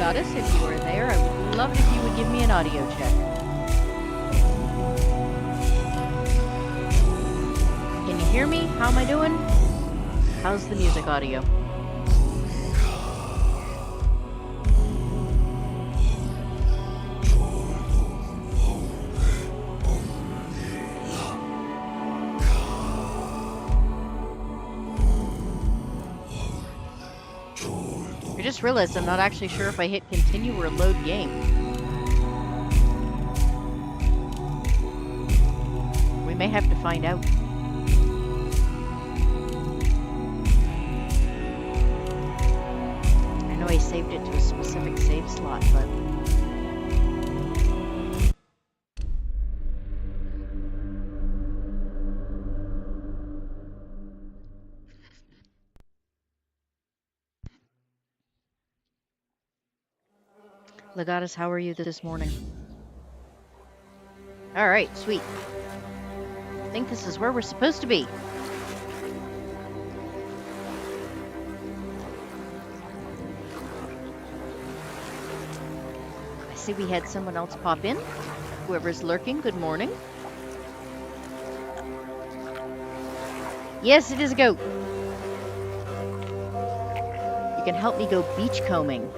Legatus, if you are there, I would love it if you would give me an audio check. Can you hear me? How am I doing? How's the music audio? I just realized I'm not actually sure if I hit continue or load game. We may have to find out. I know I saved it to a specific save slot, but... Legatus, how are you this morning? Alright, sweet. I think this is where we're supposed to be. I see we had someone else pop in. Whoever's lurking, good morning. Yes, it is a goat. You can help me go beachcombing.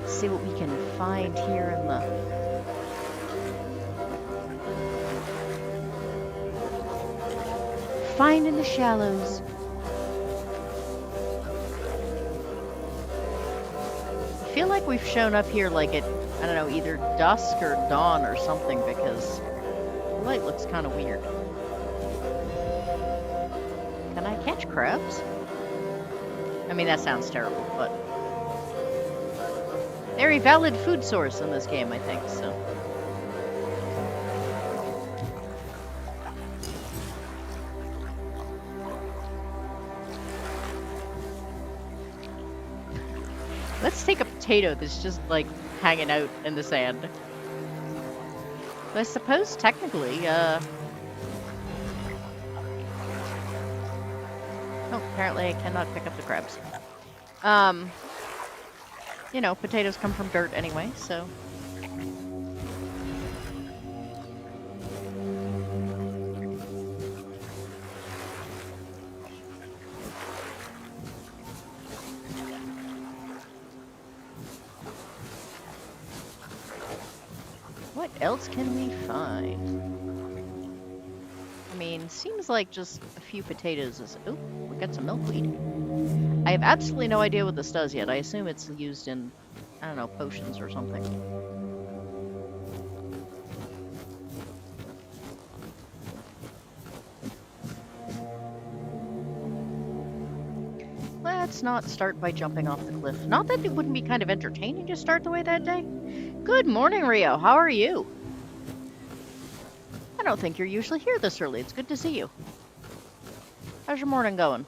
See what we can find here in the... Find in the shallows. I feel like we've shown up here like at, I don't know, either dusk or dawn or something, because the light looks kind of weird. Can I catch crabs? I mean, that sounds terrible, but... very valid food source in this game, I think, so... Let's take a potato that's just, like, hanging out in the sand. But I suppose, technically, Oh, apparently I cannot pick up the crabs. You know, potatoes come from dirt anyway, so... What else can we find? I mean, seems like just a few potatoes is... Oh, we got some milkweed. I have absolutely no idea what this does yet. I assume it's used in, I don't know, potions or something. Let's not start by jumping off the cliff. Not that it wouldn't be kind of entertaining to start the way that day. Good morning, Rio. How are you? I don't think you're usually here this early. It's good to see you. How's your morning going?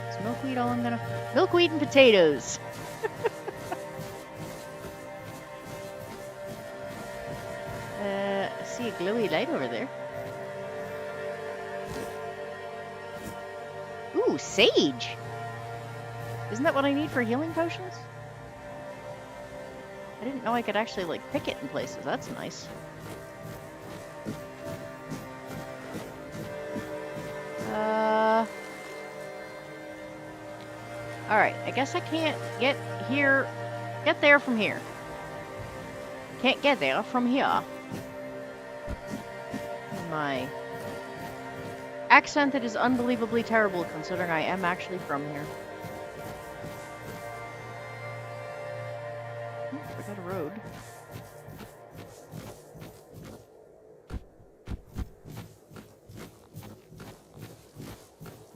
Is milkweed all I'm gonna... Milkweed and potatoes! I see a glowy light over there. Ooh, sage! Isn't that what I need for healing potions? I didn't know I could actually, like, pick it in places. That's nice. Alright, I guess I can't get there from here. Can't get there from here. My accent that is unbelievably terrible considering I am actually from here. Oh, we got a road.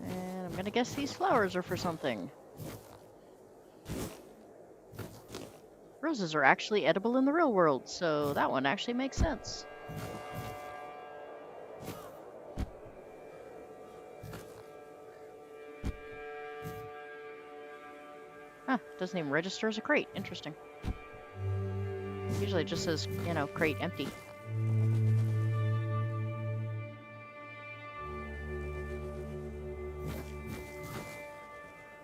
And I'm gonna guess these flowers are for something. Roses are actually edible in the real world, so that one actually makes sense. Huh, doesn't even register as a crate. Interesting. Usually it just says, you know, crate empty.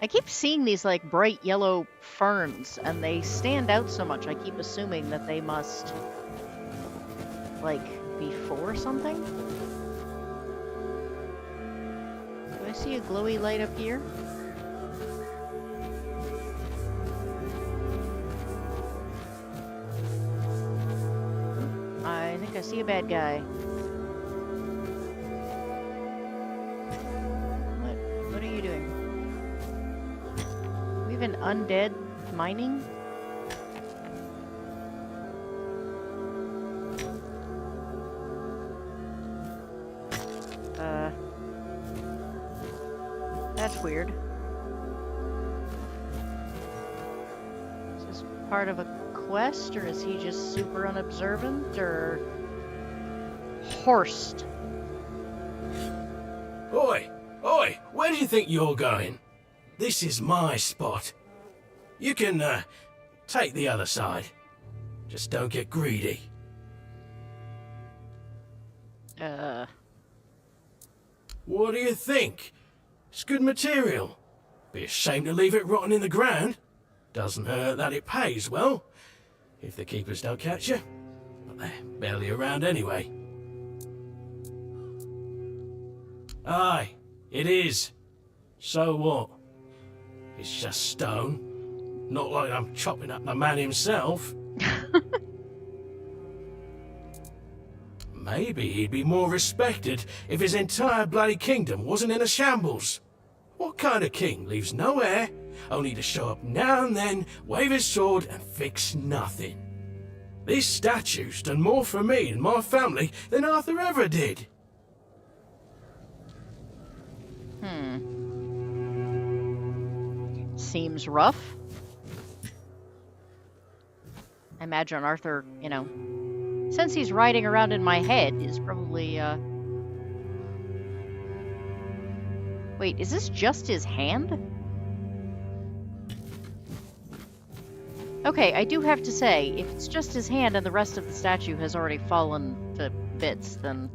I keep seeing these, like, bright yellow ferns, and they stand out so much, I keep assuming that they must, like, be for something? Do I see a glowy light up here? I think I see a bad guy. What are you doing? We have an undead mining? That's weird. Is this part of a quest, or is he just super unobservant, or horsed? Oi! Oi! Where do you think you're going? This is my spot. You can, take the other side. Just don't get greedy. What do you think? It's good material. Be a shame to leave it rotting in the ground. Doesn't hurt that it pays well, if the keepers don't catch you. But they're barely around anyway. Aye, it is. So what? It's just stone. Not like I'm chopping up the man himself. Maybe he'd be more respected if his entire bloody kingdom wasn't in a shambles. What kind of king leaves no heir, only to show up now and then, wave his sword and fix nothing? This statue's done more for me and my family than Arthur ever did. Seems rough. I imagine Arthur, you know, since he's riding around in my head, is probably, Wait, is this just his hand? Okay, I do have to say, if it's just his hand and the rest of the statue has already fallen to bits, then...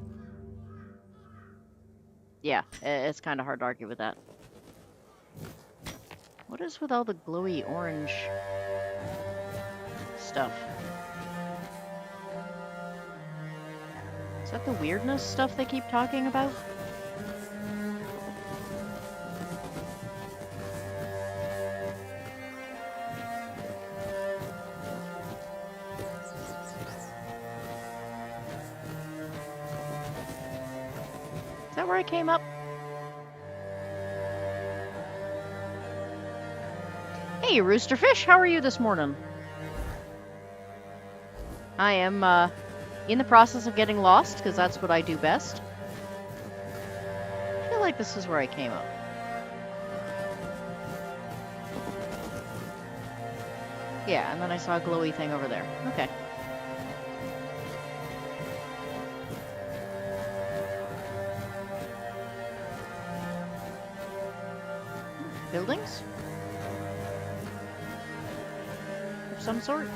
yeah, it's kind of hard to argue with that. What is with all the glowy orange stuff? Is that the weirdness stuff they keep talking about? Is that where I came up? Hey, Roosterfish, how are you this morning? I am, in the process of getting lost, because that's what I do best. I feel like this is where I came up. Yeah, and then I saw a glowy thing over there. Okay. Buildings? Of some sort?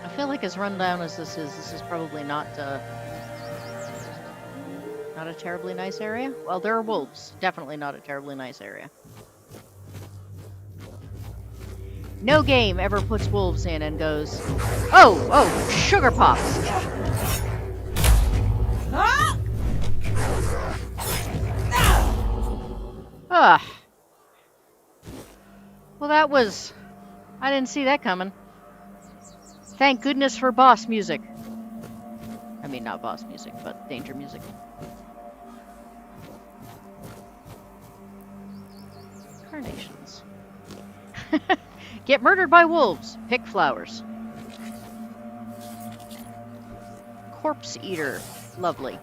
I feel like as rundown as this is probably not a terribly nice area. Well, there are wolves. Definitely not a terribly nice area. No game ever puts wolves in and goes, oh, sugar pops. Well, that was... I didn't see that coming. Thank goodness for boss music. I mean, not boss music, but danger music. Carnations. Get murdered by wolves. Pick flowers. Corpse eater. Lovely.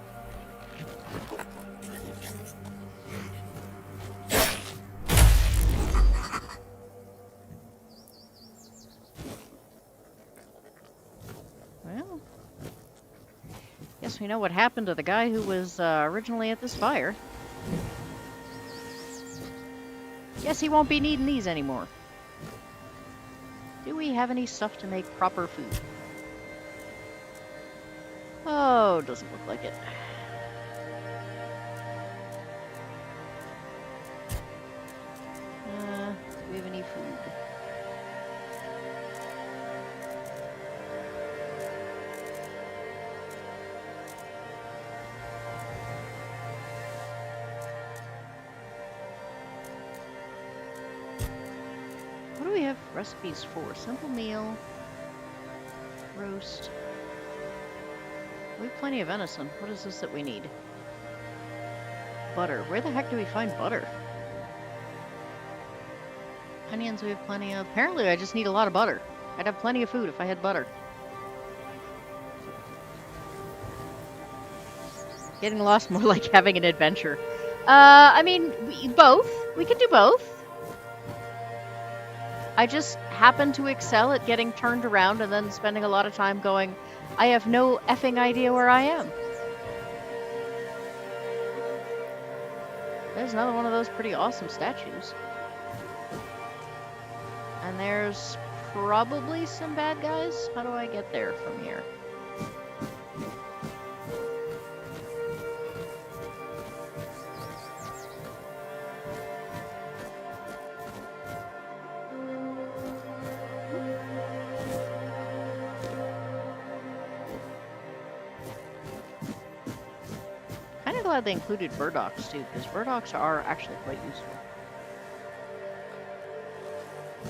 we know what happened to the guy who was originally at this fire. Guess he won't be needing these anymore. Do we have any stuff to make proper food? Oh, doesn't look like it. Do we have any food? What do we have recipes for? Simple meal, roast. We have plenty of venison. What is this that we need? Butter. Where the heck do we find butter? Onions we have plenty of. Apparently I just need a lot of butter. I'd have plenty of food if I had butter. Getting lost more like having an adventure. I mean, both. We can do both. I just happen to excel at getting turned around and then spending a lot of time going, I have no effing idea where I am. There's another one of those pretty awesome statues. And there's probably some bad guys. How do I get there from here? Kind of glad they included burdocks too, because burdocks are actually quite useful.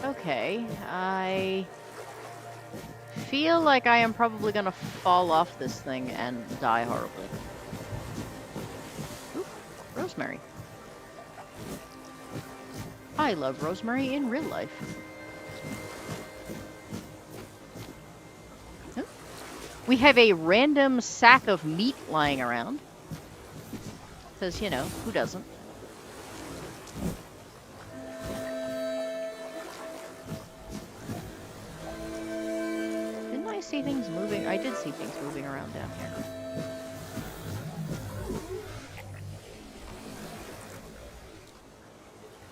Okay, I feel like I am probably gonna fall off this thing and die horribly. Ooh, rosemary. I love rosemary in real life. Ooh. We have a random sack of meat lying around. Because, you know, who doesn't? Didn't I see things moving? I did see things moving around down here.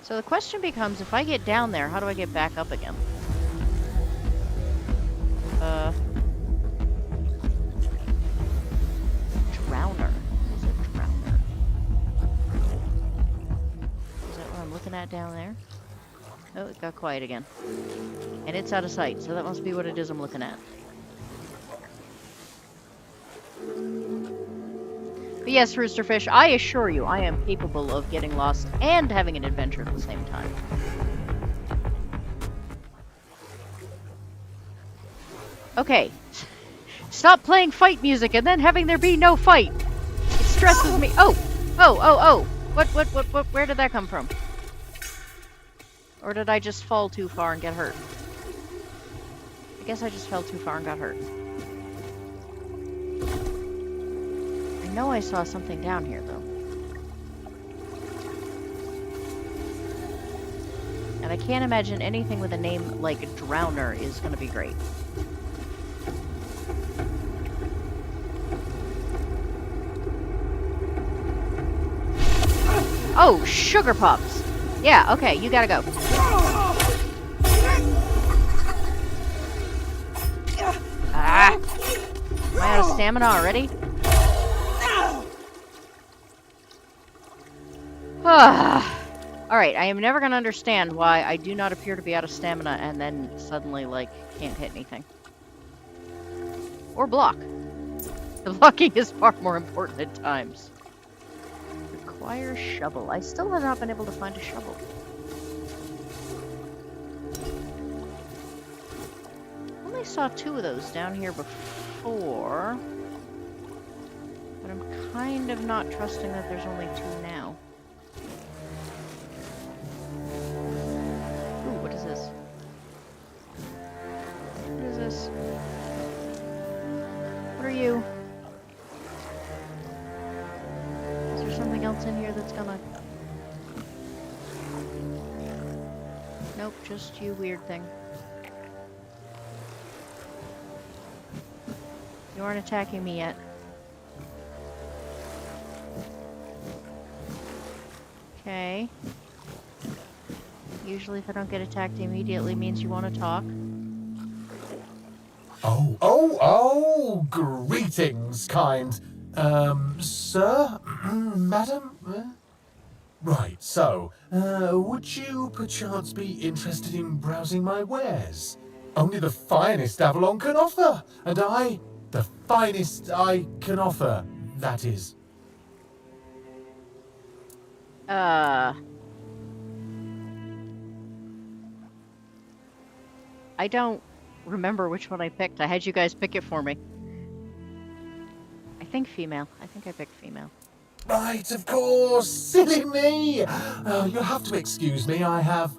So the question becomes, if I get down there, how do I get back up again? Drowner. Is it drowner? Is that what I'm looking at down there? Oh, it got quiet again. And it's out of sight, so that must be what it is I'm looking at. But yes, Roosterfish, I assure you, I am capable of getting lost and having an adventure at the same time. Okay. Stop playing fight music and then having there be no fight. It stresses me. Oh! Oh! What, where did that come from? Or did I just fall too far and get hurt? I guess I just fell too far and got hurt. I know I saw something down here, though. And I can't imagine anything with a name like Drowner is going to be great. Oh, sugar pops! Yeah, okay, you gotta go. Ah! Am I out of stamina already? Alright, I am never gonna understand why I do not appear to be out of stamina and then suddenly, like, can't hit anything. Or block. The blocking is far more important at times. Require shovel. I still have not been able to find a shovel. I only saw 2 of those down here before. But I'm kind of not trusting that there's only 2 now. Ooh, what is this? What is this? What are you? Is there something else in here that's gonna... Nope, just you, weird thing. You aren't attacking me yet. Okay. Usually if I don't get attacked immediately means you want to talk. Oh, greetings, kind. Sir? Madam? Right, so, would you perchance be interested in browsing my wares? Only the finest Avalon can offer, and the finest I can offer, that is. I don't remember which one I picked. I had you guys pick it for me. I think female. I think I picked female. Right, of course, silly me! You'll have to excuse me, I have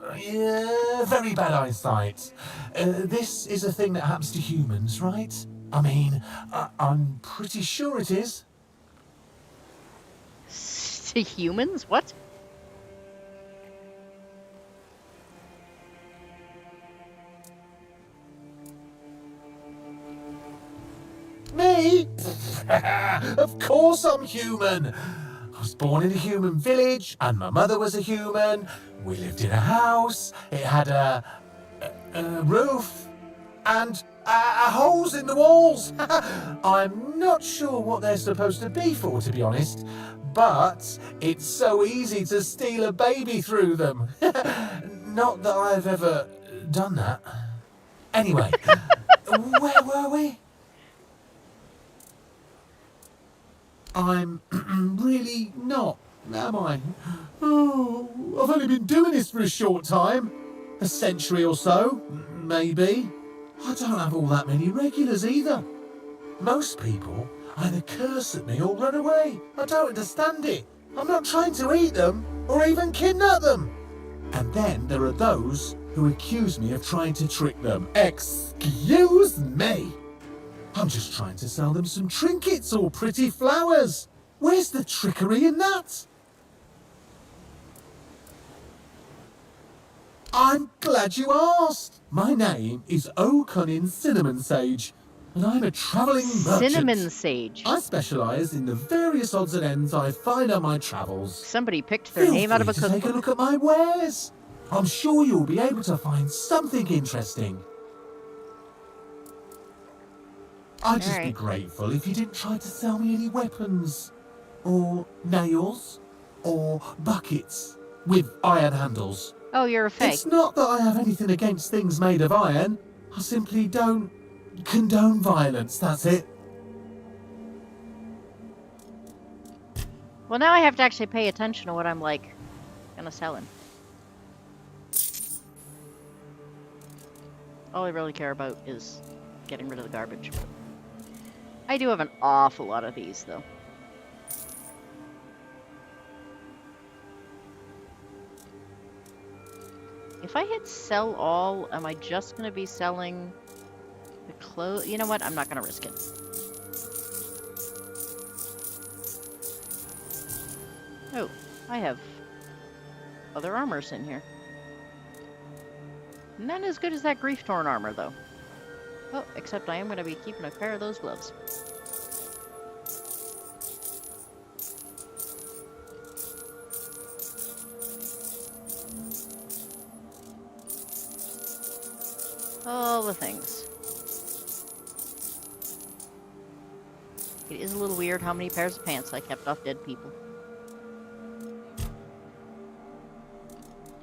very bad eyesight. This is a thing that happens to humans, right? I mean, I'm pretty sure it is. To humans? What? Me? Of course I'm human. I was born in a human village, and my mother was a human. We lived in a house. It had a roof and holes in the walls. I'm not sure what they're supposed to be for, to be honest. But it's so easy to steal a baby through them. Not that I've ever done that. Anyway, where were we? I'm really not, am I? Oh, I've only been doing this for a short time. A century or so, maybe. I don't have all that many regulars either. Most people either curse at me or run away. I don't understand it. I'm not trying to eat them or even kidnap them. And then there are those who accuse me of trying to trick them. Excuse me. I'm just trying to sell them some trinkets or pretty flowers. Where's the trickery in that? I'm glad you asked. My name is O'Cunnin Cinnamon Sage, and I'm a travelling merchant. Cinnamon sage. I specialise in the various odds and ends I find on my travels. Somebody picked their name out of a Feel free to take a cookbook. look at my wares. I'm sure you'll be able to find something interesting. I'd just be Alright. grateful if you didn't try to sell me any weapons, or nails, or buckets with iron handles. Oh, you're a fake. It's not that I have anything against things made of iron. I simply don't condone violence, that's it. Well, now I have to actually pay attention to what I'm, like, gonna sell him. All I really care about is getting rid of the garbage. I do have an awful lot of these, though. If I hit sell all, am I just gonna be selling the clothes? You know what? I'm not gonna risk it. Oh, I have other armors in here. Not as good as that grief-torn armor, though. Oh, except I am going to be keeping a pair of those gloves. All the things. It is a little weird how many pairs of pants I kept off dead people.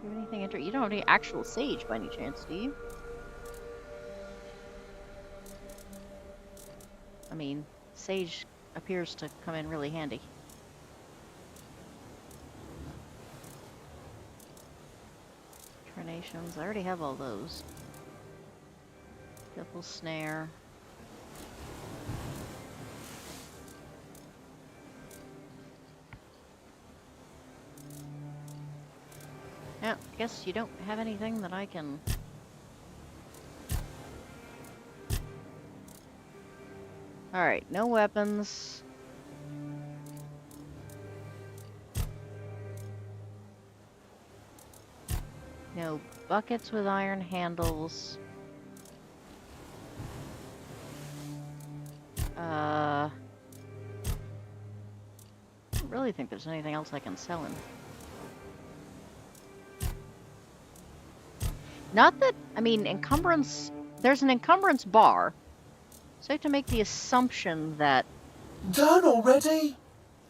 Do you have anything interesting? You don't have any actual sage by any chance, do you? I mean, sage appears to come in really handy. Carnations, I already have all those. Double snare. Yeah, guess you don't have anything that I can... Alright, no weapons. No buckets with iron handles. I don't really think there's anything else I can sell him. Not that, I mean, encumbrance, there's an encumbrance bar, so I have to make the assumption that, Done already?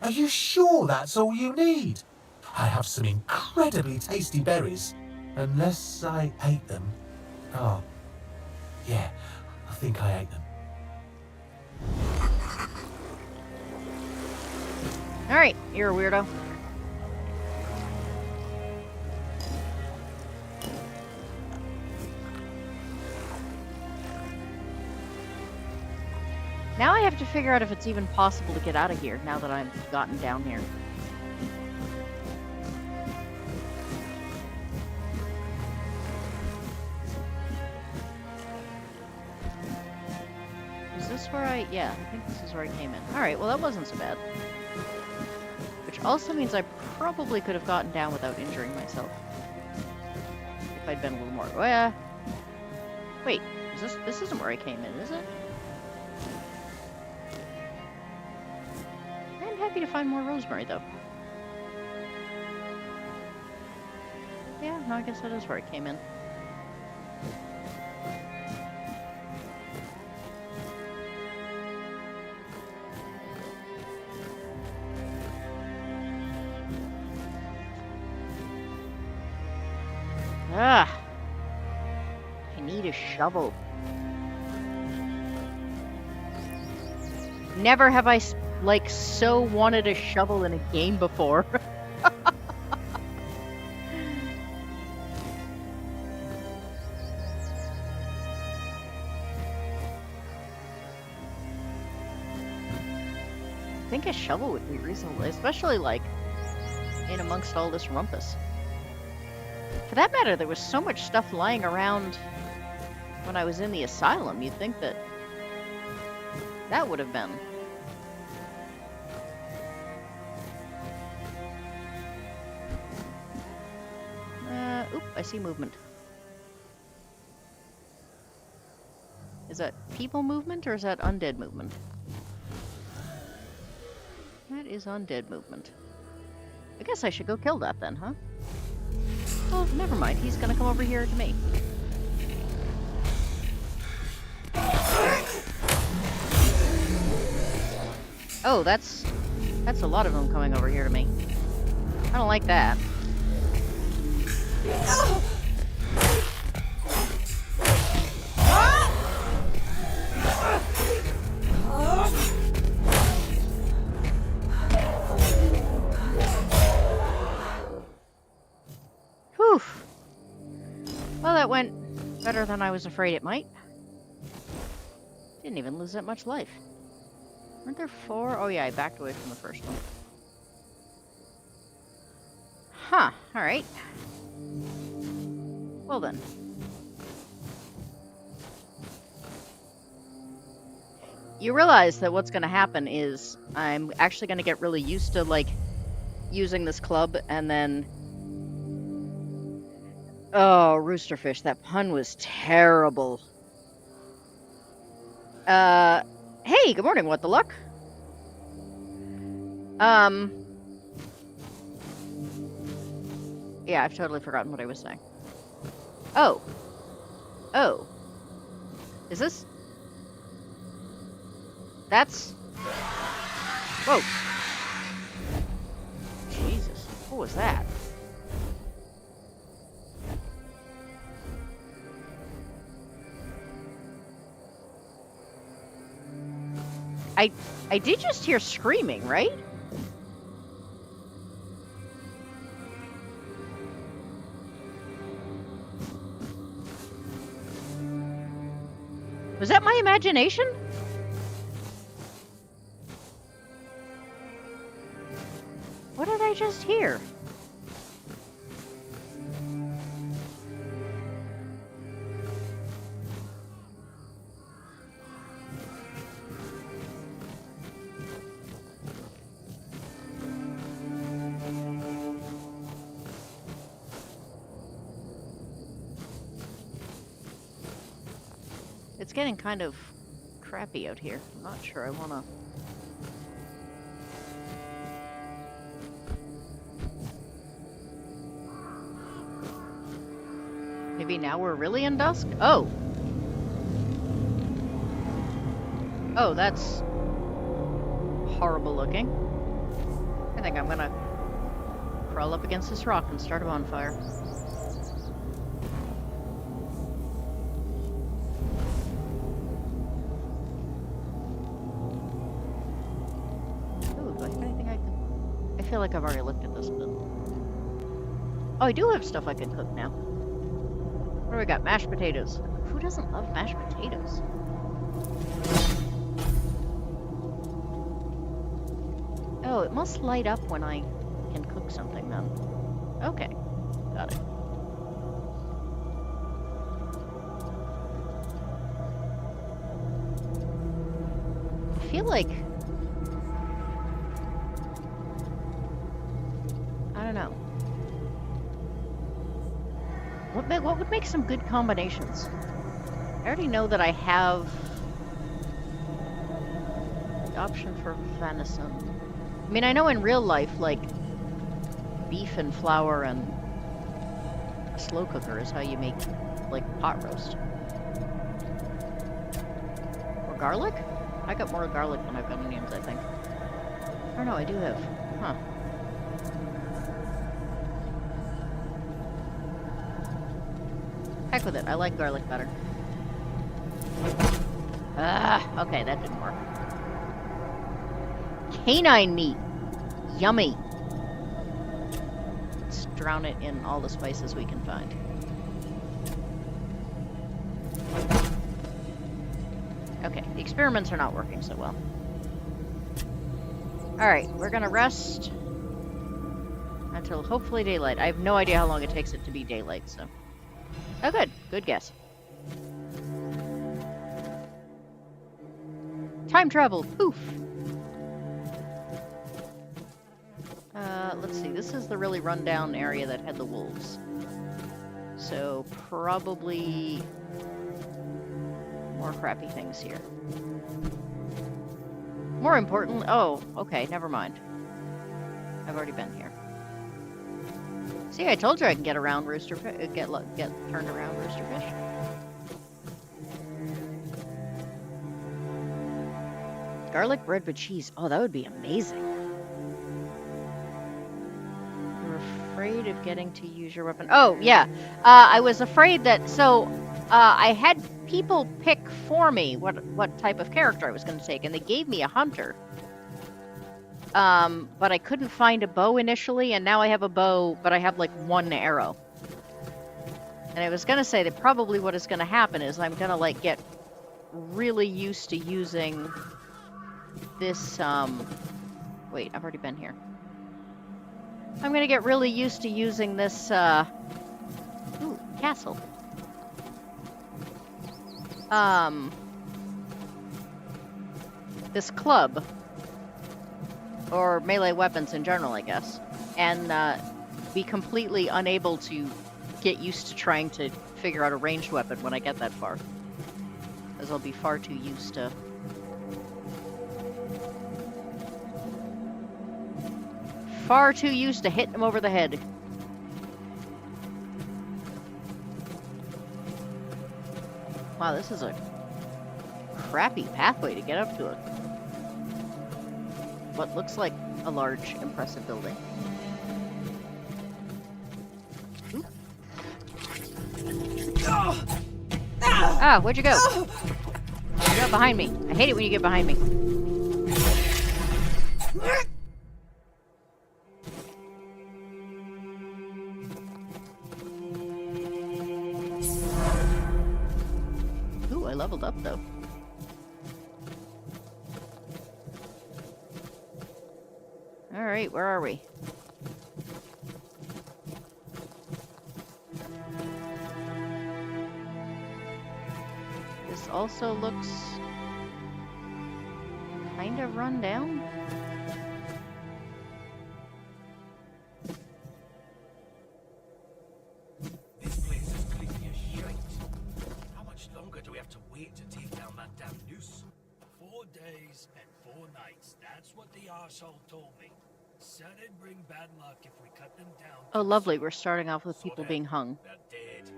Are you sure that's all you need? I have some incredibly tasty berries. Unless I ate them. Oh, yeah, I think I ate them. alright, you're a weirdo. Now I have to figure out if it's even possible to get out of here, now that I've gotten down here. Is this where yeah, I think this is where I came in. Alright, well that wasn't so bad. Which also means I probably could have gotten down without injuring myself. If I'd been a little more, wait, this isn't where I came in, is it? I'm happy to find more rosemary, though. Yeah, no, I guess that is where I came in. Ah! I need a shovel. Never have I, like, so wanted a shovel in a game before. I think a shovel would be reasonable, especially, like, in amongst all this rumpus. For that matter, there was so much stuff lying around when I was in the asylum. You'd think that that would have been. Oop, I see movement. Is that people movement or is that undead movement? That is undead movement. I guess I should go kill that then, huh? Oh, never mind. He's gonna come over here to me. Oh, that's a lot of them coming over here to me. I don't like that. Whew. Well, that went better than I was afraid it might. Didn't even lose that much life. Weren't there 4? Oh yeah, I backed away from the first one. Huh, alright. Well then. You realize that what's gonna happen is I'm actually gonna get really used to, like, using this club and then... Oh, roosterfish, that pun was terrible. Hey, good morning, what the luck? Yeah, I've totally forgotten what I was saying. Oh. Oh. Is this? That's... Whoa. Jesus, what was that? I did just hear screaming, right? Was that my imagination? What did I just hear? It's getting kind of crappy out here. I'm not sure I wanna... Maybe now we're really in dusk? Oh! Oh, that's horrible looking. I think I'm gonna crawl up against this rock and start a bonfire. Ooh, do I have anything I can... I feel like I've already looked at this bit. Oh, I do have stuff I can cook now. What do we got? Mashed potatoes. Who doesn't love mashed potatoes? Oh, it must light up when I can cook something then. Okay, got it. I feel like... I don't know. What would make some good combinations? I already know that I have the option for venison. I mean, I know in real life, like, beef and flour and a slow cooker is how you make, like, pot roast. Or garlic? I got more garlic than I've got onions, I think. Or no, I do have. Huh. Heck with it, I like garlic better. Ah, okay, that didn't work. Canine meat! Yummy! Let's drown it in all the spices we can find. Okay, the experiments are not working so well. Alright, we're gonna rest until hopefully daylight. I have no idea how long it takes it to be daylight, so... Oh, good. Good guess. Time travel! Poof! Let's see. This is the really rundown area that had the wolves. So, probably... more crappy things here. More importantly... Oh, okay. Never mind. I've already been here. See, I told you I can get around roosterfish. Get turned around roosterfish. Garlic bread with cheese. Oh, that would be amazing. You're afraid of getting to use your weapon. Oh, yeah. I was afraid that... So, I had people pick for me what type of character I was going to take, and they gave me a hunter. But I couldn't find a bow initially, and now I have a bow, but I have like one arrow. And I was gonna say that probably what is gonna happen is I'm gonna like get really used to using this, wait, I've already been here. I'm gonna get really used to using this, ooh, castle. This club. Or melee weapons in general, I guess. And be completely unable to get used to trying to figure out a ranged weapon when I get that far. Because I'll be far too used to... Far too used to hitting them over the head. Wow, this is a crappy pathway to get up to it. What looks like a large, impressive building. Ooh. Ah, where'd you go? You got behind me. I hate it when you get behind me. Ooh, I leveled up though. Alright, where are we? This also looks kind of run down. This place is clearly a shite. How much longer do we have to wait to take down that damn noose? 4 days and 4 nights. That's what the arsehole told me. Said it'd bring bad luck if we cut them down. Oh, lovely. We're starting off with people being hung. They're dead.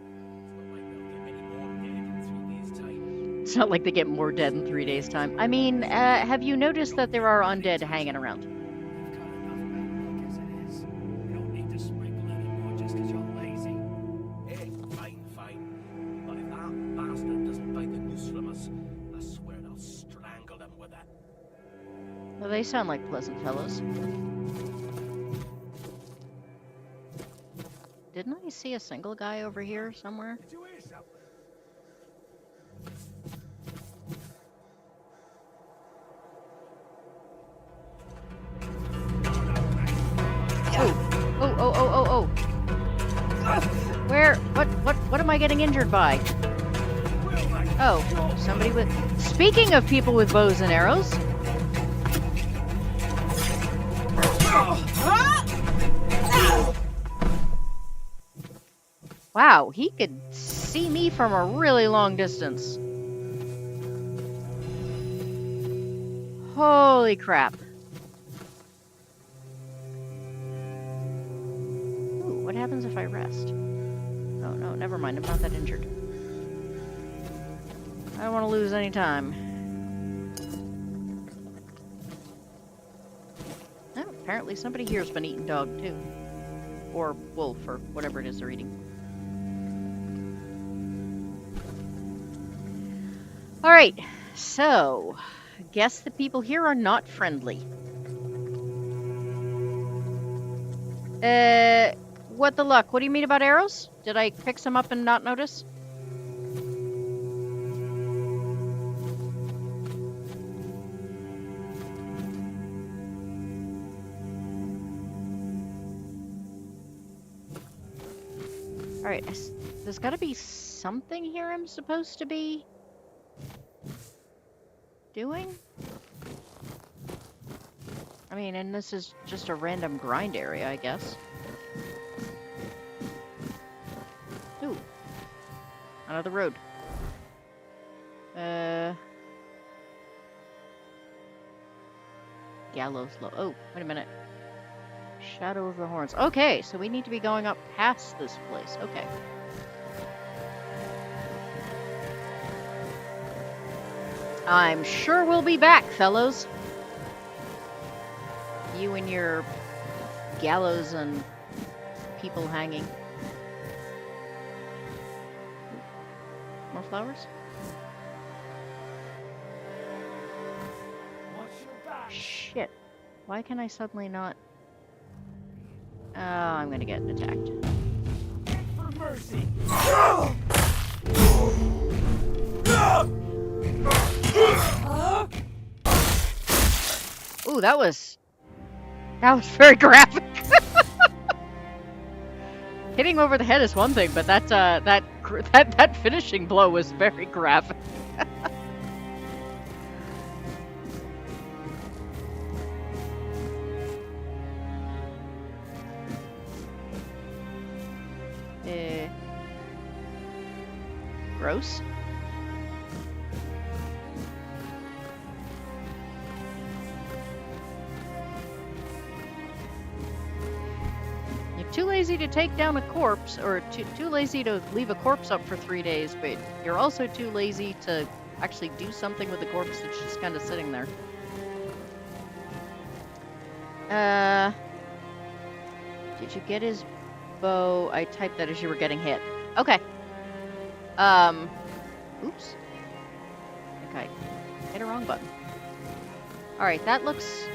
It's not like they get more dead in 3 days' time. I mean, have you noticed that there are undead hanging around? You've got enough bad luck as it is. You don't need to sprinkle any more just because you're lazy. Fine. But if that bastard doesn't bite the noose from us, I swear I'll strangle him with it. Well, they sound like pleasant fellows. Didn't I see a single guy over here somewhere? Did you hear something? Oh. Where? What am I getting injured by? Oh, somebody with... Speaking of people with bows and arrows... Wow, he could see me from a really long distance. Holy crap. Ooh, what happens if I rest? Oh no, never mind, I'm not that injured. I don't want to lose any time. Oh, apparently somebody here's been eating dog too. Or wolf, or whatever it is they're eating. Alright, so... guess the people here are not friendly. What the luck? What do you mean about arrows? Did I pick some up and not notice? Alright, there's gotta be something here I'm supposed to be doing? I mean, and this is just a random grind area, I guess. Ooh. Another road. Gallows low. Oh, wait a minute. Shadow of the Horns. Okay, so we need to be going up past this place. Okay. I'm sure we'll be back, fellows. You and your gallows and people hanging. More flowers? Watch your back. Shit. Why can I suddenly not... Oh, I'm gonna get attacked. For mercy. Ooh, that was very graphic. Hitting over the head is one thing, but that finishing blow was very graphic. Gross. Too lazy to take down a corpse, or too lazy to leave a corpse up for 3 days, but you're also too lazy to actually do something with the corpse that's just kind of sitting there. Did you get his bow? I typed that as you were getting hit. Okay. Oops. Okay. Hit a wrong button. Alright, that looks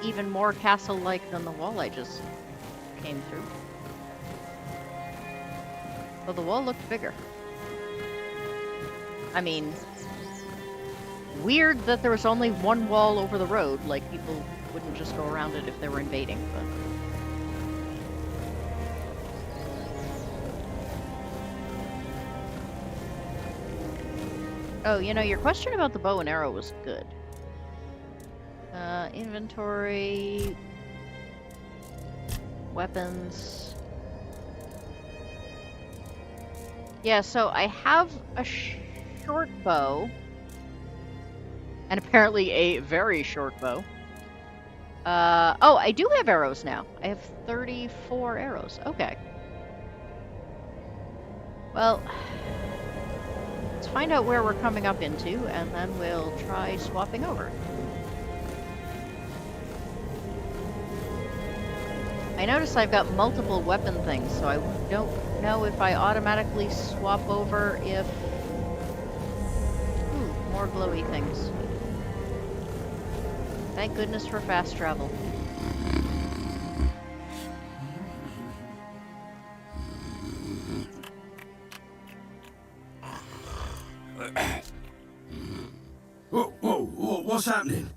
even more castle-like than the wall I just came through. Well, the wall looked bigger. I mean, weird that there was only one wall over the road, like people wouldn't just go around it if they were invading, but... Oh, you know, your question about the bow and arrow was good. Inventory... Weapons. Yeah, so I have a short bow. And apparently a very short bow. Oh, I do have arrows now. I have 34 arrows. Okay. Well, let's find out where we're coming up into, and then we'll try swapping over. I notice I've got multiple weapon things, so I don't know if I automatically swap over if... Ooh, more glowy things. Thank goodness for fast travel. What's happening?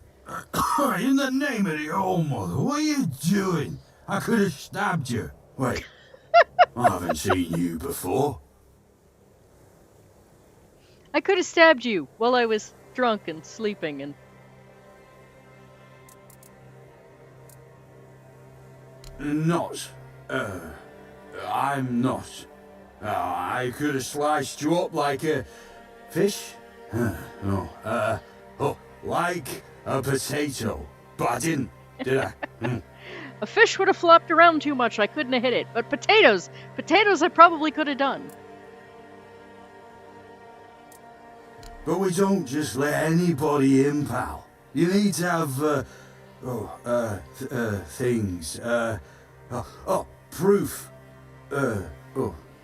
In the name of the old mother, what are you doing? I could have stabbed you. Wait, I haven't seen you before. I could have stabbed you while I was drunk and sleeping and... Not. I'm not. I could have sliced you up like a fish? No. Like a potato. But I didn't, did I? A fish would have flopped around too much, I couldn't have hit it. But potatoes I probably could have done. But we don't just let anybody in, pal. You need to have, things, proof.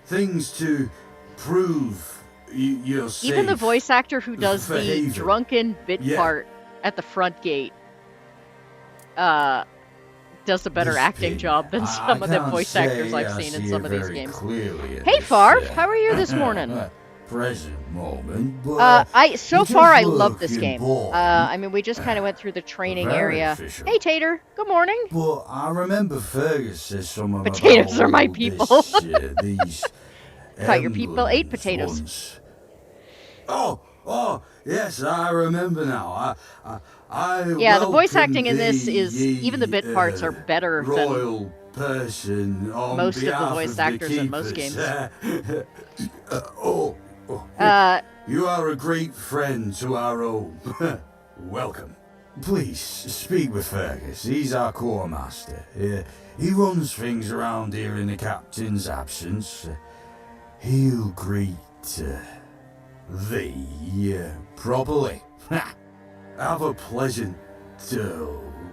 Things to prove you're safe. Even the voice actor who does the Behavior. drunken bit part at the front gate, does a better This acting pig, job than some of the can't voice say actors I've I seen in see some it of these very games. clearly at Hey this, Farv, how are you this morning? Present moment, but So you far I just love this looking game. bored. I mean, we just kind of went through the training Very area. official. Hey Tater, good morning. But I remember Fergus said something Potatoes about are my all people. these Thought your people ate emblems potatoes. once. Oh, yes, I remember now. I Yeah, the voice welcome acting in this thee, is, even the bit parts are better than royal person on most of the behalf voice the actors in most keepers. games. You are a great friend to our home. Welcome. Please, speak with Fergus. He's our quartermaster. He runs things around here in the captain's absence. He'll greet thee properly. Have a pleasant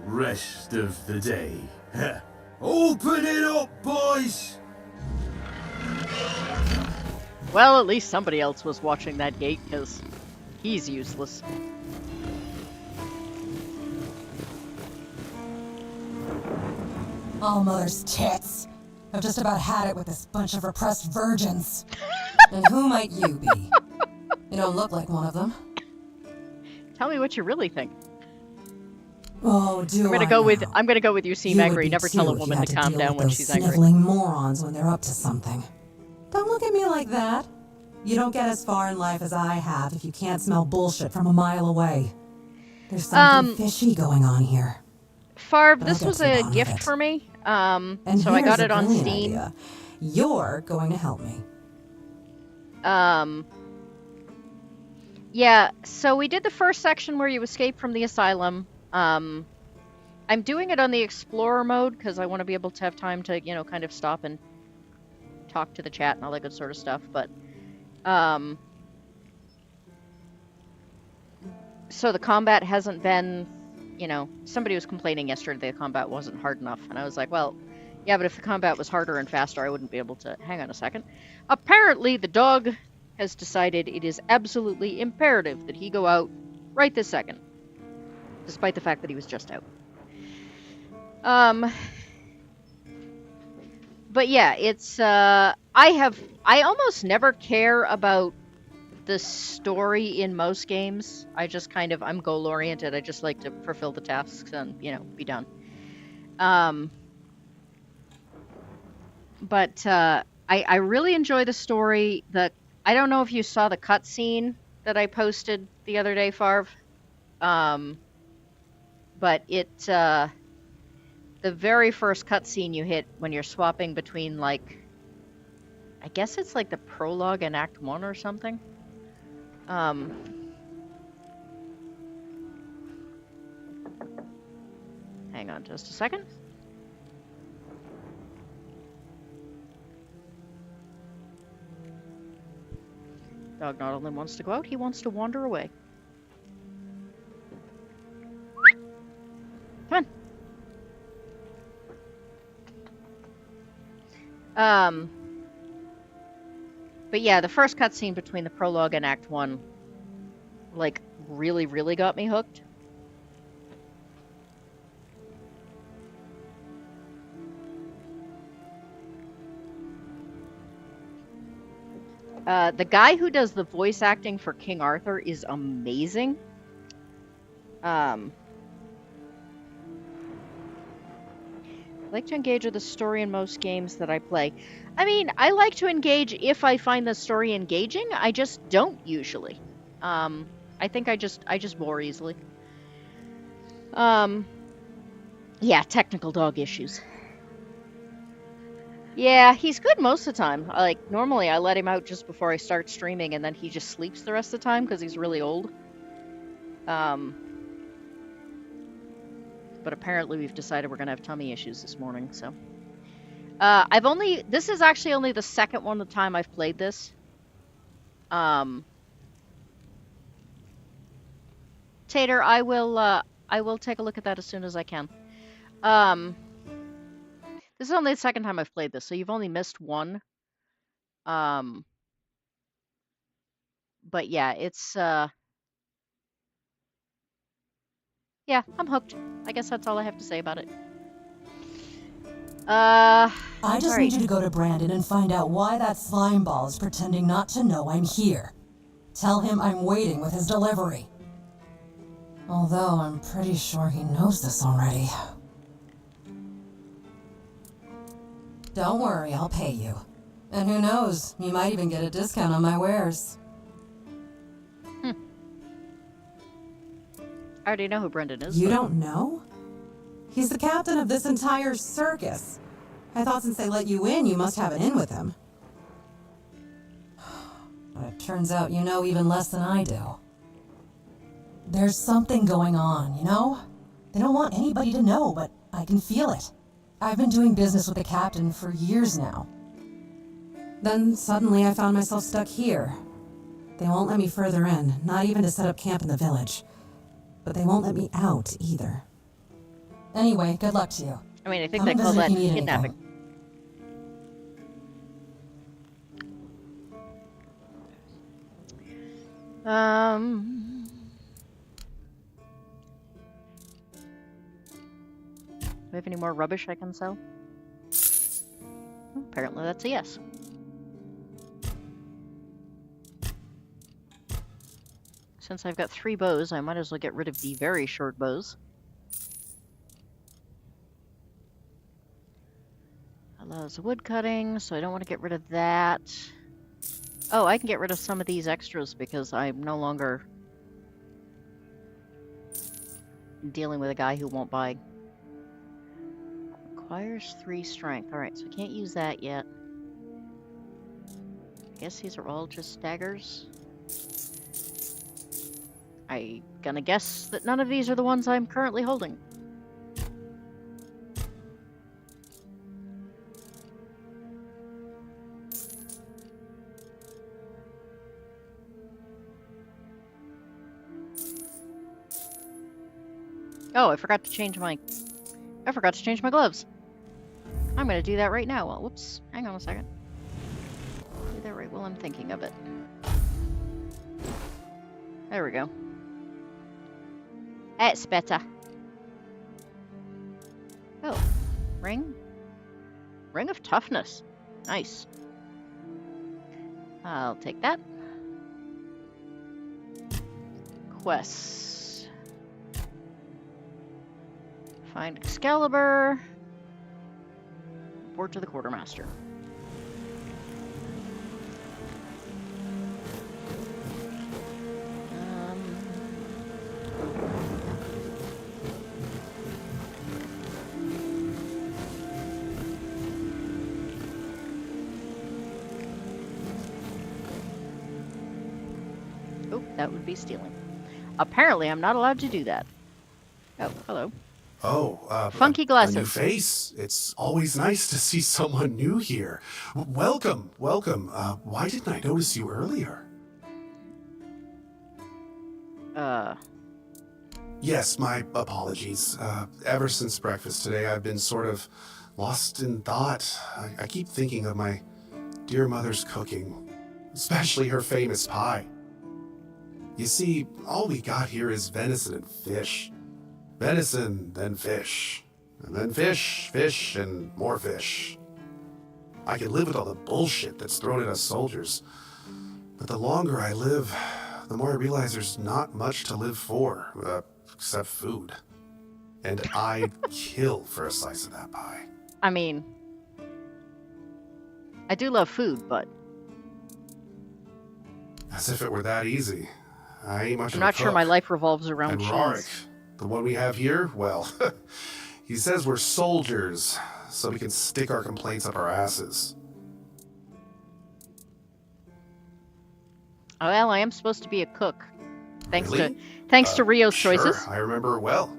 rest of the day. Open it up, boys! Well, at least somebody else was watching that gate, because he's useless. All mother's tits. I've just about had it with this bunch of repressed virgins. And who might you be? You don't look like one of them. Tell me what you really think. Oh, do I'm gonna go with you seem You would angry. be Never too tell a if you woman had to calm deal down with when those she's angry. sniveling morons when they're up to something. Don't look at me like that. You don't get as far in life as I have if you can't smell bullshit from a mile away. There's something fishy going on here. Farv, But this I'll get was to the a bottom of gift it. for me. And So I got here's a it on brilliant Steam. idea. You're going to help me. Yeah, so we did the first section where you escape from the asylum. I'm doing it on the Explorer mode because I want to be able to have time to, you know, kind of stop and talk to the chat and all that good sort of stuff. But, so the combat hasn't been, you know, somebody was complaining yesterday the combat wasn't hard enough. And I was like, well, yeah, but if the combat was harder and faster, I wouldn't be able to... Hang on a second. Apparently, the dog has decided it is absolutely imperative that he go out right this second. Despite the fact that he was just out. But yeah, it's, I almost never care about the story in most games. I just kind of, I'm goal-oriented. I just like to fulfill the tasks and, you know, be done. But I really enjoy the story. I don't know if you saw the cutscene that I posted the other day, Farv. But the very first cutscene you hit when you're swapping between, like, I guess it's like the prologue and Act 1 or something. Hang on just a second. Dog not only wants to go out, he wants to wander away. Come on. But yeah, the first cutscene between the prologue and Act 1, like, really, really got me hooked. The guy who does the voice acting for King Arthur is amazing. I like to engage with the story in most games that I play. I mean, I like to engage if I find the story engaging. I just don't usually. I think I just bore easily. Yeah, technical dog issues. Yeah, he's good most of the time. Like, normally I let him out just before I start streaming, and then he just sleeps the rest of the time because he's really old. But apparently we've decided we're gonna have tummy issues this morning, so. This is actually only the second one of the time I've played this. Tater, I will take a look at that as soon as I can. This is only the second time I've played this, so you've only missed one. But yeah, it's, yeah, I'm hooked. I guess that's all I have to say about it. I just alright. need you to go to Brandon and find out why that slime ball is pretending not to know I'm here. Tell him I'm waiting with his delivery. Although I'm pretty sure he knows this already. Don't worry, I'll pay you. And who knows, you might even get a discount on my wares. I already know who Brendan is. You don't know? He's the captain of this entire circus. I thought since they let you in, you must have an in with him. But it turns out you know even less than I do. There's something going on, you know? They don't want anybody to know, but I can feel it. I've been doing business with the captain for years now. Then suddenly I found myself stuck here. They won't let me further in, not even to set up camp in the village. But they won't let me out either. Anyway, good luck to you. I mean, I think Come they call visit that if you need kidnapping. Do we have any more rubbish I can sell? Apparently that's a yes. Since I've got 3 bows, I might as well get rid of the very short bows. Allows wood cutting, so I don't want to get rid of that. Oh, I can get rid of some of these extras because I'm no longer dealing with a guy who won't buy. Requires 3 strength. Alright, so I can't use that yet. I guess these are all just daggers. I'm gonna guess that none of these are the ones I'm currently holding. Oh, I forgot to change my gloves. I'm gonna do that right now. Well, whoops. Hang on a second. Do that right while I'm thinking of it. There we go. That's better. Oh, ring? Ring of toughness. Nice. I'll take that. Quests. Find Excalibur. Report to the quartermaster. Oh, that would be stealing. Apparently, I'm not allowed to do that. Oh, hello. Oh, Funky a glasses. new face. It's always nice to see someone new here. Welcome, welcome. Why didn't I notice you earlier? Yes, my apologies. Ever since breakfast today, I've been sort of lost in thought. I keep thinking of my dear mother's cooking, especially her famous pie. You see, all we got here is venison and fish. Venison, then fish. And then fish, fish, and more fish. I can live with all the bullshit that's thrown at us soldiers. But the longer I live, the more I realize there's not much to live for, except food. And I'd kill for a slice of that pie. I mean, I do love food, but As if it were that easy. I ain't much I'm of a not sure cook. my life revolves around And cheese. Rorik, the one we have here, well, he says we're soldiers, so we can stick our complaints up our asses. Oh, well, I am supposed to be a cook. Thanks Really? to Rio's choices. Sure, I remember well.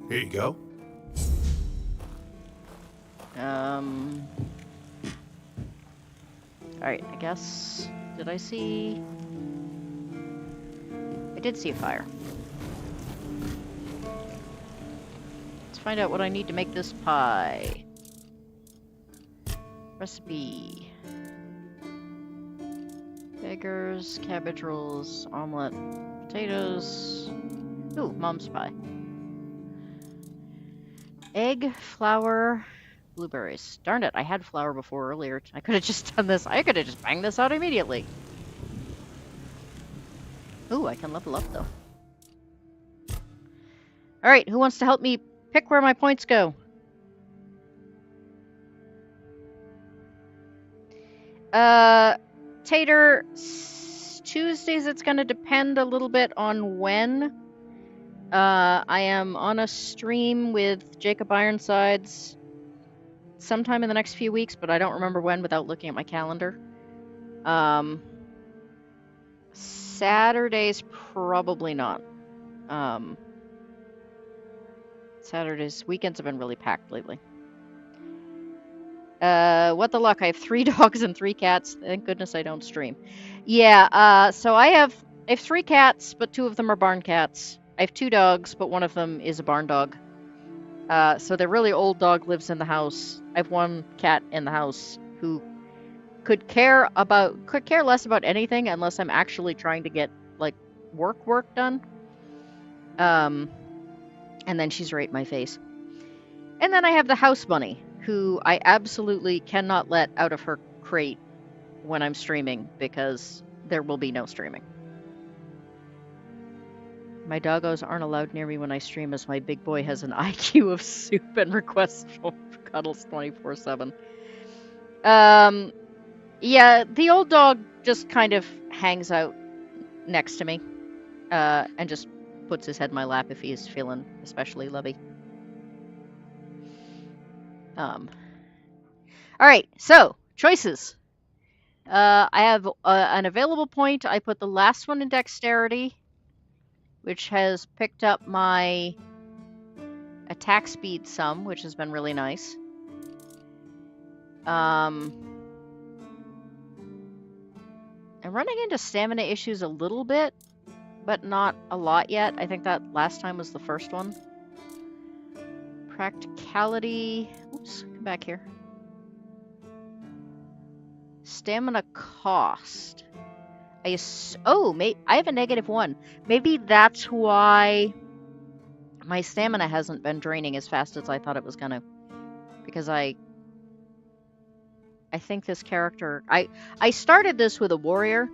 Here you go. Alright, I guess... Did I see... I did see a fire. Let's find out what I need to make this pie. Recipe. Beggars, cabbage rolls, omelet, potatoes. Ooh, mom's pie. Egg, flour, blueberries. Darn it, I had flour before earlier. I could have just done this. I could have just banged this out immediately. Ooh, I can level up though. Alright, who wants to help me pick where my points go? Tater, Tuesdays it's going to depend a little bit on when. I am on a stream with Jacob Ironsides sometime in the next few weeks, but I don't remember when without looking at my calendar. Saturdays, probably not. Saturdays, weekends have been really packed lately. What the luck, I have 3 dogs and 3 cats. Thank goodness I don't stream. Yeah, so I have 3 cats, but 2 of them are barn cats. I have 2 dogs, but one of them is a barn dog. So the really old dog lives in the house. I have 1 cat in the house who could care less about anything unless I'm actually trying to get, like, work done. And then she's right in my face. And then I have the house bunny, who I absolutely cannot let out of her crate when I'm streaming, because there will be no streaming. My doggos aren't allowed near me when I stream, as my big boy has an IQ of soup and requests for cuddles 24/7. Yeah, the old dog just kind of hangs out next to me, and just puts his head in my lap if he's feeling especially lovey. Alright, so, choices. I have an available point. I put the last one in dexterity, which has picked up my attack speed some, which has been really nice. I'm running into stamina issues a little bit, but not a lot yet. I think that last time was the first one. Practicality. Oops, come back here. Stamina cost. I have a -1. Maybe that's why my stamina hasn't been draining as fast as I thought it was gonna. Because I think this character... I started this with a warrior.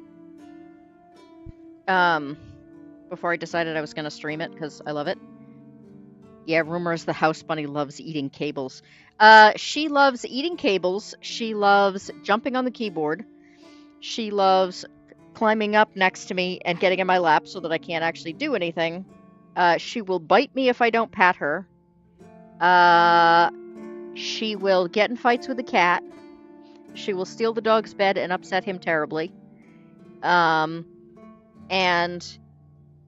Before I decided I was gonna stream it, because I love it. Yeah, rumors the house bunny loves eating cables. She loves eating cables. She loves jumping on the keyboard. She loves climbing up next to me and getting in my lap so that I can't actually do anything. She will bite me if I don't pat her. She will get in fights with the cat. She will steal the dog's bed and upset him terribly. And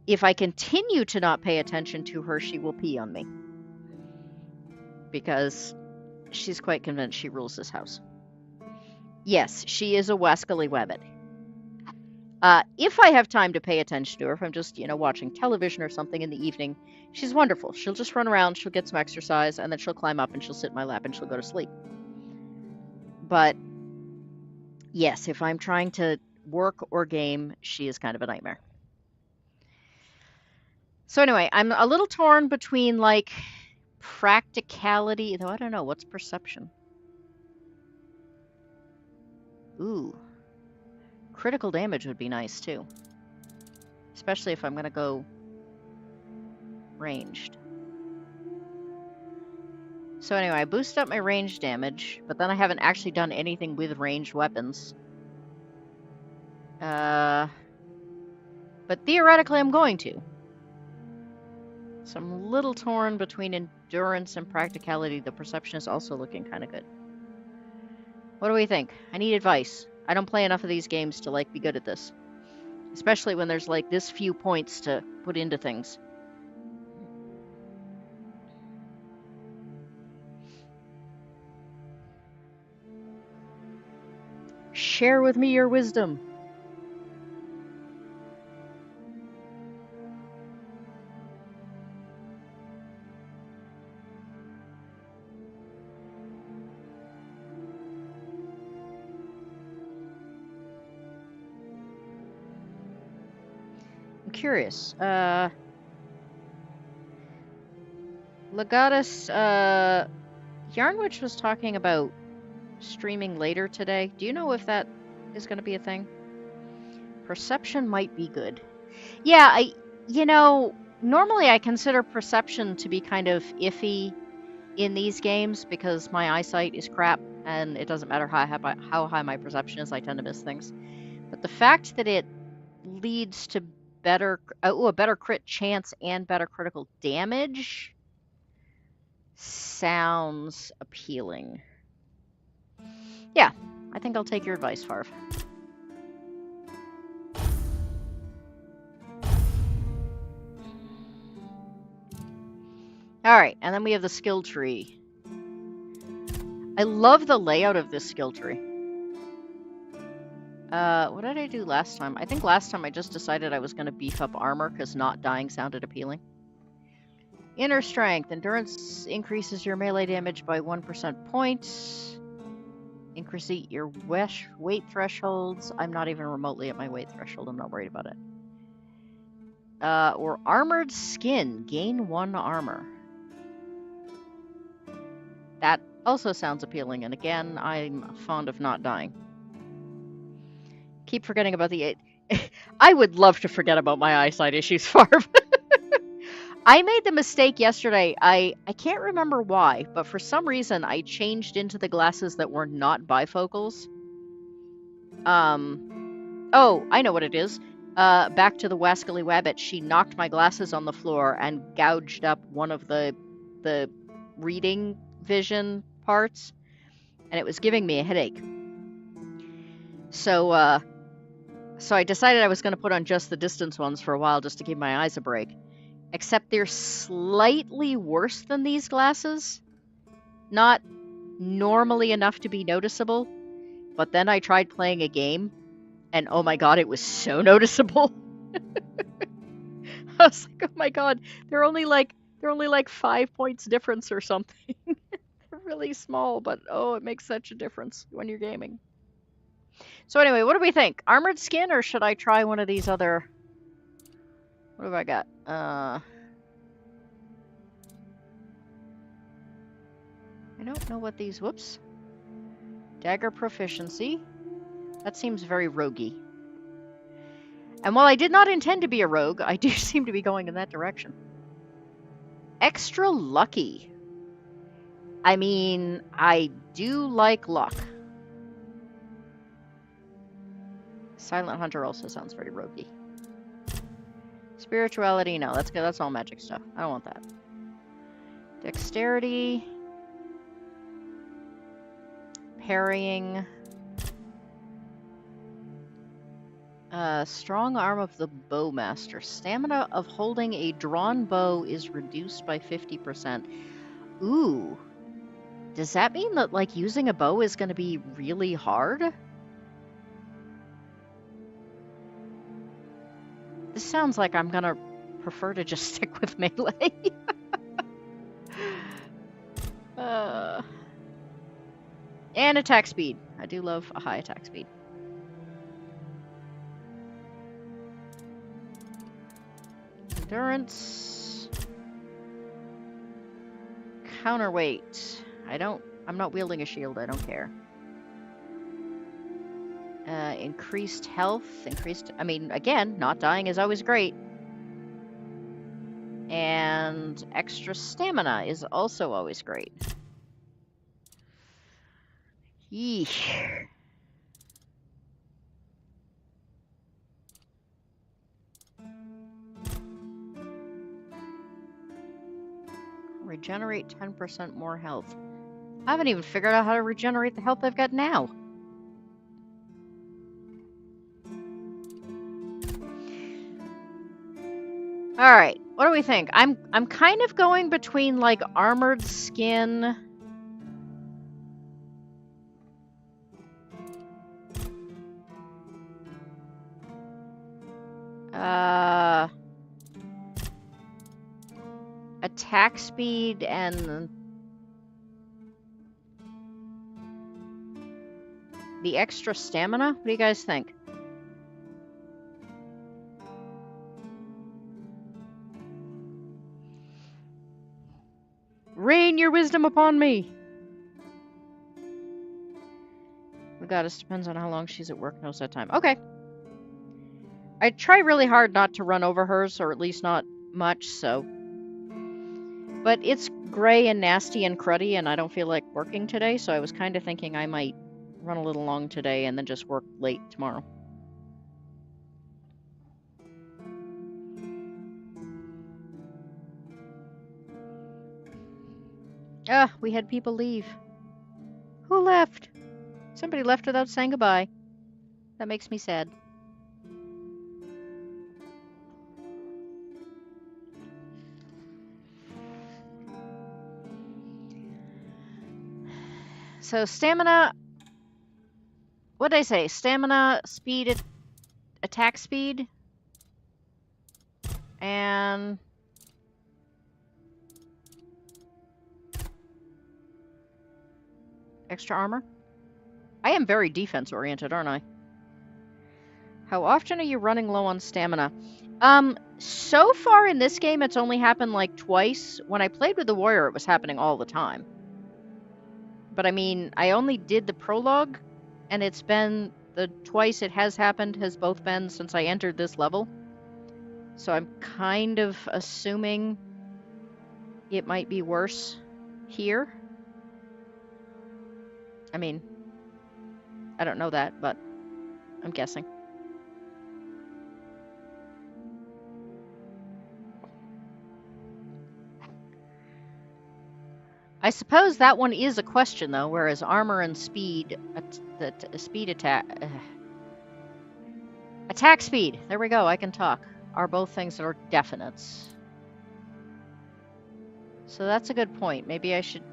if I continue to not pay attention to her, she will pee on me. Because she's quite convinced she rules this house. Yes, she is a wascally wabbit. If I have time to pay attention to her, if I'm just, watching television or something in the evening, she's wonderful. She'll just run around, she'll get some exercise, and then she'll climb up and she'll sit in my lap and she'll go to sleep. But yes, if I'm trying to work or game, she is kind of a nightmare. So anyway, I'm a little torn between, like, practicality, though I don't know, what's perception? Ooh. Critical damage would be nice, too. Especially if I'm going to go ranged. So anyway, I boost up my range damage, but then I haven't actually done anything with ranged weapons. But theoretically I'm going to. So I'm a little torn between endurance and practicality. The perception is also looking kind of good. What do we think? I need advice. I don't play enough of these games to, like, be good at this. Especially when there's, like, this few points to put into things. Share with me your wisdom. I'm curious. Legatus, Yarnwitch was talking about streaming later today. Do you know if that is going to be a thing? Perception might be good. Yeah, normally I consider perception to be kind of iffy in these games because my eyesight is crap and it doesn't matter how high my perception is, I tend to miss things. But the fact that it leads to a better crit chance and better critical damage sounds appealing. Yeah, I think I'll take your advice, Farv. Alright, and then we have the skill tree. I love the layout of this skill tree. What did I do last time? I think last time I just decided I was going to beef up armor because not dying sounded appealing. Inner strength. Endurance increases your melee damage by 1% points. Increase your weight thresholds. I'm not even remotely at my weight threshold. I'm not worried about it. Or armored skin. Gain 1 armor. That also sounds appealing, and again, I'm fond of not dying. Keep forgetting about the... I would love to forget about my eyesight issues, Farv. I made the mistake yesterday. I can't remember why, but for some reason I changed into the glasses that were not bifocals. Oh, I know what it is. Back to the Wascally Wabbit, she knocked my glasses on the floor and gouged up one of the reading vision parts, and it was giving me a headache. So I decided I was going to put on just the distance ones for a while just to give my eyes a break. Except they're slightly worse than these glasses. Not normally enough to be noticeable, but then I tried playing a game, and oh my god, it was so noticeable. I was like, oh my god, they're only like 5 points difference or something. They're really small, but oh, it makes such a difference when you're gaming. So anyway, what do we think? Armored skin, or should I try one of these other... What have I got? I don't know what these... Whoops. Dagger proficiency. That seems very roguey. And while I did not intend to be a rogue, I do seem to be going in that direction. Extra lucky. I mean, I do like luck. Silent Hunter also sounds very roguey. Spirituality, no, that's good. That's all magic stuff. I don't want that. Dexterity. Parrying. Strong arm of the bowmaster. Stamina of holding a drawn bow is reduced by 50%. Ooh. Does that mean that, like, using a bow is going to be really hard? This sounds like I'm gonna prefer to just stick with melee. And attack speed. I do love a high attack speed. Endurance. Counterweight. I'm not wielding a shield, I don't care. Increased health, again, not dying is always great. And extra stamina is also always great. Yeesh. Regenerate 10% more health. I haven't even figured out how to regenerate the health I've got now. Alright, what do we think? I'm kind of going between like armored skin. Attack speed and the extra stamina? What do you guys think? Rain your wisdom upon me! The goddess depends on how long she's at work most of the time. Okay. I try really hard not to run over hers, or at least not much, so. But it's gray and nasty and cruddy, and I don't feel like working today, so I was kind of thinking I might run a little long today and then just work late tomorrow. Ah, we had people leave. Who left? Somebody left without saying goodbye. That makes me sad. So stamina, what did I say? Stamina, speed, attack speed, and extra armor. I am very defense oriented, aren't I? How often are you running low on stamina? So far in this game, it's only happened like twice. When I played with the warrior, it was happening all the time. But I mean, I only did the prologue, and it's been the twice it has happened has both been since I entered this level. So I'm kind of assuming it might be worse here. I mean, I don't know that, but I'm guessing. I suppose that one is a question, though, whereas armor and speed, attack speed, there we go, I can talk, are both things that are definites. So that's a good point. Maybe I should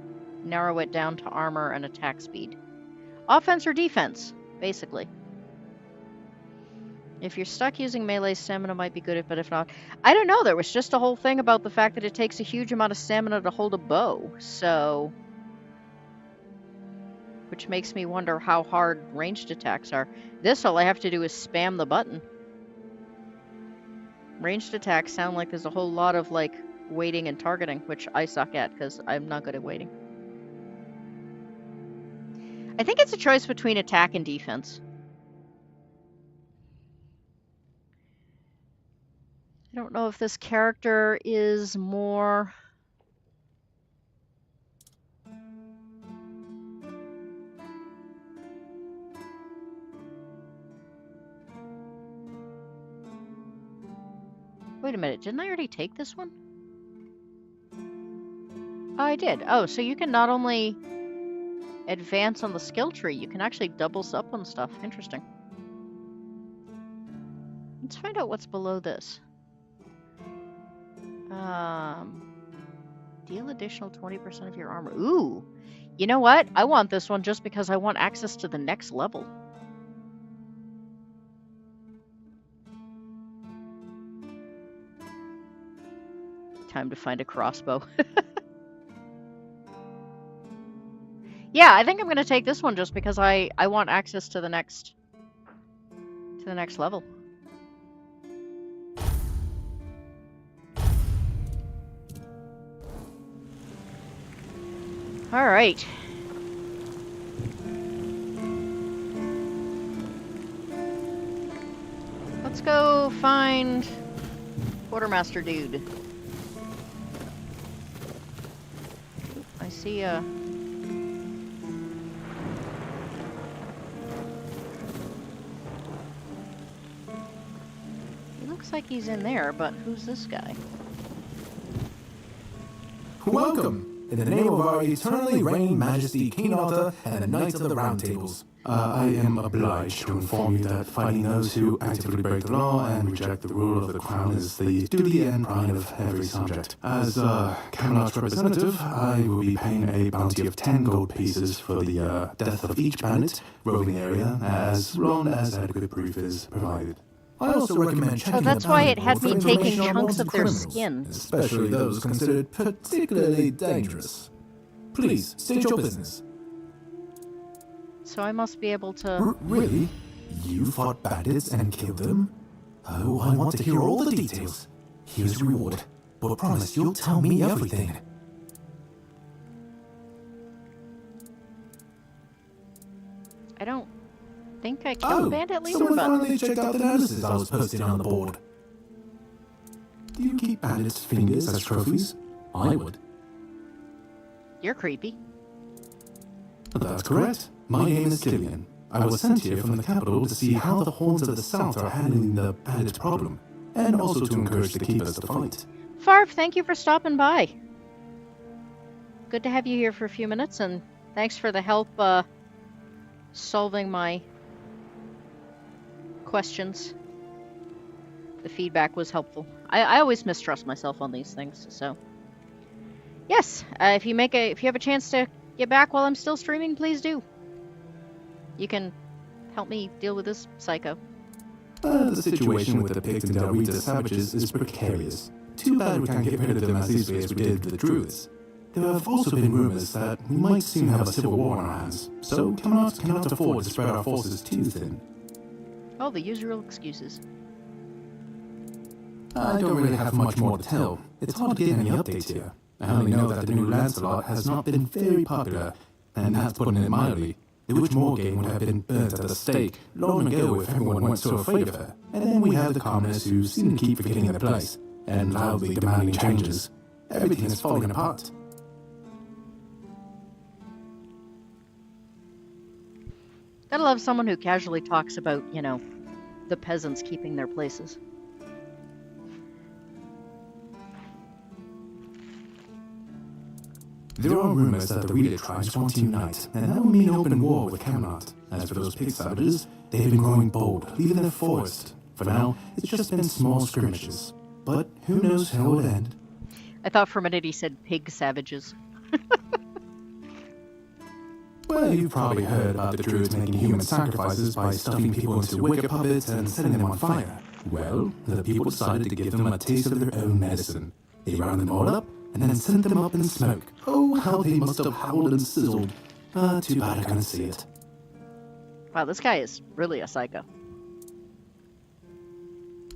narrow it down to armor and attack speed. Offense or defense, basically. If you're stuck using melee, stamina might be good, but if not... I don't know, there was just a whole thing about the fact that it takes a huge amount of stamina to hold a bow, so... Which makes me wonder how hard ranged attacks are. This, all I have to do is spam the button. Ranged attacks sound like there's a whole lot of, like, waiting and targeting, which I suck at, because I'm not good at waiting. I think it's a choice between attack and defense. I don't know if this character is more... Wait a minute, didn't I already take this one? Oh, I did. Oh, so you can not only advance on the skill tree, you can actually double up on stuff. Interesting. Let's find out what's below this. Deal additional 20% of your armor. Ooh! You know what? I want this one just because I want access to the next level. time to find a crossbow. Yeah, I think I'm gonna take this one just because I want access to the next level. All right. Let's go find Quartermaster dude. I see a... He looks like he's in there, but who's this guy? Welcome! In the name of our eternally reigning Majesty King Arthur and the Knights of the Round Tables. I am obliged to inform you that fighting those who actively break the law and reject the rule of the crown is the duty and pride of every subject. As Camelot's representative, I will be paying a bounty of 10 gold pieces for the death of each bandit roving the area, as long as adequate proof is provided. I also recommend checking that's the why bounty it had board me for taking information on chunks wanted of their criminals, skin. especially those considered particularly dangerous. Please, state your business. So I must be able to... Really? You fought bandits and killed them? Oh, I want to hear all the details. Here's your reward, but promise you'll tell me everything. I don't think I killed a bandit leader, someone but... finally checked out the analysis I was posting on the board. Do you keep bandits' fingers as trophies? I would. You're creepy. That's correct. My name is Killian. I was sent here from the capital to see how the Horns of the South are handling the bandit problem, and also to encourage the keepers to fight. Farv, thank you for stopping by. Good to have you here for a few minutes, and thanks for the help solving my questions. The feedback was helpful. I always mistrust myself on these things, so... Yes, if you have a chance to get back while I'm still streaming, please do. You can help me deal with this psycho. The situation with the pigs and Del Rita savages is precarious. Too bad we can't get rid of them as easily as we did with the Druids. There have also been rumors that we might soon have a civil war on our hands, so Camelot cannot afford to spread our forces too thin. Oh, the usual excuses. I don't really have much more to tell. It's hard to get any updates here. I only know that the new Lancelot has not been very popular, and that's putting it mildly. The Witch Morgane would have been burnt at the stake long ago if everyone weren't so afraid of her. And then we have the commoners who seem to keep forgetting their place, and loudly demanding changes. Everything is falling apart. Gotta love someone who casually talks about, you know, the peasants keeping their places. There are rumors that the Reader tribes want to unite, and that will mean open war with Camelot. As for those pig savages, they have been growing bold, leaving their forest. For now, it's just been small skirmishes. But who knows how it will end. I thought for a minute he said pig savages. Well, you've probably heard about the Druids making human sacrifices by stuffing people into wicker puppets and setting them on fire. Well, the people decided to give them a taste of their own medicine. They round them all up, and then sent them up in smoke. Oh, how they must have howled and sizzled. Too bad I couldn't see it. Wow, this guy is really a psycho.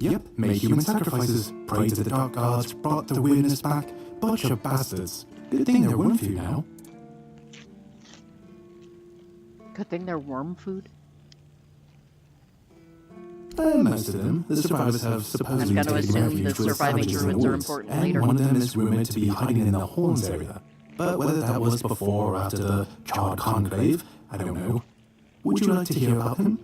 Yep, made human sacrifices, prayed to the dark gods, brought the weirdness back. Bunch of bastards. Good thing they're worm food now. Good thing they're worm food. Most of them. The survivors have supposedly I'm gonna taken assume refuge that with surviving savages in the druids are woods, important and later. one of them is rumored to be hiding in the Horns area. But whether that was before or after the Charred Conclave, I don't know. Would you like to hear about him?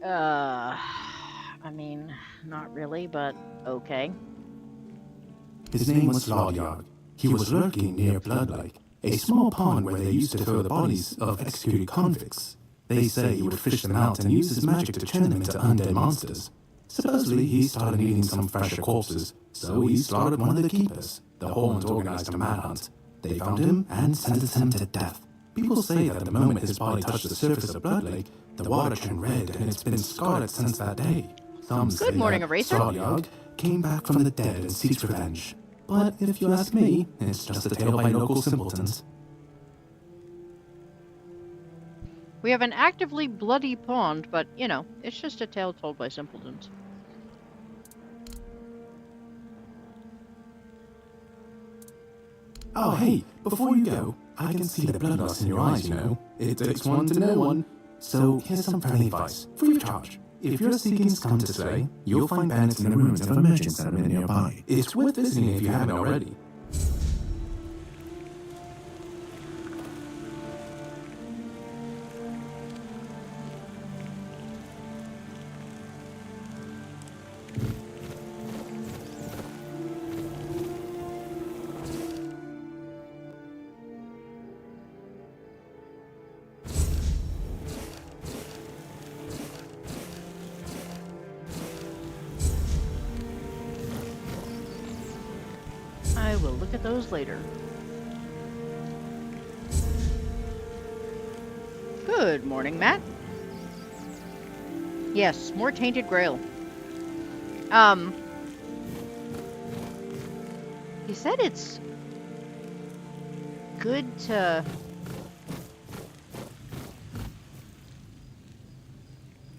I mean, not really, but okay. His name was Lodyard. He was lurking near Bloodlake, a small pond where they used to throw the bodies of executed convicts. They say he would fish them out and use his magic to turn them into undead monsters. Supposedly, he started eating some fresher corpses, so he slaughtered one of the keepers. The Horns organized a manhunt. They found him and sentenced him to death. People say that the moment his body touched the surface of Bloodlake, the water turned red and it's been scarred since that day. Some say Good morning, that Eraser. Saryag came back from the dead and seeks revenge. But if you ask me, it's just a tale by local simpletons. We have an actively bloody pond, but, you know, it's just a tale told by simpletons. Oh, hey, before you go, I can see the bloodlust in your eyes, you know. It takes one to know one. So here's some friendly advice, free of charge. If you're seeking scum to slay, you'll find bandits in the ruins of a merchant settlement nearby. It's worth visiting if you haven't already. I will look at those later. Good morning, Matt. Yes, more Tainted Grail. He said it's good to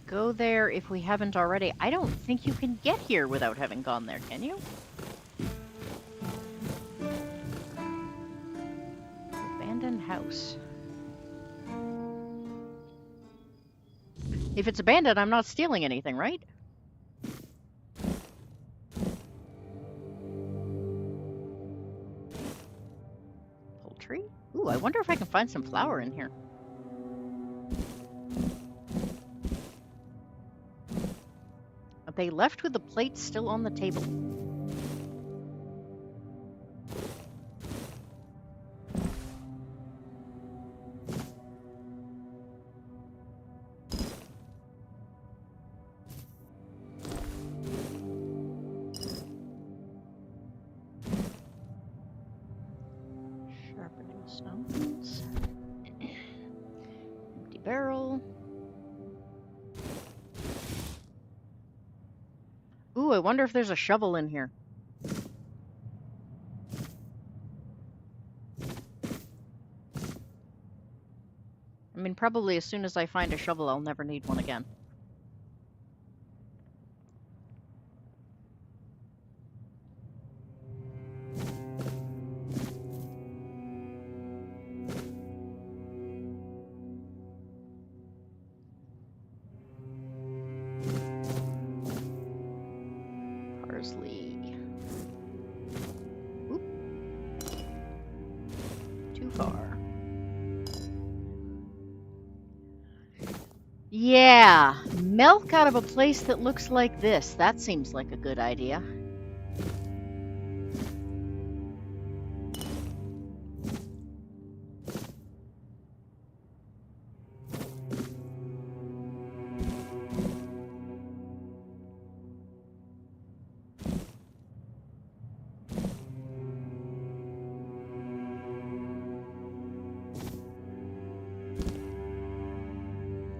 go there if we haven't already. I don't think you can get here without having gone there, can you? Abandoned house. If it's abandoned, I'm not stealing anything, right? Poultry? Ooh, I wonder if I can find some flour in here. Are they left with the plates still on the table? Sharpening stones. Empty barrel. Ooh, I wonder if there's a shovel in here. I mean, probably as soon as I find a shovel, I'll never need one again. Parsley. Oop. Too far. Yeah, milk out of a place that looks like this. That seems like a good idea.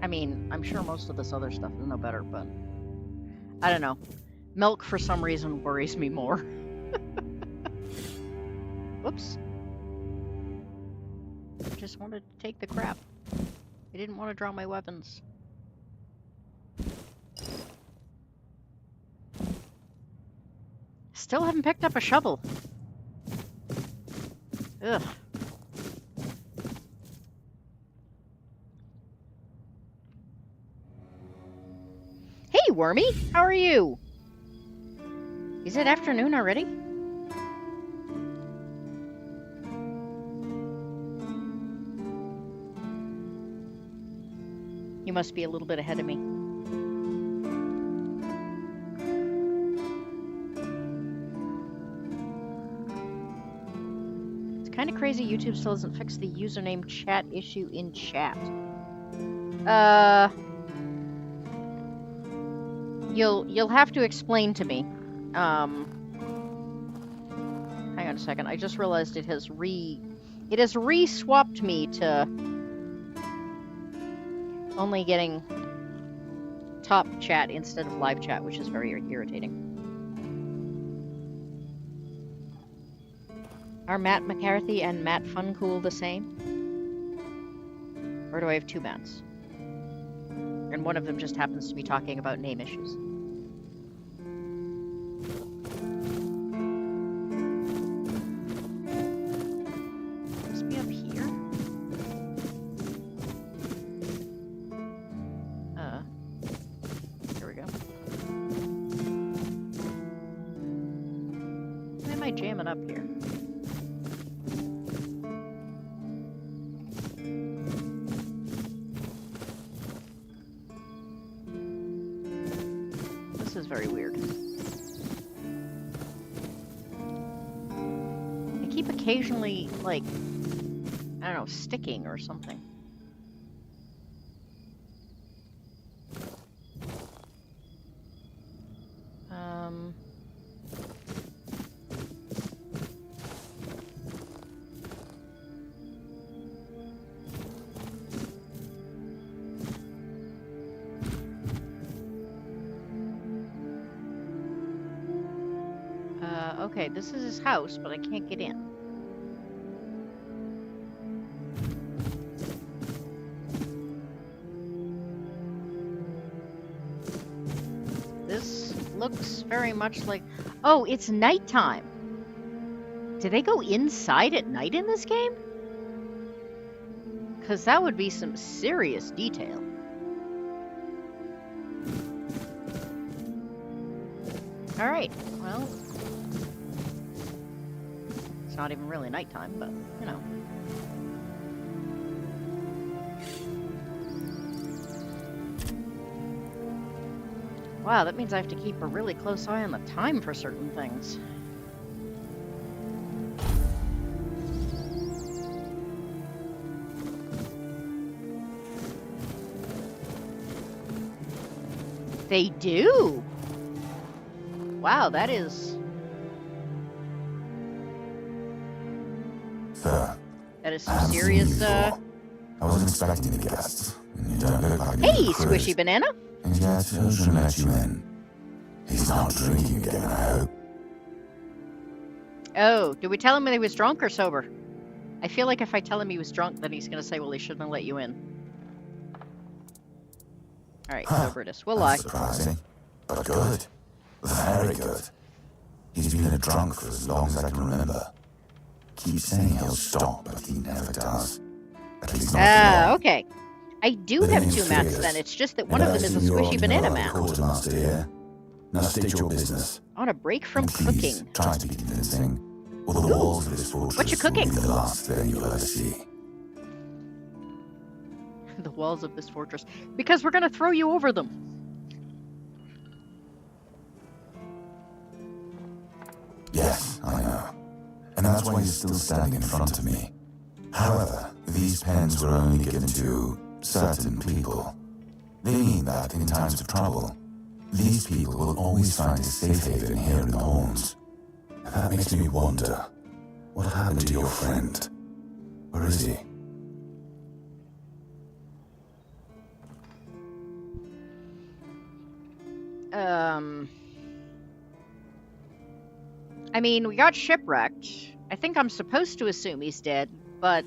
I mean, I'm sure most of this other stuff is no better, but I don't know. Milk, for some reason, worries me more. Whoops. I just wanted to take the crap. I didn't want to draw my weapons. Still haven't picked up a shovel. Ugh. Hey, Wormy! How are you? Is it afternoon already? You must be a little bit ahead of me. It's kind of crazy YouTube still hasn't fixed the username chat issue in chat. You'll have to explain to me. Hang on a second. I just realized it has re-swapped me to only getting top chat instead of live chat, which is very irritating. Are Matt McCarthy and Matt Funcool the same? Or do I have two Matts? And one of them just happens to be talking about name issues. Must be up here? Here we go. Why am I jamming up here? This is very weird. I keep occasionally, like, I don't know, sticking or something. Okay, this is his house, but I can't get in. This looks very much like... Oh, it's nighttime! Do they go inside at night in this game? Because that would be some serious detail. Alright, well... It's not even really nighttime, but, you know. Wow, that means I have to keep a really close eye on the time for certain things. They do! Wow, that is... Sir, that is some serious, I wasn't expecting any guests, and you don't look like Hey, Squishy Banana! And yet, Ocean let you in. He's not drinking again, I hope. Oh, did we tell him that he was drunk or sober? I feel like if I tell him he was drunk, then he's gonna say, well, he shouldn't have let you in. Alright, sober it is. We'll lie. Surprising, but good. Very good. He's been a drunk for as long as I can remember. Keeps saying he'll stop, but he never does. At least not for long. Okay. I do The have name's two mats Fierce, then, it's just that one and of I them is a see you're squishy on banana the mat. quartermaster here. Now state your business. On a break from And please, cooking. try to be convincing, or the walls of this fortress What you cooking? will be the last thing you'll ever see. The walls of this fortress. Because we're gonna throw you over them. Yes, I know. And that's why he's still standing in front of me. However, these pens were only given to certain people. They mean that in times of trouble, these people will always find a safe haven here in the Horns. That makes me wonder, what happened to your friend? Where is he? I mean, we got shipwrecked. I think I'm supposed to assume he's dead, but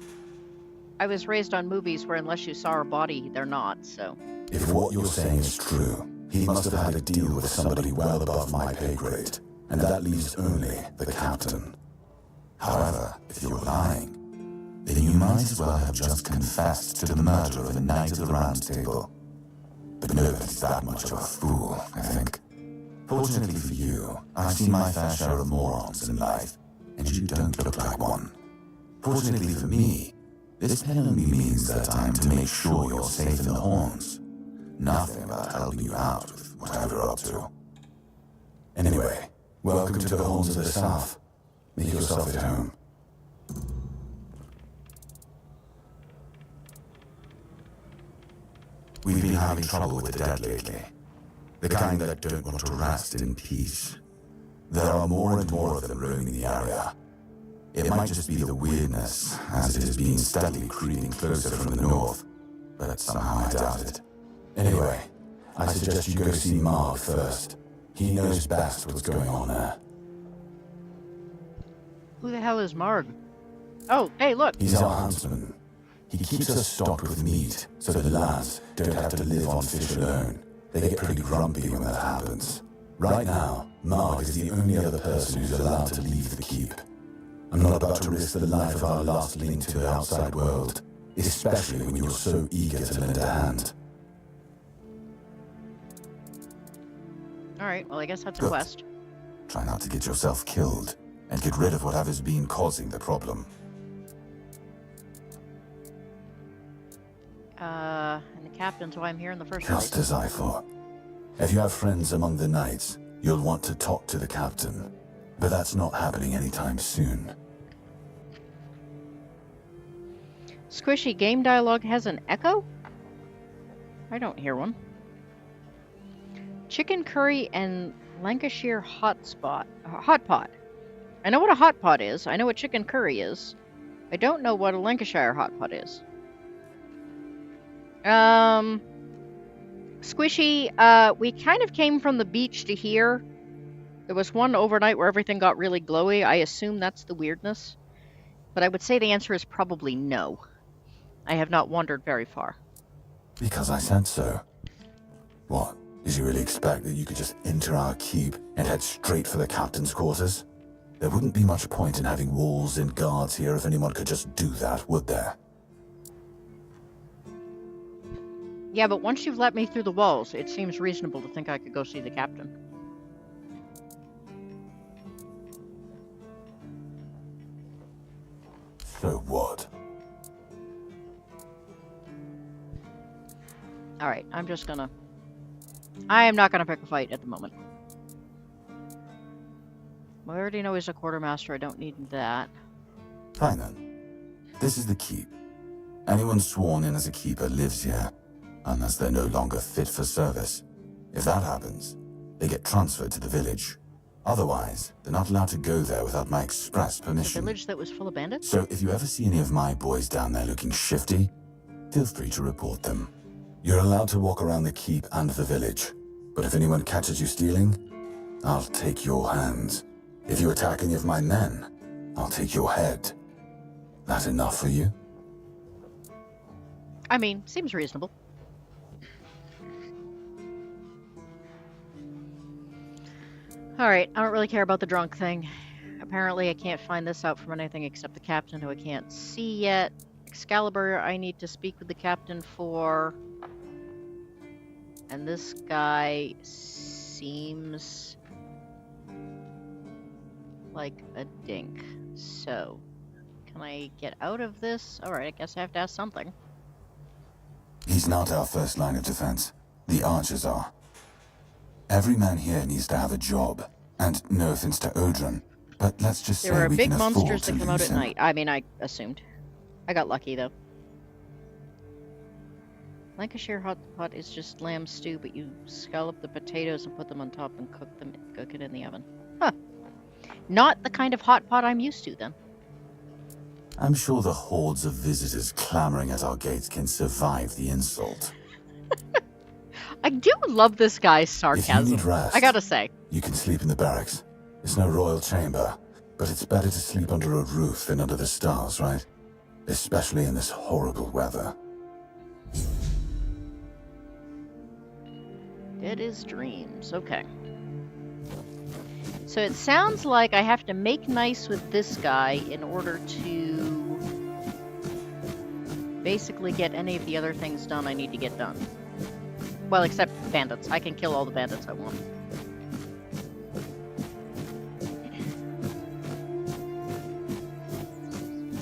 I was raised on movies where unless you saw a body, they're not, so... If what you're saying is true, he must have had a deal with somebody well above my pay grade, and that leaves only the captain. However, if you're lying, then you might as well have just confessed to the murder of a Knight of the Round Table. But nobody's that much of a fool, I think. Fortunately for you, I've seen my fair share of morons in life, and you don't look like one. Fortunately for me, this pen only means that I'm to make sure you're safe in the Horns. Nothing about helping you out with whatever you're up to. Anyway, welcome to the Horns of the South. Make yourself at home. We've been having trouble with the dead lately. The kind that don't want to rest in peace. There are more and more of them roaming the area. It might just be the weirdness, as it has been steadily creeping closer from the north, but somehow I doubt it. Anyway, I suggest you go see Mark first. He knows best what's going on there. Who the hell is Marg? Oh, hey, look. He's our huntsman. He keeps us stocked with meat, so the lads don't have to live on fish alone. They get pretty grumpy when that happens. Right now, Mark is the only other person who's allowed to leave the keep. I'm not about to risk the life of our last link to the outside world, especially when you're so eager to lend a hand. Alright, well, I guess that's a Good. quest. Try not to get yourself killed, and get rid of whatever's been causing the problem. And the captain's why I'm here in the first Just place. as I thought. If you have friends among the knights, you'll want to talk to the captain. But that's not happening anytime soon. Squishy, game dialogue has an echo? I don't hear one. Chicken curry and Lancashire hot pot. I know what a hot pot is. I know what chicken curry is. I don't know what a Lancashire hot pot is. Squishy, we kind of came from the beach to here. There was one overnight where everything got really glowy. I assume that's the weirdness. But I would say the answer is probably no. I have not wandered very far. Because I said so. What? Did you really expect that you could just enter our keep and head straight for the captain's quarters? There wouldn't be much point in having walls and guards here if anyone could just do that, would there? Yeah, but once you've let me through the walls, it seems reasonable to think I could go see the captain. So what? Alright, I am not gonna pick a fight at the moment. I already know he's a quartermaster, I don't need that. Fine then. This is the keep. Anyone sworn in as a keeper lives here, unless they're no longer fit for service. If that happens, they get transferred to the village. Otherwise, they're not allowed to go there without my express The permission. village that was full of bandits? So if you ever see any of my boys down there looking shifty, feel free to report them. You're allowed to walk around the keep and the village, but if anyone catches you stealing, I'll take your hands. If you attack any of my men, I'll take your head. That enough for you? I mean, seems reasonable. Alright, I don't really care about the drunk thing. Apparently I can't find this out from anything except the captain, who I can't see yet. Excalibur, I need to speak with the captain for... And this guy seems like a dink. So, can I get out of this? Alright, I guess I have to ask something. He's not our first line of defense. The archers are. Every man here needs to have a job. And no offense to Odrin, but let's just say There are we big can afford monsters to that come out lose at him. night. I mean, I assumed. I got lucky, though. Lancashire hot pot is just lamb stew, but you scallop the potatoes and put them on top and cook it in the oven. Huh. Not the kind of hot pot I'm used to, then. I'm sure the hordes of visitors clamoring at our gates can survive the insult. I do love this guy's If you sarcasm. need rest, I gotta say. you can sleep in the barracks. It's no royal chamber, but it's better to sleep under a roof than under the stars, right? Especially in this horrible weather. It is dreams. Okay. So it sounds like I have to make nice with this guy in order to basically get any of the other things done I need to get done. Well, except bandits. I can kill all the bandits I want.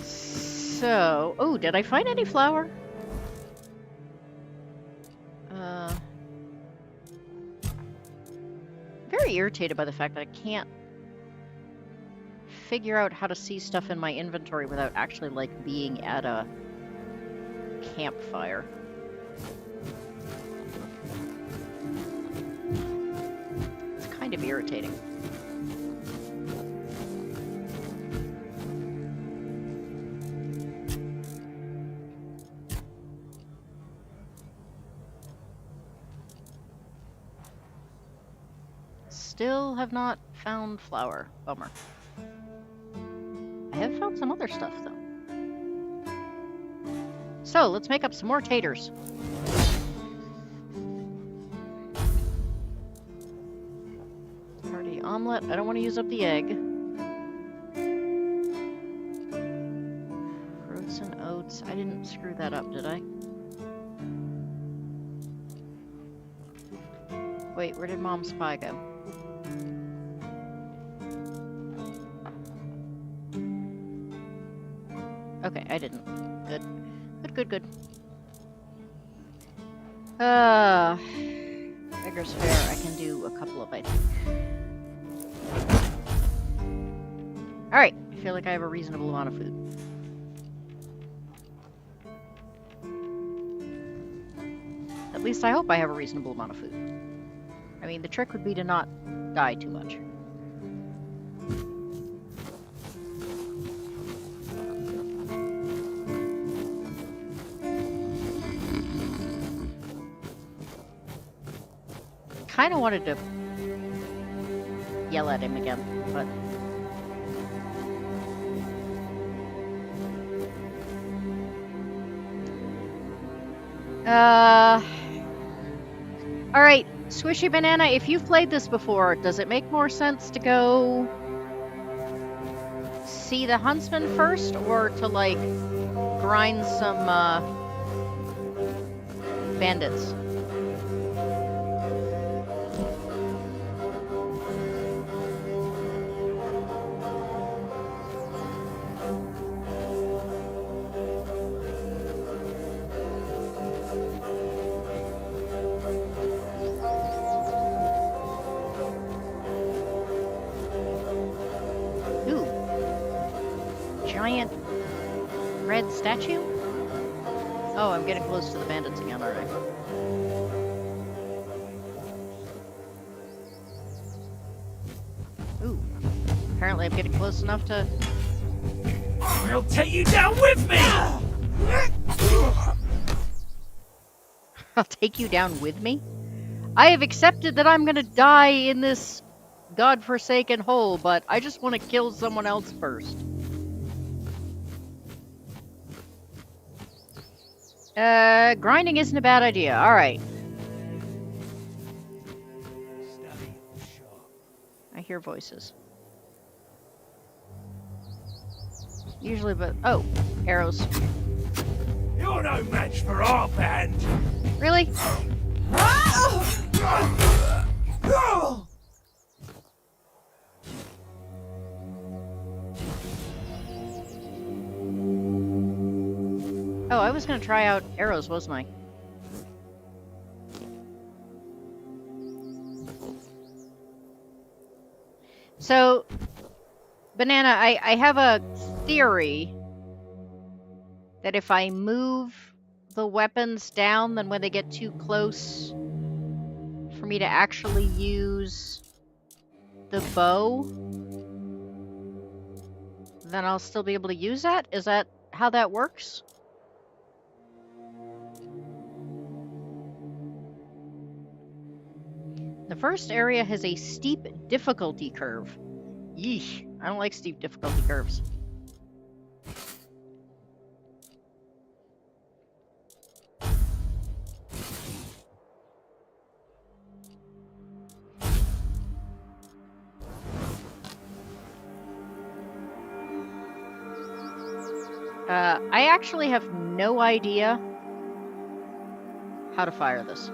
So... Oh, did I find any flour? Very irritated by the fact that I can't figure out how to see stuff in my inventory without actually, like, being at a campfire. It's kind of irritating. Still have not found flour. Bummer. I have found some other stuff, though. So, let's make up some more taters. Hearty omelet. I don't want to use up the egg. Fruits and oats. I didn't screw that up, did I? Wait, where did Mom's pie go? Okay, I didn't. Good. Good. Beggar's Fair, I can do a couple of, I think. Alright, I feel like I have a reasonable amount of food. At least I hope I have a reasonable amount of food. I mean, the trick would be to not die too much. Kind of wanted to yell at him again, but all right, Squishy Banana, if you've played this before, does it make more sense to go see the huntsman first, or to like grind some bandits? Giant red statue? Oh, I'm getting close to the bandits again, aren't I? Ooh. Apparently I'm getting close enough to... I'll take you down with me! I'll take you down with me? I have accepted that I'm gonna die in this godforsaken hole, but I just want to kill someone else first. Grinding isn't a bad idea. Alright. I hear voices. Usually, but... Oh, arrows. You're no match for our band. Really? Oh, I was gonna try out arrows, wasn't I? So, Banana, I have a theory that if I move the weapons down, then when they get too close for me to actually use the bow, then I'll still be able to use that? Is that how that works? The first area has a steep difficulty curve. Yeesh, I don't like steep difficulty curves. I actually have no idea how to fire this.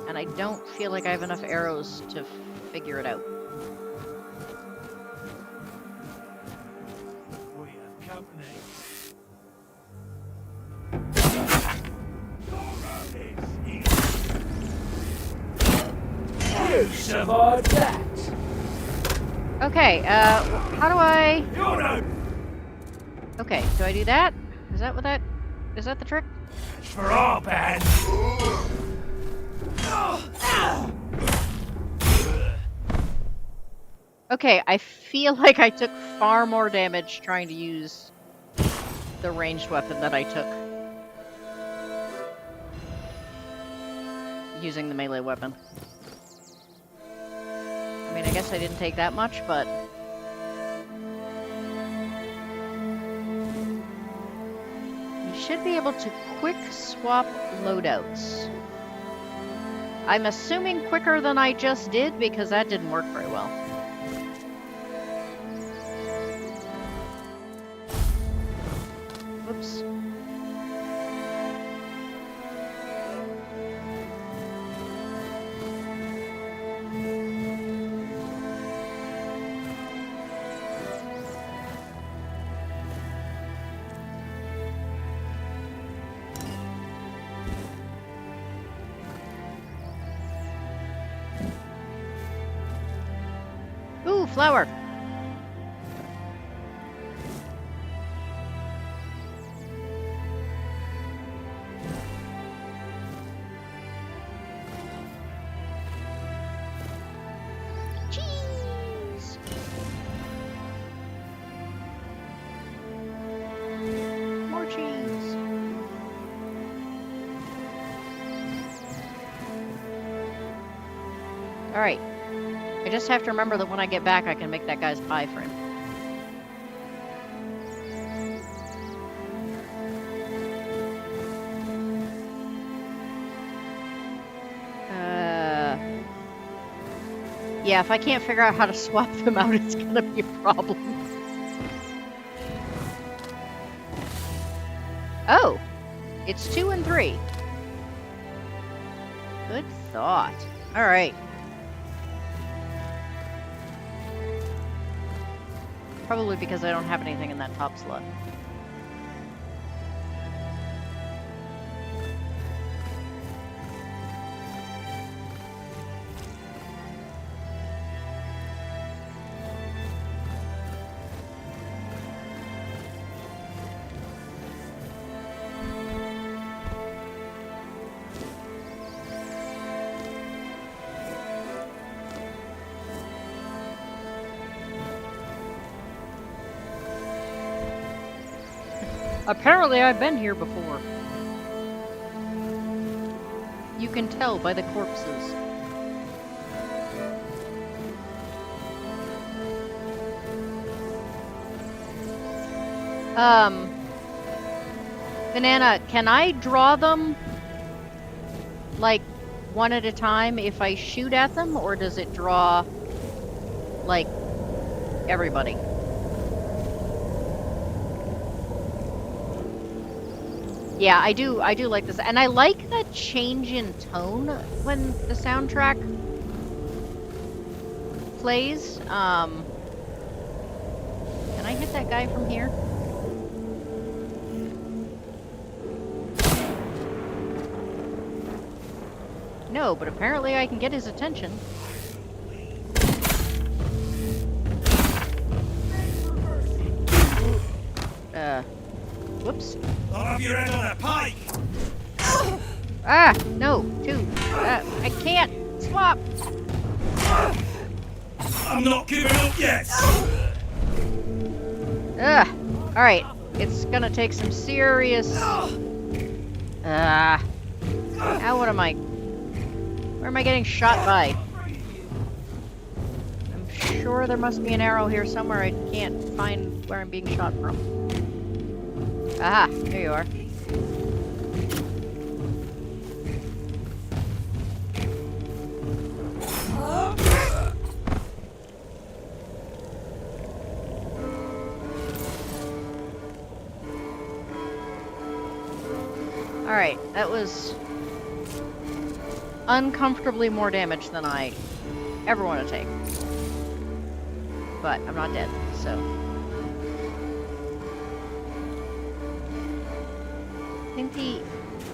And I don't feel like I have enough arrows to figure it out. We have company. You survived that. Okay, how do I... You're no Okay, do I do that? Is that what that... Is that the trick? match for our band. Okay, I feel like I took far more damage trying to use the ranged weapon that I took using the melee weapon. I mean, I guess I didn't take that much, but... You should be able to quick swap loadouts. I'm assuming quicker than I just did, because that didn't work very well. Whoops. Ooh, flower. Cheese. More cheese. All right. I just have to remember that when I get back, I can make that guy's pie for him. Yeah, if I can't figure out how to swap them out, it's gonna be a problem. Oh! It's 2 and 3. Good thought. Alright. Probably because I don't have anything in that top slot. Apparently I've been here before. You can tell by the corpses. Banana, can I draw them, like, one at a time if I shoot at them, or does it draw, like, everybody? Yeah, I do like this. And I like the change in tone when the soundtrack plays. Can I hit that guy from here? No, but apparently I can get his attention. Whoops. I'll have your head on a pike! Ah, no, 2. I can't swap. I'm not giving up yet! Alright. It's gonna take some serious... Now what am I... Where am I getting shot by? I'm sure there must be an arrow here somewhere. I can't find where I'm being shot from. Aha, there you are. Alright, that was uncomfortably more damage than I ever want to take. But I'm not dead, so... I think the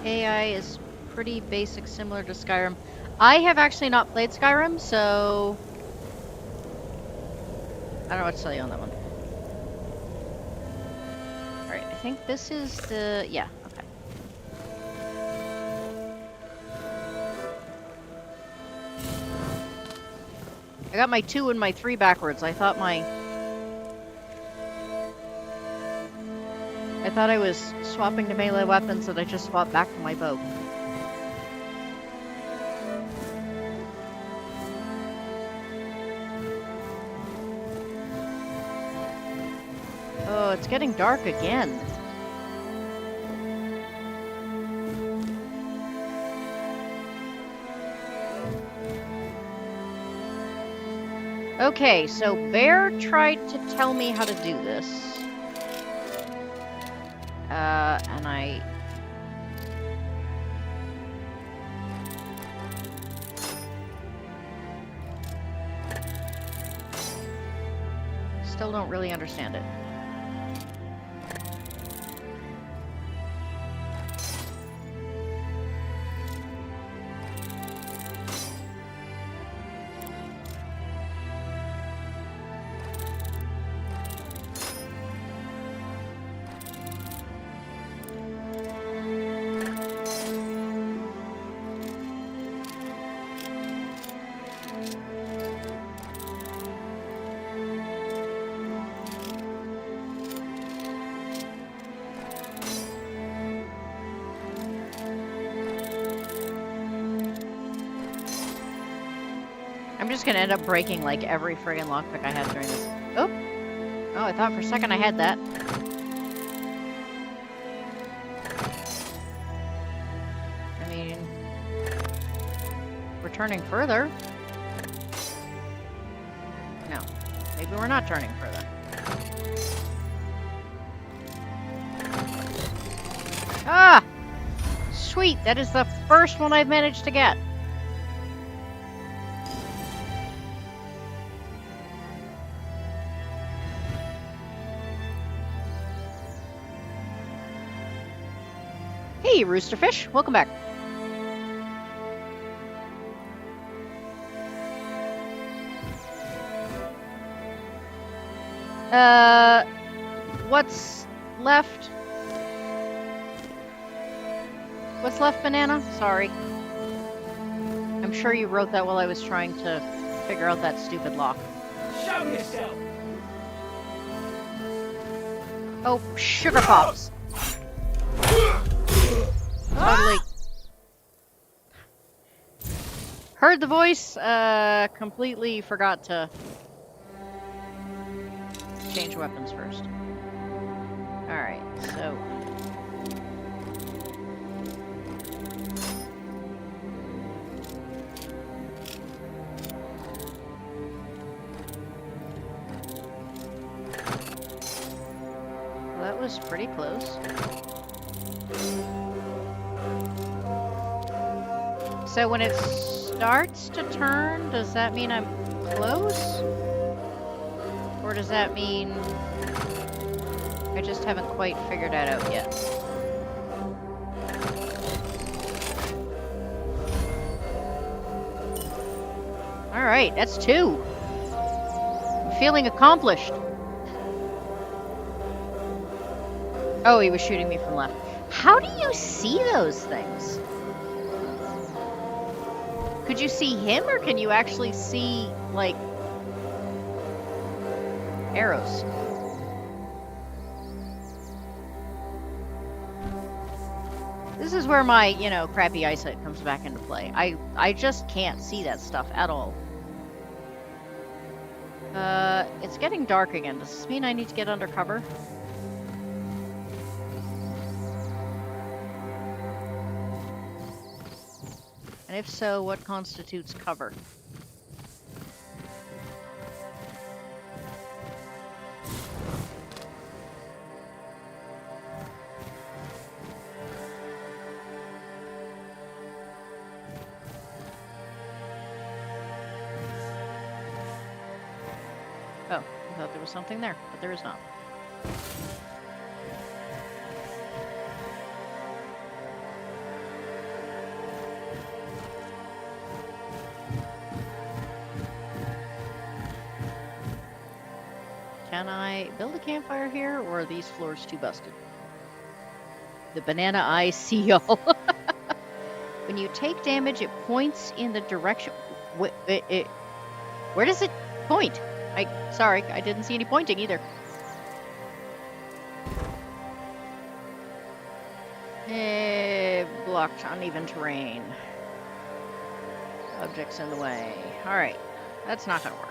AI is pretty basic, similar to Skyrim. I have actually not played Skyrim, so... I don't know what to tell you on that one. Alright, I think this is the... yeah, okay. I got my 2 and my 3 backwards. I thought I was swapping to melee weapons, that I just swapped back to my bow. it's getting dark again. Okay, so Bear tried to tell me how to do this. And I... still don't really understand it. I'm just gonna end up breaking like every friggin' lockpick I had during this. Oh! Oh, I thought for a second I had that. I mean... we're turning further. No. Maybe we're not turning further. Ah! Sweet! That is the first one I've managed to get. Hey, Roosterfish, welcome back. What's left? What's left, Banana? Sorry. I'm sure you wrote that while I was trying to figure out that stupid lock. Show yourself! Oh, sugar pops. Totally. Heard the voice, completely forgot to change weapons first. Alright, so... well, that was pretty close. So when it starts to turn, does that mean I'm close? Or does that mean I just haven't quite figured that out yet? Alright, that's 2. I'm feeling accomplished. Oh, he was shooting me from left. How do you see those things? Could you see him, or can you actually see, like, arrows? This is where my, you know, crappy eyesight comes back into play. I just can't see that stuff at all. It's getting dark again. Does this mean I need to get under cover? And if so, what constitutes cover? Oh, I thought there was something there, but there is not. Can I build a campfire here, or are these floors too busted? The banana eye see y'all. When you take damage, it points in the direction... Where does it point? Sorry, I didn't see any pointing either. Blocked uneven terrain. Objects in the way. Alright, that's not gonna work.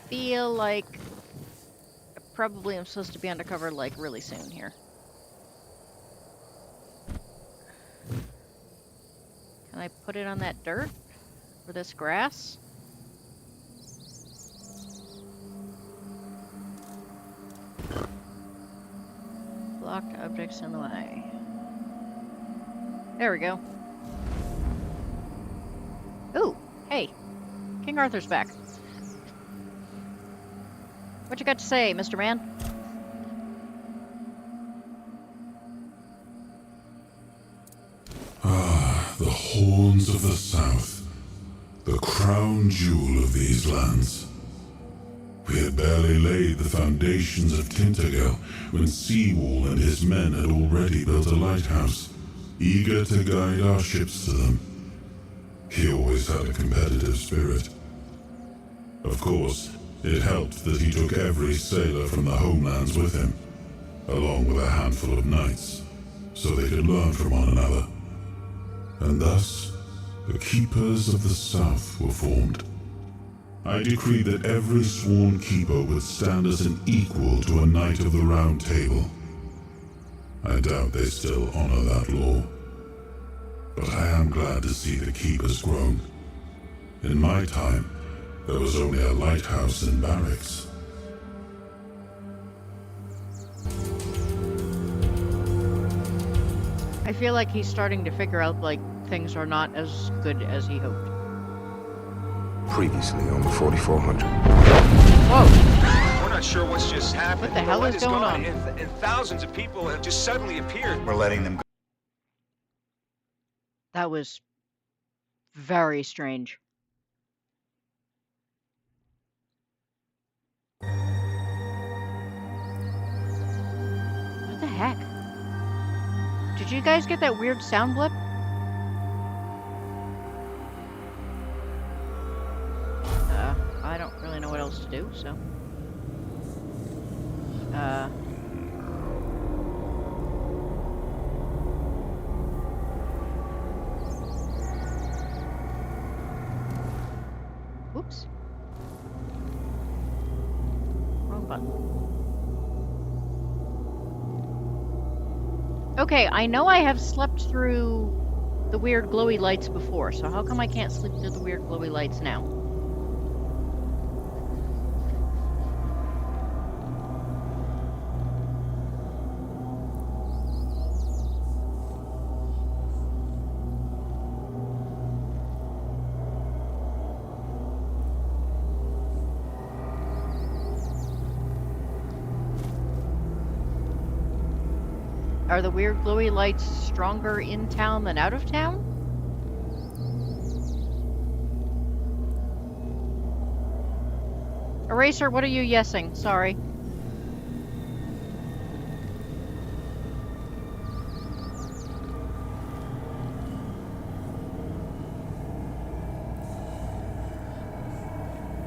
feel like I probably am supposed to be undercover like really soon here. Can I put it on that dirt? Or this grass? Blocked objects in the way. There we go. Ooh, hey. King Arthur's back. What you got to say, Mr. Man? The horns of the south, the crown jewel of these lands. We had barely laid the foundations of Tainted Grail when Seawall and his men had already built a lighthouse, eager to guide our ships to them. He always had a competitive spirit. Of course, it helped that he took every sailor from the homelands with him, along with a handful of knights, so they could learn from one another. And thus, the Keepers of the South were formed. I decreed that every sworn keeper would stand as an equal to a Knight of the Round Table. I doubt they still honor that law. But I am glad to see the keepers grown. In my time, there was only a lighthouse and barracks. I feel like he's starting to figure out, like, things are not as good as he hoped. Previously on the 4400. Whoa! We're not sure what's just happened. What the hell is going on? And thousands of people have just suddenly appeared. We're letting them go. That was very strange. What the heck? Did you guys get that weird sound blip? I don't really know what else to do, so. Oops. Wrong button. Okay, I know I have slept through the weird glowy lights before, so how come I can't sleep through the weird glowy lights now? Are the weird glowy lights stronger in town than out of town? Eraser, what are you yesing? Sorry.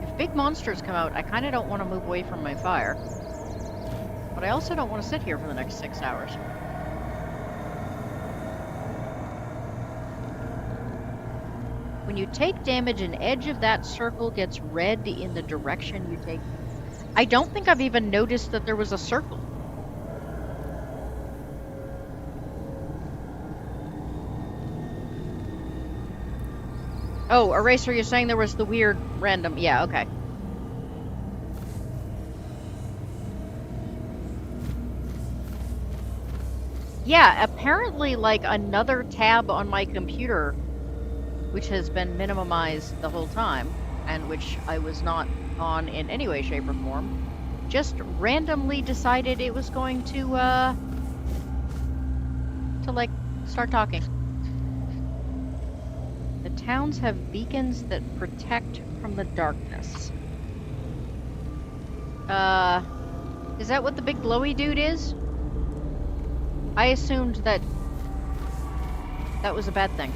If big monsters come out, I kind of don't want to move away from my fire. But I also don't want to sit here for the next 6 hours. When you take damage, an edge of that circle gets red in the direction you take. I don't think I've even noticed that there was a circle. Oh, Eraser, you're saying there was the weird random... Yeah, okay. Yeah, apparently, like, another tab on my computer, which has been minimized the whole time, and which I was not on in any way, shape, or form, just randomly decided it was going to like, start talking. The towns have beacons that protect from the darkness. Is that what the big glowy dude is? I assumed that that was a bad thing.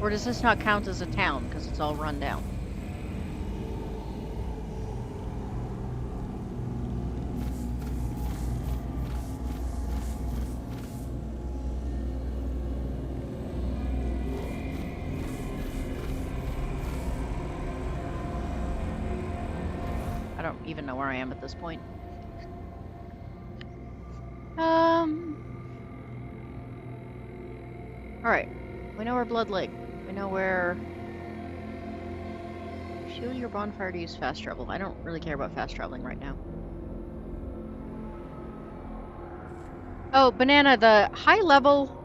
Or does this not count as a town because it's all run down? don't even know where I am at this point. Alright. We know where Blood Lake. We know where... Fuel your bonfire to use fast travel. I don't really care about fast traveling right now. Oh, Banana, the high level...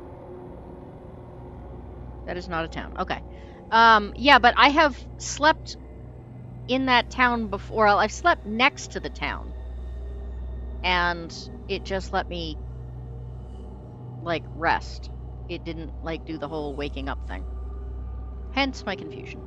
That is not a town. Okay. Yeah, but I have slept in that town before. Well, I've slept next to the town. And it just let me, like, rest. It didn't, like, do the whole waking up thing. Hence my confusion.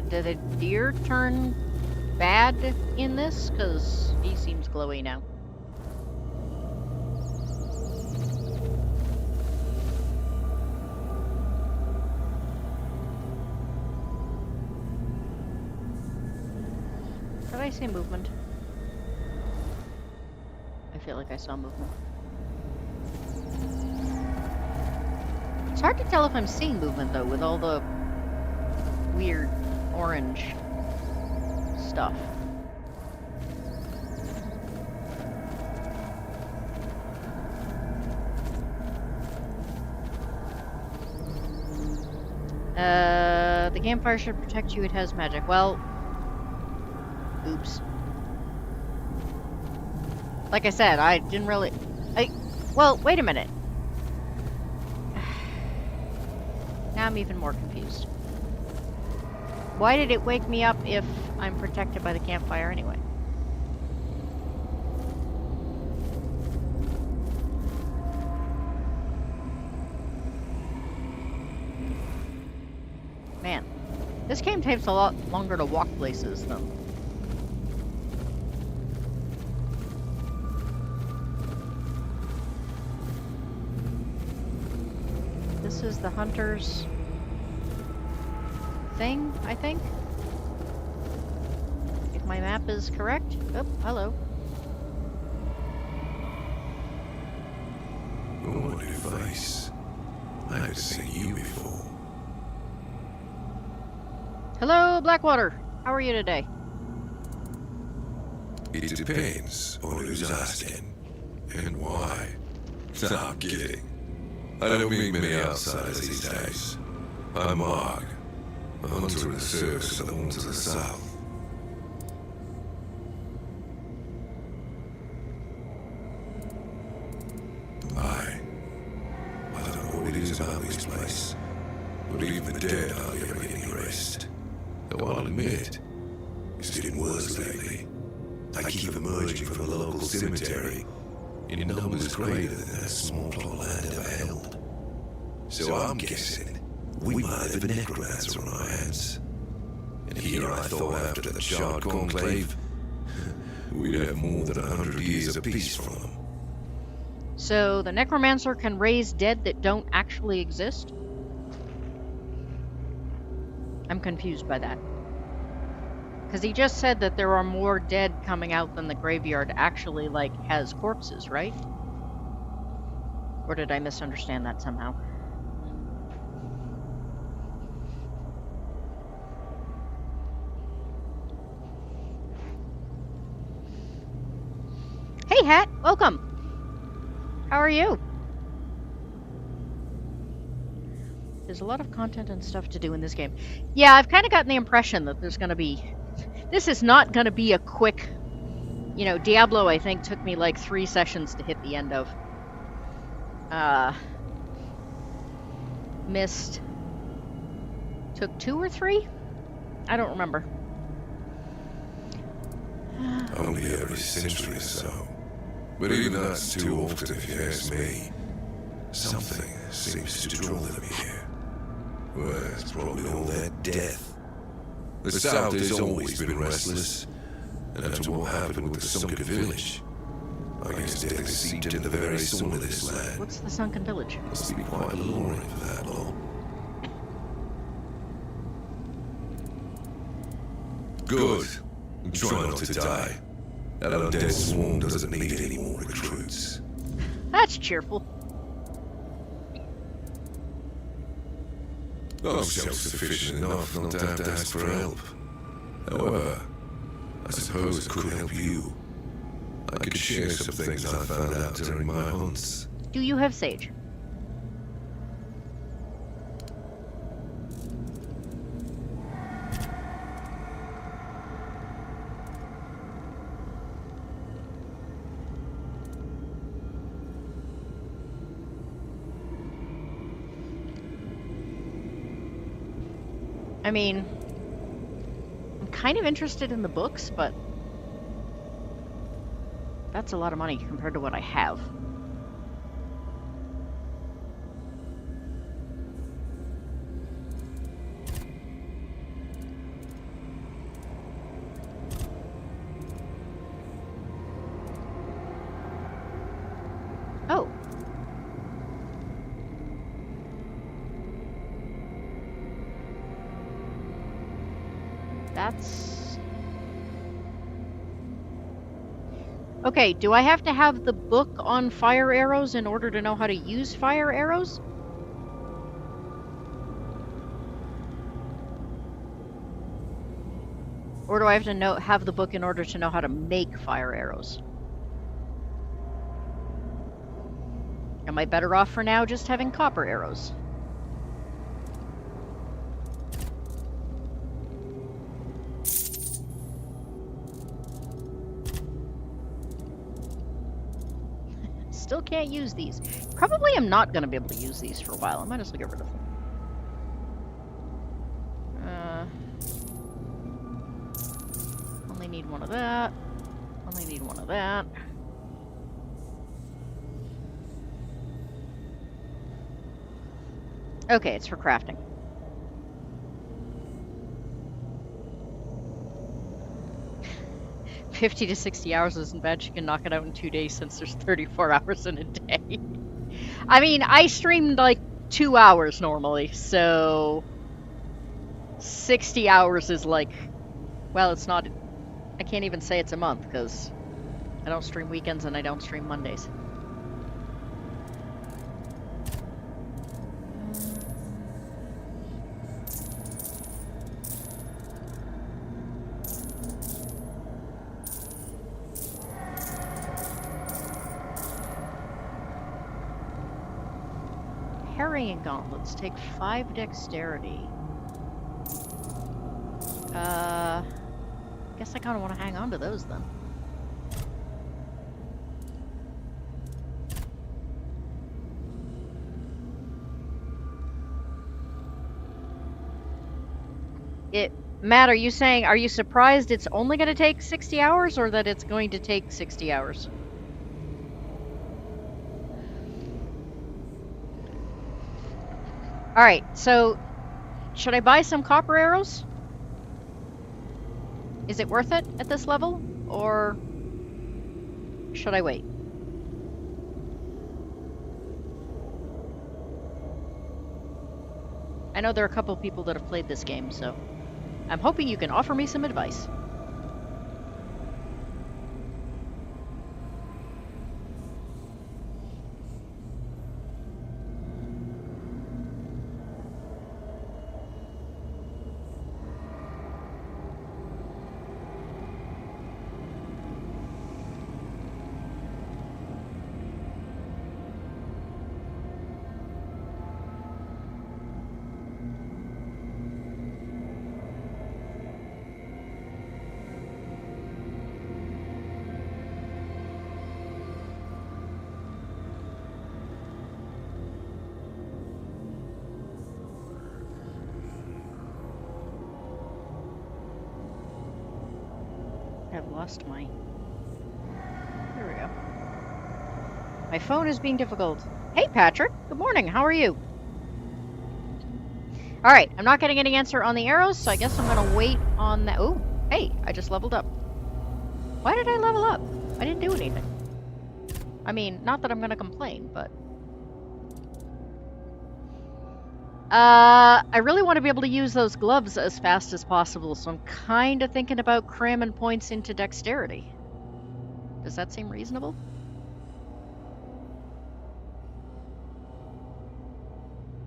Did the deer turn bad in this? Because he seems glowy now. Did I see movement? I feel like I saw movement. It's hard to tell if I'm seeing movement though with all the weird orange stuff. The campfire should protect you. It has magic. Well, oops. Like I said, I didn't really... Well, wait a minute. Now I'm even more confused. Why did it wake me up if I'm protected by the campfire anyway? Man, this game takes a lot longer to walk places than... This is the hunter's thing, I think. If my map is correct. Oh, hello. Oh, new face. I haven't seen you before. Hello, Blackwater. How are you today? It depends on who's asking and why. No, I'm kidding. I don't meet many outsiders these days. I'm Mark, a hunter in the service of the one to the south. I don't know what it is about this place, but even the dead hardly ever get any rest. Though I'll admit, it's getting worse lately. I keep emerging from the local cemetery in numbers greater than that small plot of land ever held. So I'm guessing we might have a necromancer on our hands. And here I thought after the Shard Conclave, we'd have more than 100 years of peace from them. So the necromancer can raise dead that don't actually exist? I'm confused by that. Because he just said that there are more dead coming out than the graveyard actually, like, has corpses, right? Or did I misunderstand that somehow? Hey, Hat! Welcome! How are you? There's a lot of content and stuff to do in this game. Yeah, I've kind of gotten the impression that there's going to be... This is not going to be a quick... You know, Diablo, I think, took me like 3 sessions to hit the end of. Mist took 2 or 3? I don't remember. Only every century or so. But even that's too often if you ask me. Something seems to draw them here. Well, it's probably all that death. The South has always been restless, and after what happened with the sunken village, I guess death has seeped into the very soul of this land. What's the sunken village? Must be quite alluring for that long. Good. Try not to die. That undead swarm doesn't need any more recruits. That's cheerful. I'm self-sufficient enough not to have to ask for help. However, I suppose it could help you. I could share some things I found out during my hunts. Do you have sage? I mean, I'm kind of interested in the books, but that's a lot of money compared to what I have. Oh. That's... Okay, do I have to have the book on fire arrows in order to know how to use fire arrows? Or do I have to have the book in order to know how to make fire arrows? Am I better off for now just having copper arrows? Still can't use these. Probably am not going to be able to use these for a while. I might as well get rid of them. Only need one of that. Only need one of that. Okay, it's for crafting. $50 to 60 hours isn't bad. You can knock it out in 2 days since there's 34 hours in a day. I mean, I streamed like 2 hours normally, so 60 hours is like, well, it's not, I can't even say it's a month because I don't stream weekends and I don't stream Mondays. Harrying gauntlets take 5 dexterity. Guess I kind of want to hang on to those then. Matt, are you saying, are you surprised it's only going to take 60 hours or that it's going to take 60 hours? Alright, so should I buy some copper arrows? Is it worth it at this level? Or should I wait? I know there are a couple people that have played this game, so I'm hoping you can offer me some advice. I've lost my... There we go. My phone is being difficult. Hey, Patrick. Good morning. How are you? Alright, I'm not getting any answer on the arrows, so I guess I'm gonna wait on that. Oh, hey, I just leveled up. Why did I level up? I didn't do anything. I mean, not that I'm gonna complain, but... I really want to be able to use those gloves as fast as possible, so I'm kind of thinking about cramming points into dexterity. Does that seem reasonable?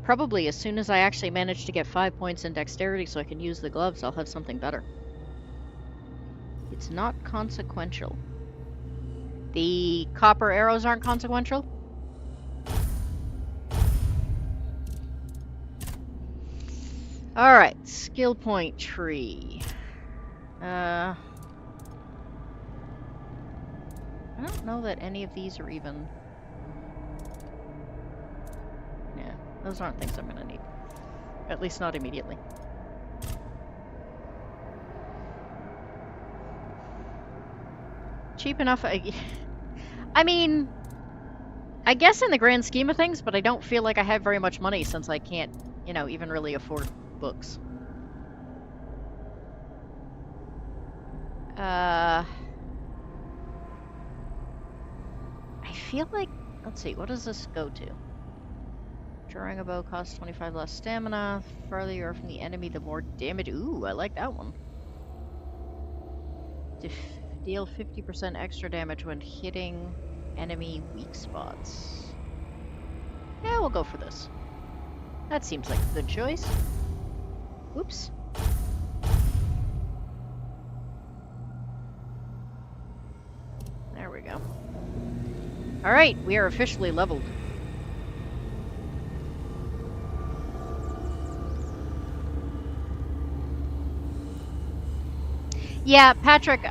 Probably as soon as I actually manage to get 5 points in dexterity so I can use the gloves, I'll have something better. It's not consequential. The copper arrows aren't consequential? Alright, skill point tree. I don't know that any of these are even... Yeah, those aren't things I'm gonna need. At least not immediately. Cheap enough, I mean... I guess in the grand scheme of things, but I don't feel like I have very much money since I can't, you know, even really afford books. I feel like... Let's see, what does this go to? Drawing a bow costs 25 less stamina. The farther you are from the enemy, the more damage... Ooh, I like that one. Deal 50% extra damage when hitting enemy weak spots. Yeah, we'll go for this. That seems like a good choice. Oops. There we go. Alright, we are officially leveled. Yeah, Patrick,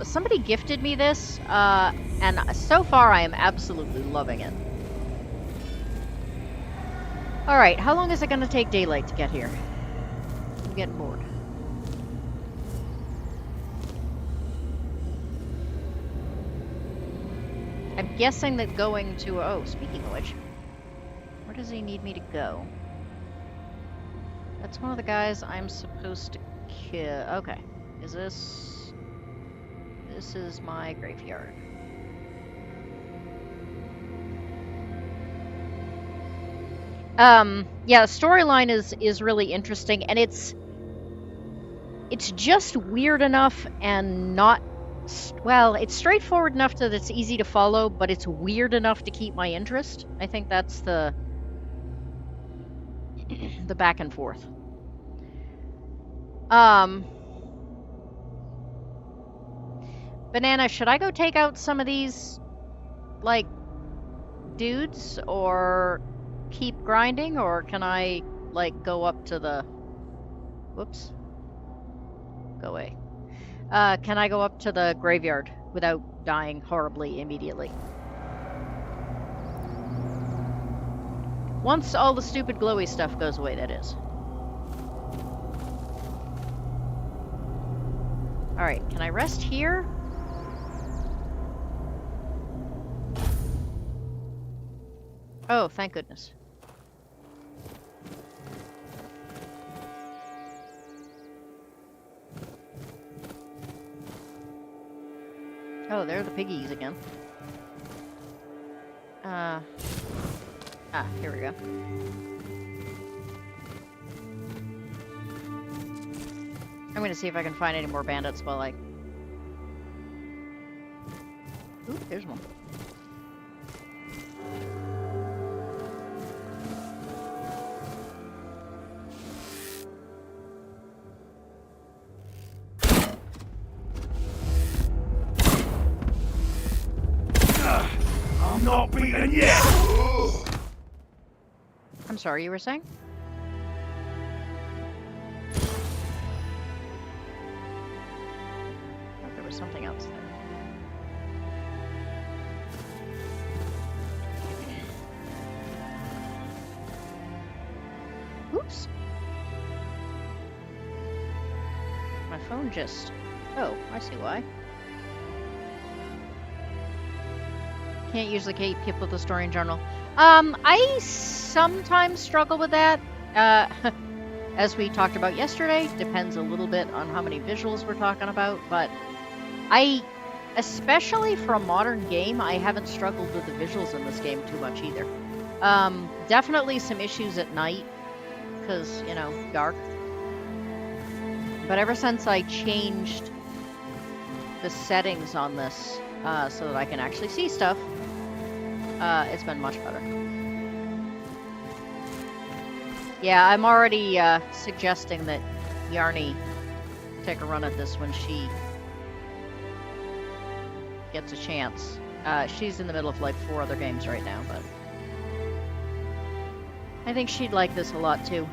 somebody gifted me this, and so far I am absolutely loving it. Alright, how long is it gonna take daylight to get here? I'm getting bored. I'm guessing that going to... Oh, speaking of which, where does he need me to go? That's one of the guys I'm supposed to kill. Okay. Is this... This is my graveyard. Yeah, the storyline is really interesting, and it's just weird enough and not... Well, it's straightforward enough that it's easy to follow, but it's weird enough to keep my interest. I think that's the back and forth. Banana, should I go take out some of these, like, dudes, or keep grinding, or can I, like, go up to the... Whoops. Go away. Can I go up to the graveyard without dying horribly immediately? Once all the stupid glowy stuff goes away, that is. Alright, can I rest here? Oh, thank goodness. Oh, there are the piggies again. Here we go. I'm gonna see if I can find any more bandits while I... Ooh, there's one. I'm not beaten yet! I'm sorry, you were saying? I thought there was something else there. Oops. My phone just... Oh, I see why. Can't usually keep up with the story in general. I sometimes struggle with that. As we talked about yesterday, depends a little bit on how many visuals we're talking about, but especially for a modern game, I haven't struggled with the visuals in this game too much either. Definitely some issues at night, because, you know, dark. But ever since I changed the settings on this so that I can actually see stuff, it's been much better. Yeah, I'm already suggesting that Yarny take a run at this when she gets a chance. She's in the middle of like 4 other games right now, but I think she'd like this a lot too.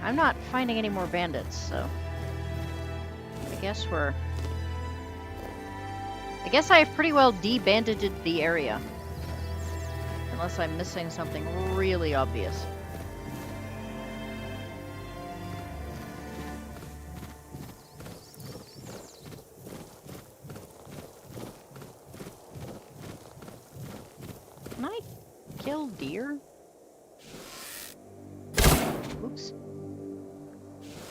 I'm not finding any more bandits, so I guess I've pretty well de-bandaged the area. Unless I'm missing something really obvious. Can I kill deer? Oops.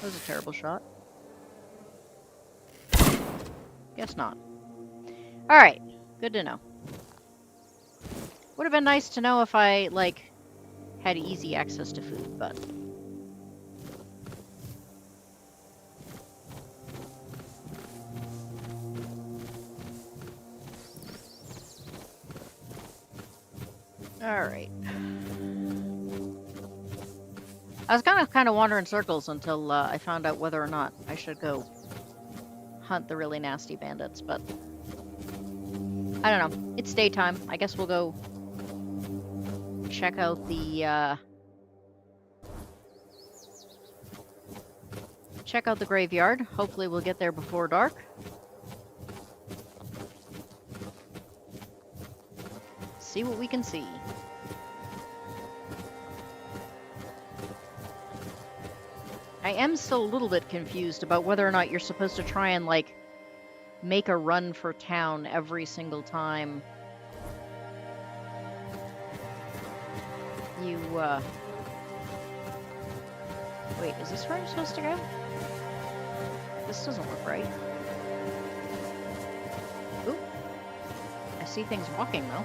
That was a terrible shot. Guess not. Alright, good to know. Would have been nice to know if I, like, had easy access to food, but... Alright. I was kind of wandering circles until I found out whether or not I should go hunt the really nasty bandits, but... I don't know. It's daytime. I guess we'll go check out the graveyard. Hopefully we'll get there before dark. See what we can see. I am still a little bit confused about whether or not you're supposed to try and, like, make a run for town every single time you, Wait, is this where I'm supposed to go? This doesn't look right. Ooh. I see things walking, though.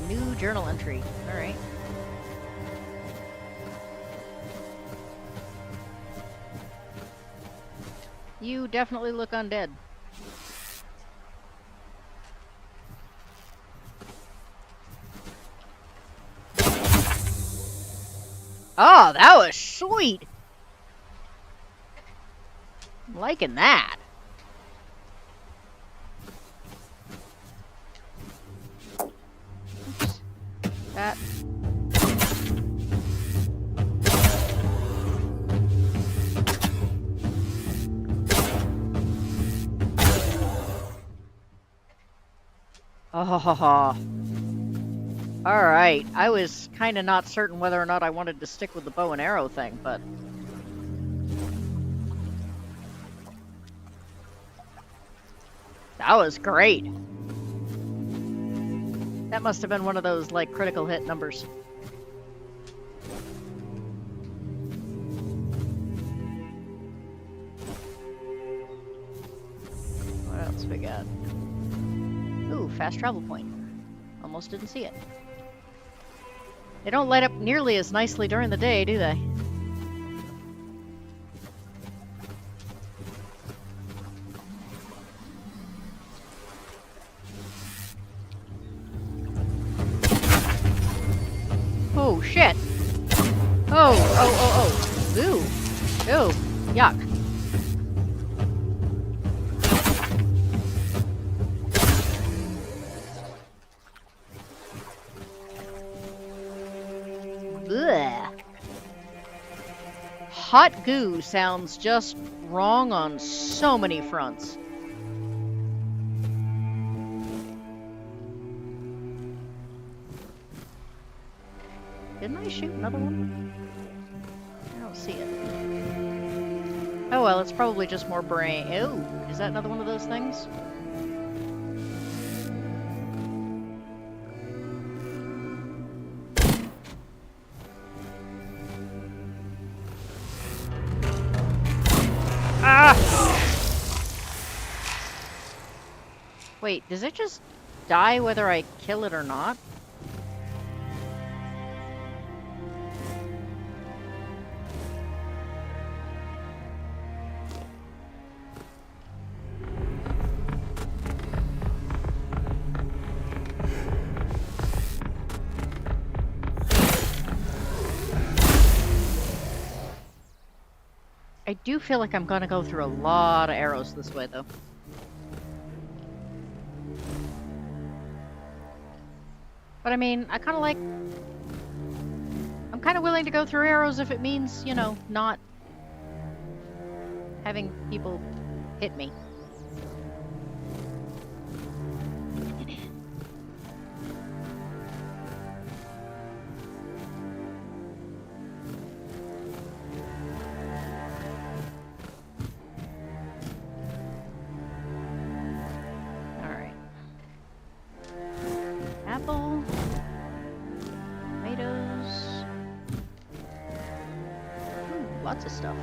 New journal entry. Alright. You definitely look undead. Oh, that was sweet! I'm liking that. Oops. That. Oh, alright. I was kind of not certain whether or not I wanted to stick with the bow and arrow thing, but... That was great. That must have been one of those, like, critical hit numbers. What else we got? Ooh, fast travel point. Almost didn't see it. They don't light up nearly as nicely during the day, do they? Oh, shit! Oh! Ooh! Ooh! Yuck! Blech. Hot goo sounds just wrong on so many fronts. Didn't I shoot another one? I don't see it. Oh well, it's probably just more brain. Oh, is that another one of those things? Ah! Wait, does it just die whether I kill it or not? I do feel like I'm gonna go through a lot of arrows this way, though. But I mean, I'm kind of willing to go through arrows if it means, you know, not having people hit me. Apple, tomatoes, lots of stuff.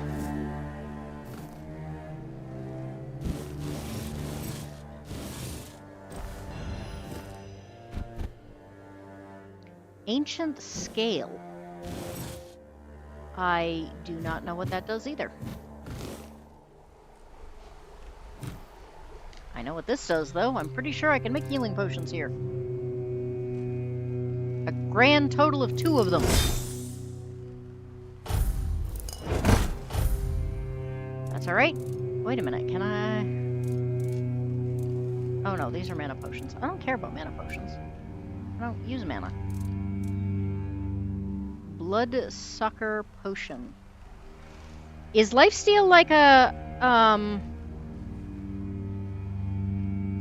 Ancient scale. I do not know what that does either. I know what this does, though. I'm pretty sure I can make healing potions here. A grand total of 2 of them. That's alright. Wait a minute, can I... Oh no, these are mana potions. I don't care about mana potions. I don't use mana. Bloodsucker potion. Is lifesteal like a...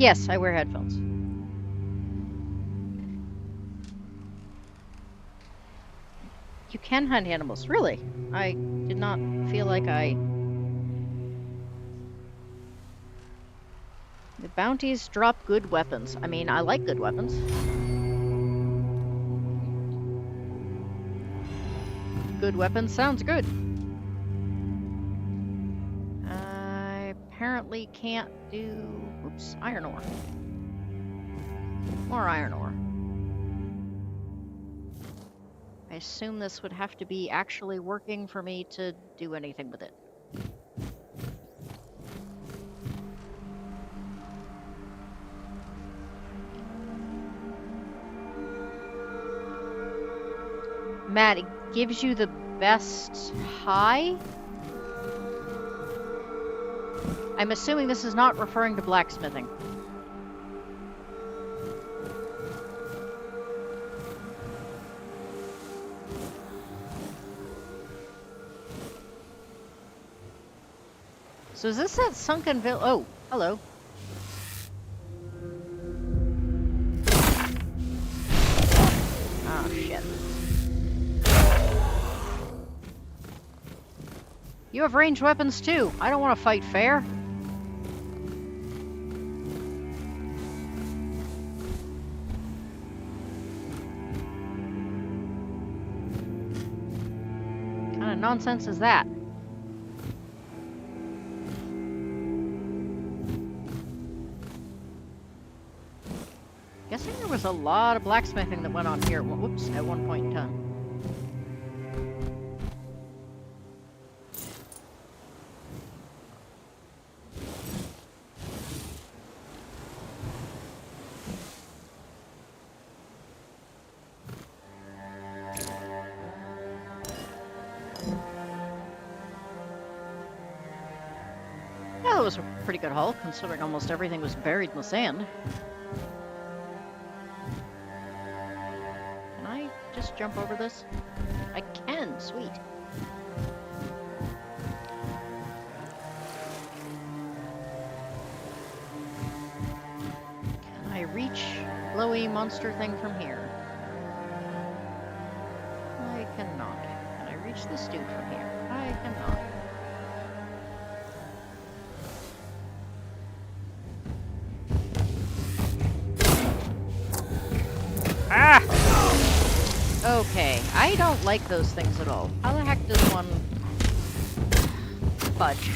Yes, I wear headphones. You can hunt animals. Really? I did not feel like I... The bounties drop good weapons. I mean, I like good weapons. Good weapons sounds good. I apparently can't do... Oops, iron ore. More iron ore. I assume this would have to be actually working for me to do anything with it. Matt, it gives you the best high? I'm assuming this is not referring to blacksmithing. So is this that sunken village? Oh, hello. Oh, shit. You have ranged weapons too. I don't want to fight fair. What kind of nonsense is that? Guessing there was a lot of blacksmithing that went on here. Whoops, at one point in time. Yeah, that was a pretty good haul, considering almost everything was buried in the sand. Can I just jump over this? I can, sweet. Can I reach glowy monster thing from here? I cannot. Can I reach this dude from here? I cannot. Ah! Okay, I don't like those things at all. How the heck does one... fudge?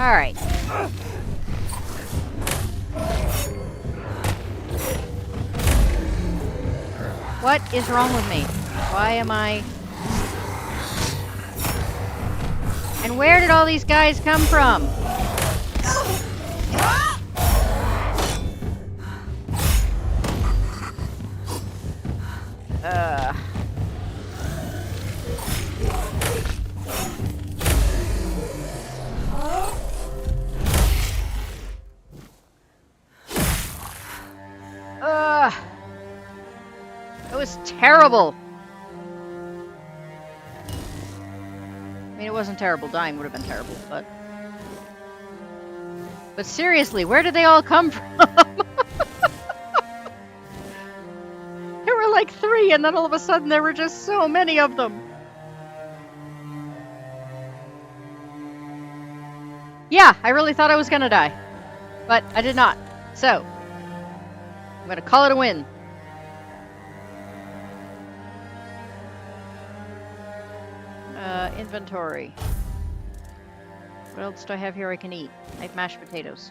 Alright. What is wrong with me? Why am I... And where did all these guys come from? It was terrible. I mean, it wasn't terrible. Dying would have been terrible, but... But seriously, where did they all come from? There were like 3, and then all of a sudden there were just so many of them. Yeah, I really thought I was gonna die. But I did not. So, I'm gonna call it a win. Inventory. What else do I have here I can eat? I have mashed potatoes.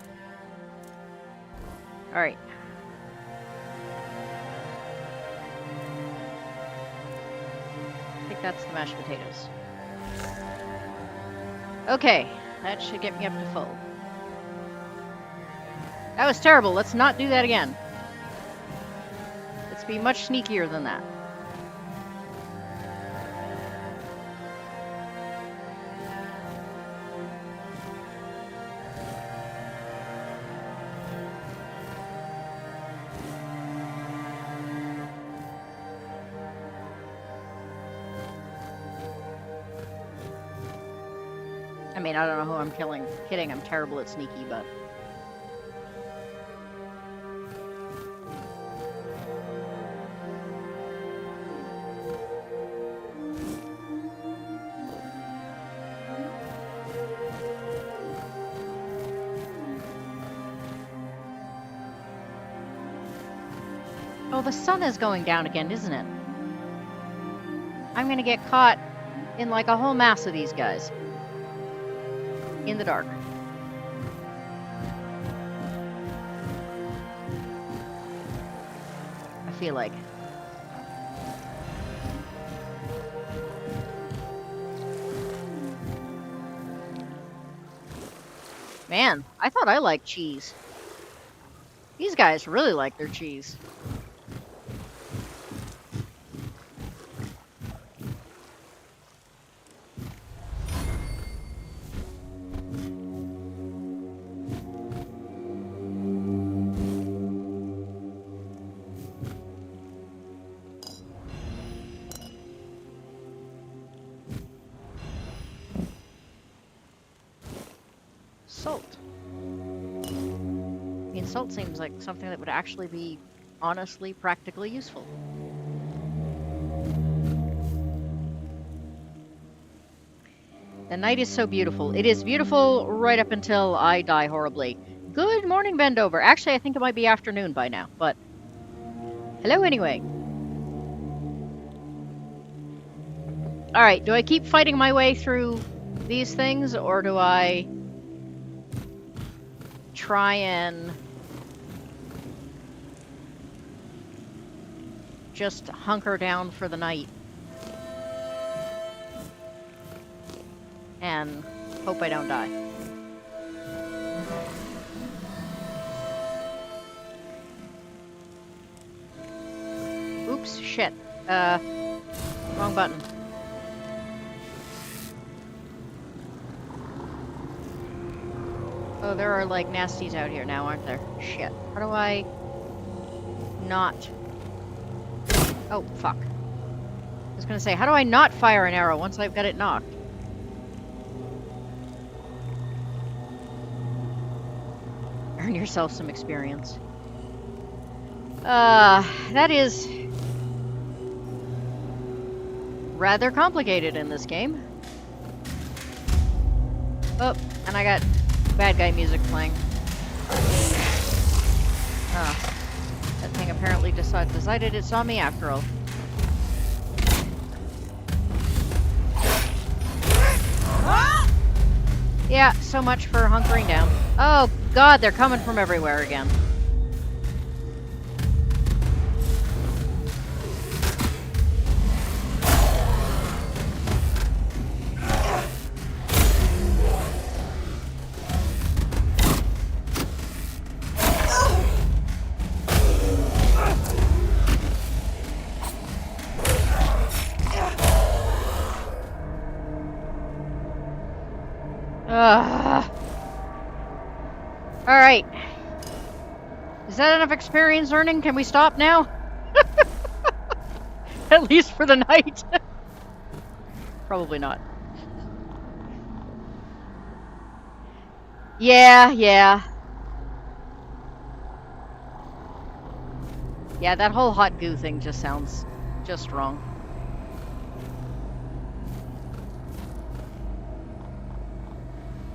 Alright. I think that's the mashed potatoes. Okay, that should get me up to full. That was terrible. Let's not do that again. Let's be much sneakier than that. I mean, I don't know who I'm kidding, I'm terrible at sneaky, but... Oh, the sun is going down again, isn't it? I'm gonna get caught in like a whole mass of these guys. In the dark. I feel like. Man, I thought I liked cheese. These guys really like their cheese. Salt. I mean, salt seems like something that would actually be honestly, practically useful. The night is so beautiful. It is beautiful right up until I die horribly. Good morning, Bendover. Actually, I think it might be afternoon by now, but... Hello anyway. Alright, do I keep fighting my way through these things, or do I... try and just hunker down for the night and hope I don't die? Oops, shit. Wrong button. Oh, there are, like, nasties out here now, aren't there? Shit. How do I... not... Oh, fuck. I was gonna say, how do I not fire an arrow once I've got it knocked? Earn yourself some experience. That is... rather complicated in this game. Oh, and I got... bad guy music playing. Oh. That thing apparently decided it saw me after all. Yeah, so much for hunkering down. Oh god, they're coming from everywhere again. Alright. Is that enough experience earning? Can we stop now? At least for the night. Probably not. Yeah. Yeah, that whole hot goo thing just sounds just wrong.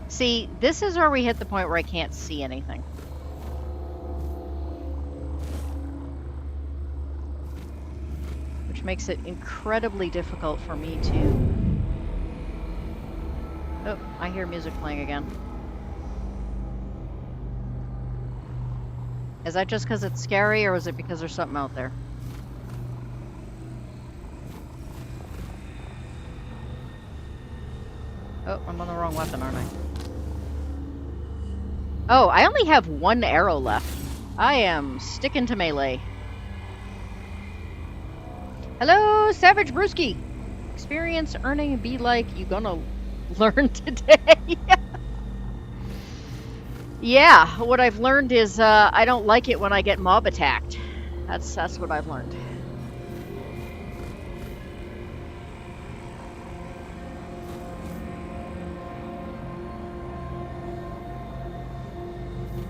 See, this is where we hit the point where I can't see anything. Which makes it incredibly difficult for me to... Oh, I hear music playing again. Is that just because it's scary, or is it because there's something out there? Oh, I'm on the wrong weapon, aren't I? Oh, I only have one arrow left. I am sticking to melee. Hello, Savage Brewski. Experience earning be like you gonna learn today. Yeah, what I've learned is I don't like it when I get mob attacked. That's what I've learned.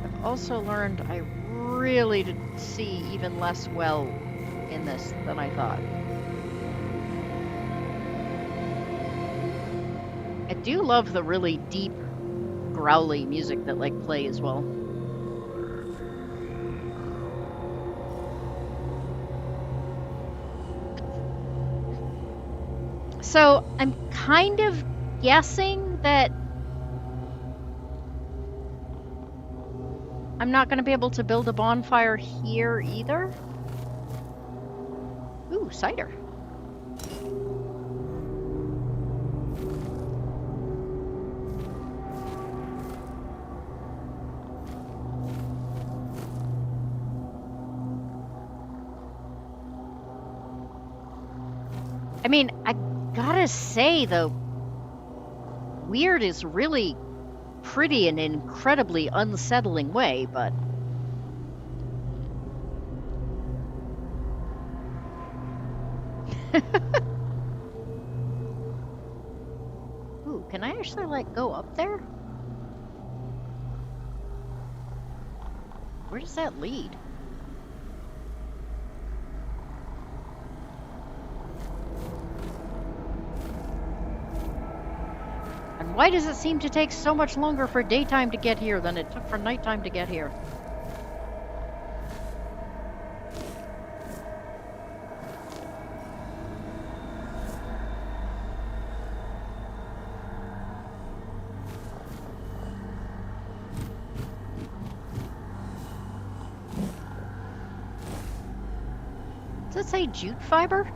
I've also learned I really did see even less well in this than I thought. I do love the really deep, growly music that like plays as well. So I'm kind of guessing that I'm not going to be able to build a bonfire here either. Ooh, cider. I mean, I gotta say, though, weird is really pretty in an incredibly unsettling way, but... Ooh, can I actually, like, go up there? Where does that lead? And why does it seem to take so much longer for daytime to get here than it took for nighttime to get here? Does it say jute fiber?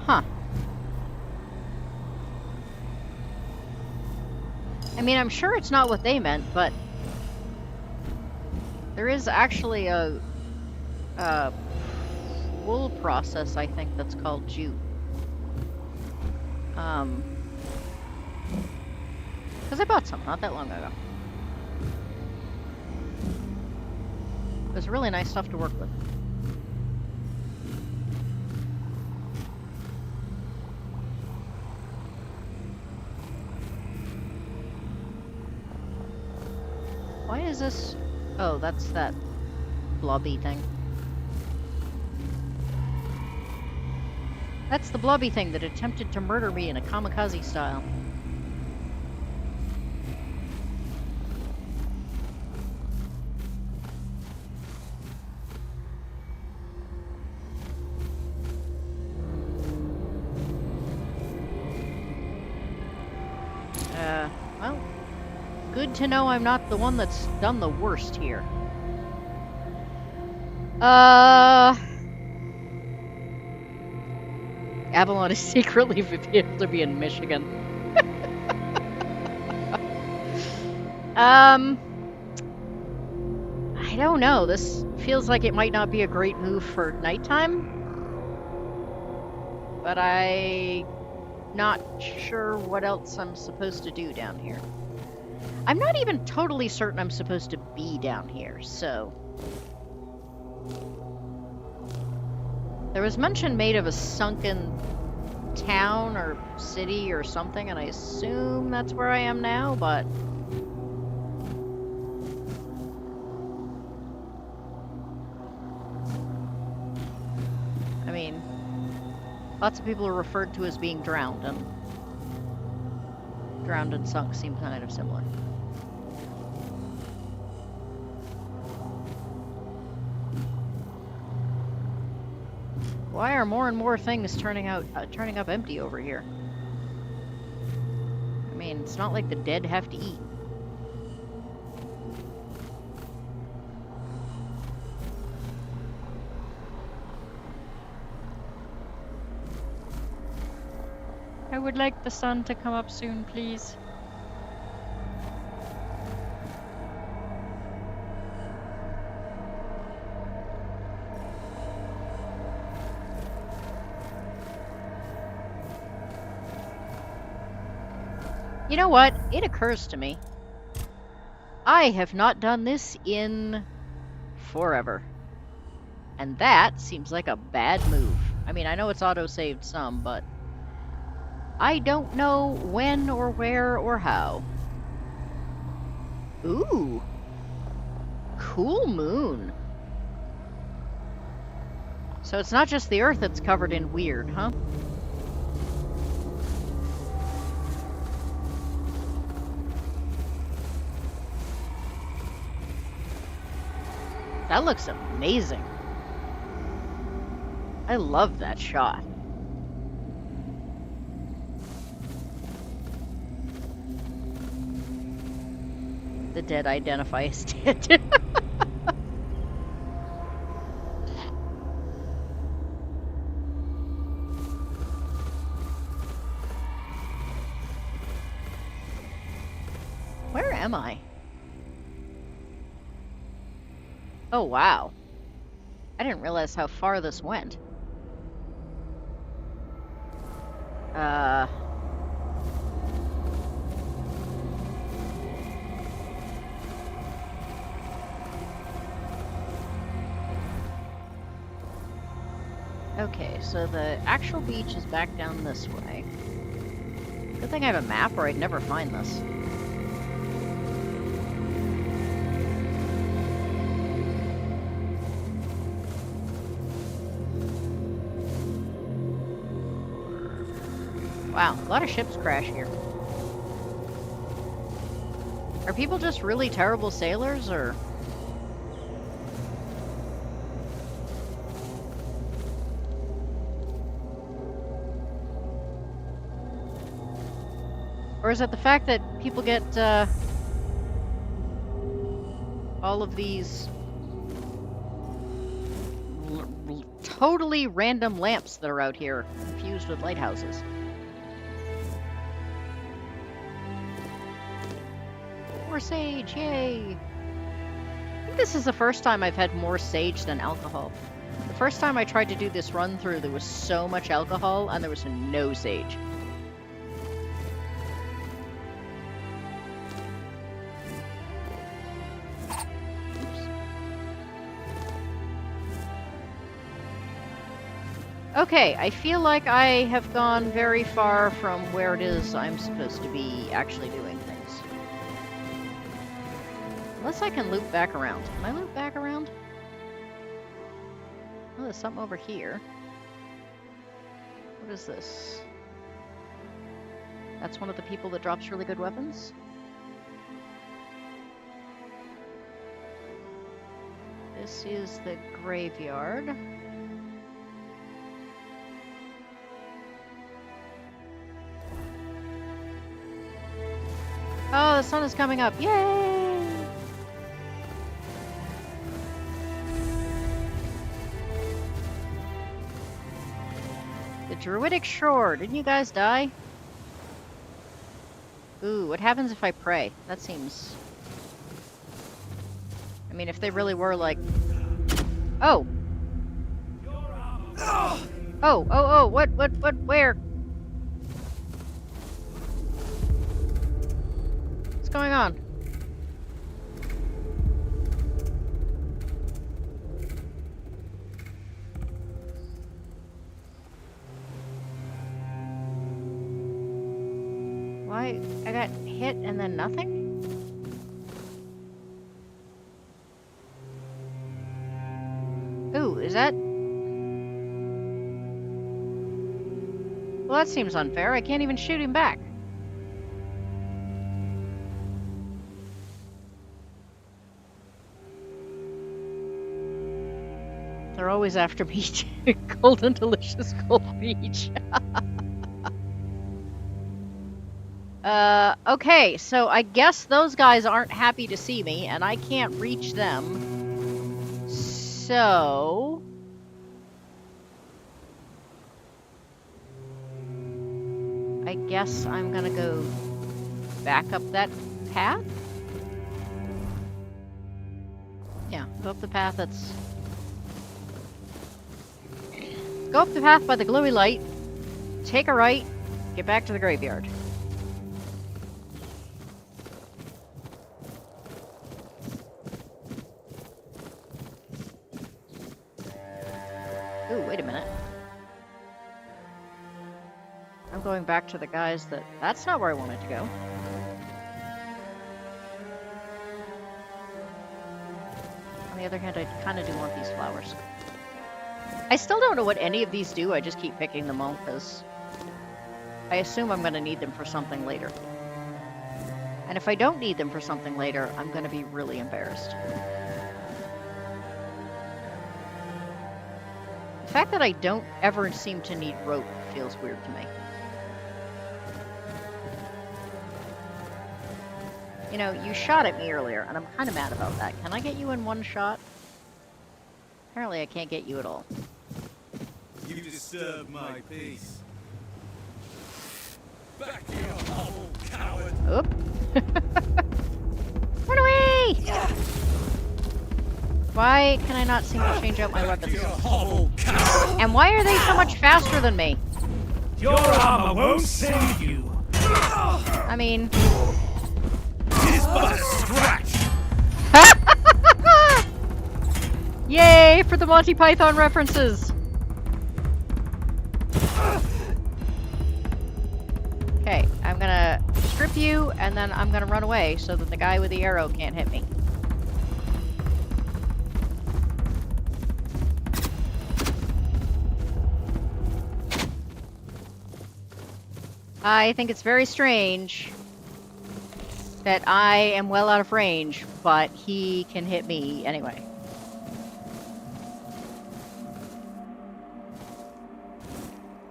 Huh. I mean, I'm sure it's not what they meant, but there is actually a wool process, I think, that's called jute. Because I bought some not that long ago. It was really nice stuff to work with. Why is this... Oh, that's that blobby thing. That's the blobby thing that attempted to murder me in a kamikaze style. Well, good to know I'm not the one that's done the worst here. Avalon is secretly revealed to be in Michigan. I don't know. This feels like it might not be a great move for nighttime. But I'm not sure what else I'm supposed to do down here. I'm not even totally certain I'm supposed to be down here, so... There was mention made of a sunken town or city or something, and I assume that's where I am now, but... I mean, lots of people are referred to as being drowned, and drowned and sunk seem kind of similar. Why are more and more things turning up empty over here? I mean, it's not like the dead have to eat. I would like the sun to come up soon, please. You know what? It occurs to me. I have not done this in forever. And that seems like a bad move. I mean, I know it's auto-saved some, but I don't know when or where or how. Ooh. Cool moon. So it's not just the Earth that's covered in weird, huh? That looks amazing. I love that shot. The dead identify as dead. Where am I? Oh, wow. I didn't realize how far this went. Okay, so the actual beach is back down this way. Good thing I have a map or I'd never find this. Wow, a lot of ships crash here. Are people just really terrible sailors, or...? Or is it the fact that people get, all of these totally random lamps that are out here, infused with lighthouses? More sage, yay! I think this is the first time I've had more sage than alcohol. The first time I tried to do this run through, there was so much alcohol and there was no sage. Okay, I feel like I have gone very far from where it is I'm supposed to be actually doing things. Unless I can loop back around. Can I loop back around? Oh, there's something over here. What is this? That's one of the people that drops really good weapons? This is the graveyard. Oh, the sun is coming up. Yay! The Druidic Shore. Didn't you guys die? Ooh, what happens if I pray? That seems... I mean, if they really were like... Oh! Oh, what, where? What's going on? Why? I got hit and then nothing? Ooh, is that... Well, that seems unfair. I can't even shoot him back. They're always after me. Cold and delicious cold beach. Okay, so I guess those guys aren't happy to see me, and I can't reach them. So... I guess I'm gonna go back up that path? Yeah, go up the path that's... Go up the path by the glowy light, take a right, get back to the graveyard. Ooh, wait a minute. I'm going back to the guys that... That's not where I wanted to go. On the other hand, I kind of do want these flowers. I still don't know what any of these do, I just keep picking them all, because I assume I'm going to need them for something later. And if I don't need them for something later, I'm going to be really embarrassed. The fact that I don't ever seem to need rope feels weird to me. You know, you shot at me earlier, and I'm kind of mad about that. Can I get you in one shot? Apparently I can't get you at all. You disturb my peace. Back to your hole, coward! Oop. Run away! Why can I not seem to change out my weapons? And why are they so much faster than me? Your armor won't save you. I mean... It's but a scratch. Yay for the Monty Python references! Okay, I'm gonna strip you, and then I'm gonna run away so that the guy with the arrow can't hit me. I think it's very strange that I am well out of range, but he can hit me anyway.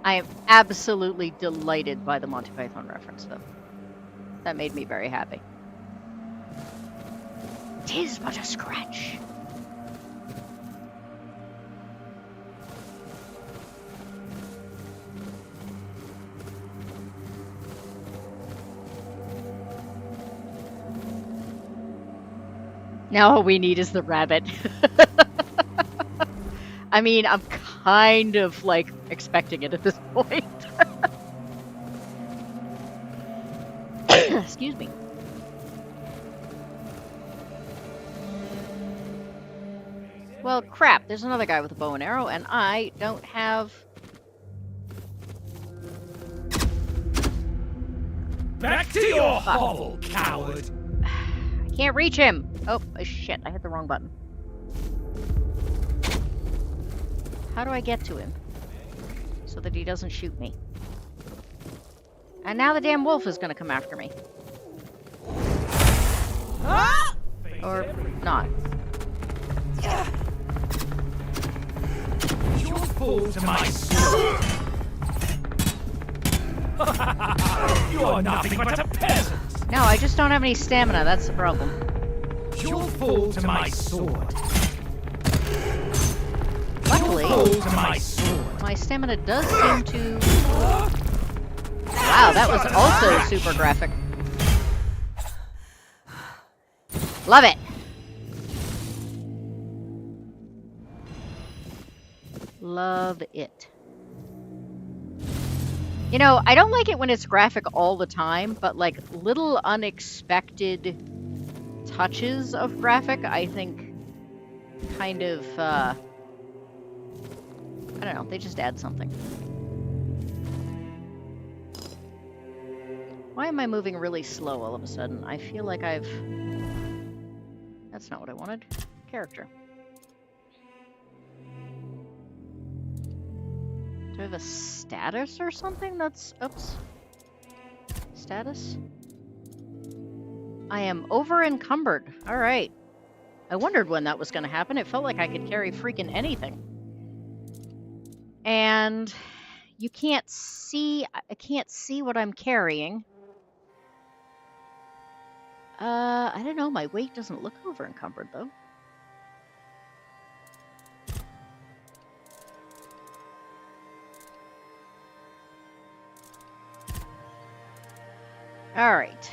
I am absolutely delighted by the Monty Python reference, though. That made me very happy. 'Tis but a scratch. Now all we need is the rabbit. I mean, I'm kind of, like, expecting it at this point. Excuse me. Well, crap, there's another guy with a bow and arrow, and I don't have... Back to your hovel, coward! I can't reach him! Oh, shit, I hit the wrong button. How do I get to him? So that he doesn't shoot me. And now the damn wolf is gonna come after me. Ah! Or not. You'll fall to my sword! You are nothing but a peasant! No, I just don't have any stamina. That's the problem. You'll fall to my sword. Luckily, Fall to my sword. my stamina does seem to... Wow, that was also super graphic. Love it. Love it. You know, I don't like it when it's graphic all the time, but like little unexpected touches of graphic, I think kind of, I don't know, they just add something. Why am I moving really slow all of a sudden? I feel like I've... That's not what I wanted. Character. Do I have a status or something that's... Oops. Status? I am over-encumbered. Alright. I wondered when that was going to happen. It felt like I could carry freaking anything. And... You can't see... I can't see what I'm carrying. I don't know. My weight doesn't look over-encumbered, though. All right.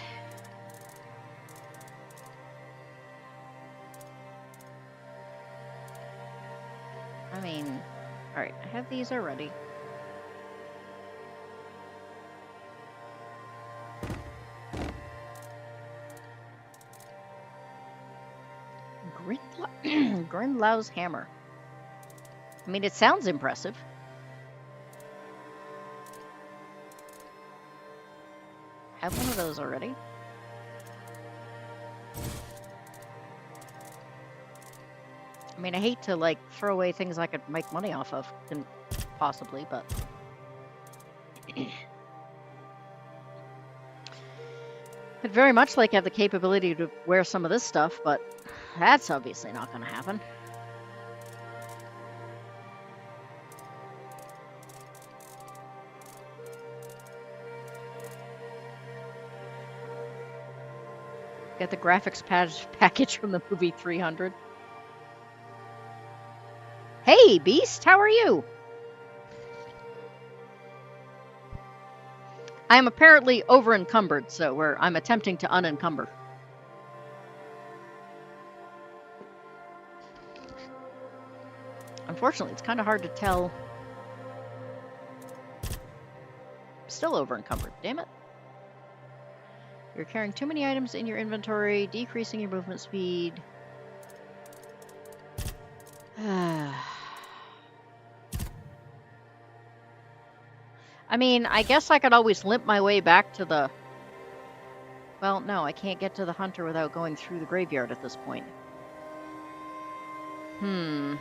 I mean, all right. I have these already. Grinlow's hammer. I mean, it sounds impressive. Have one of those already. I mean, I hate to, like, throw away things I could make money off of, possibly, but... I'd very much like to have the capability to wear some of this stuff, but that's obviously not going to happen. Get the graphics package from the movie 300. Hey, Beast, how are you? I am apparently over-encumbered, so I'm attempting to unencumber. Unfortunately, it's kind of hard to tell. Still over-encumbered, damn it. You're carrying too many items in your inventory, decreasing your movement speed. I mean, I guess I could always limp my way back to the... Well, no, I can't get to the hunter without going through the graveyard at this point. Whee!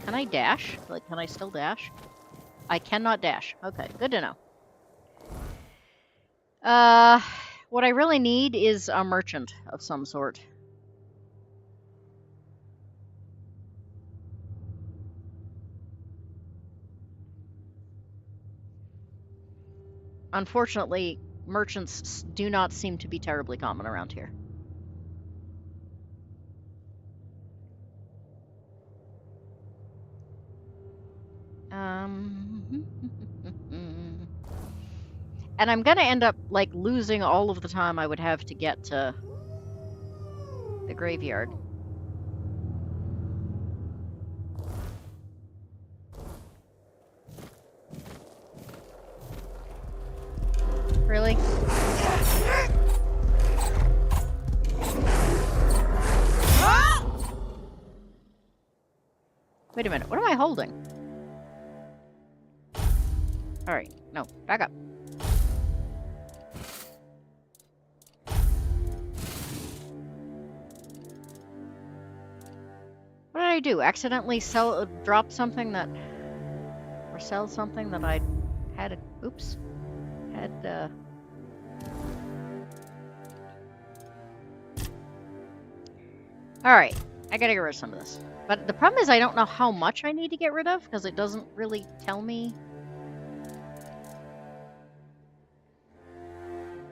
Can I dash? Like, can I still dash? I cannot dash. Okay, good to know. What I really need is a merchant of some sort. Unfortunately, merchants do not seem to be terribly common around here. And I'm gonna end up, like, losing all of the time I would have to get to the graveyard. Really? Wait a minute, what am I holding? Alright, no, back up. What did I do? Accidentally drop something that... Or sell something that I had... Oops. Had, Alright, I gotta get rid of some of this. But the problem is I don't know how much I need to get rid of, because it doesn't really tell me.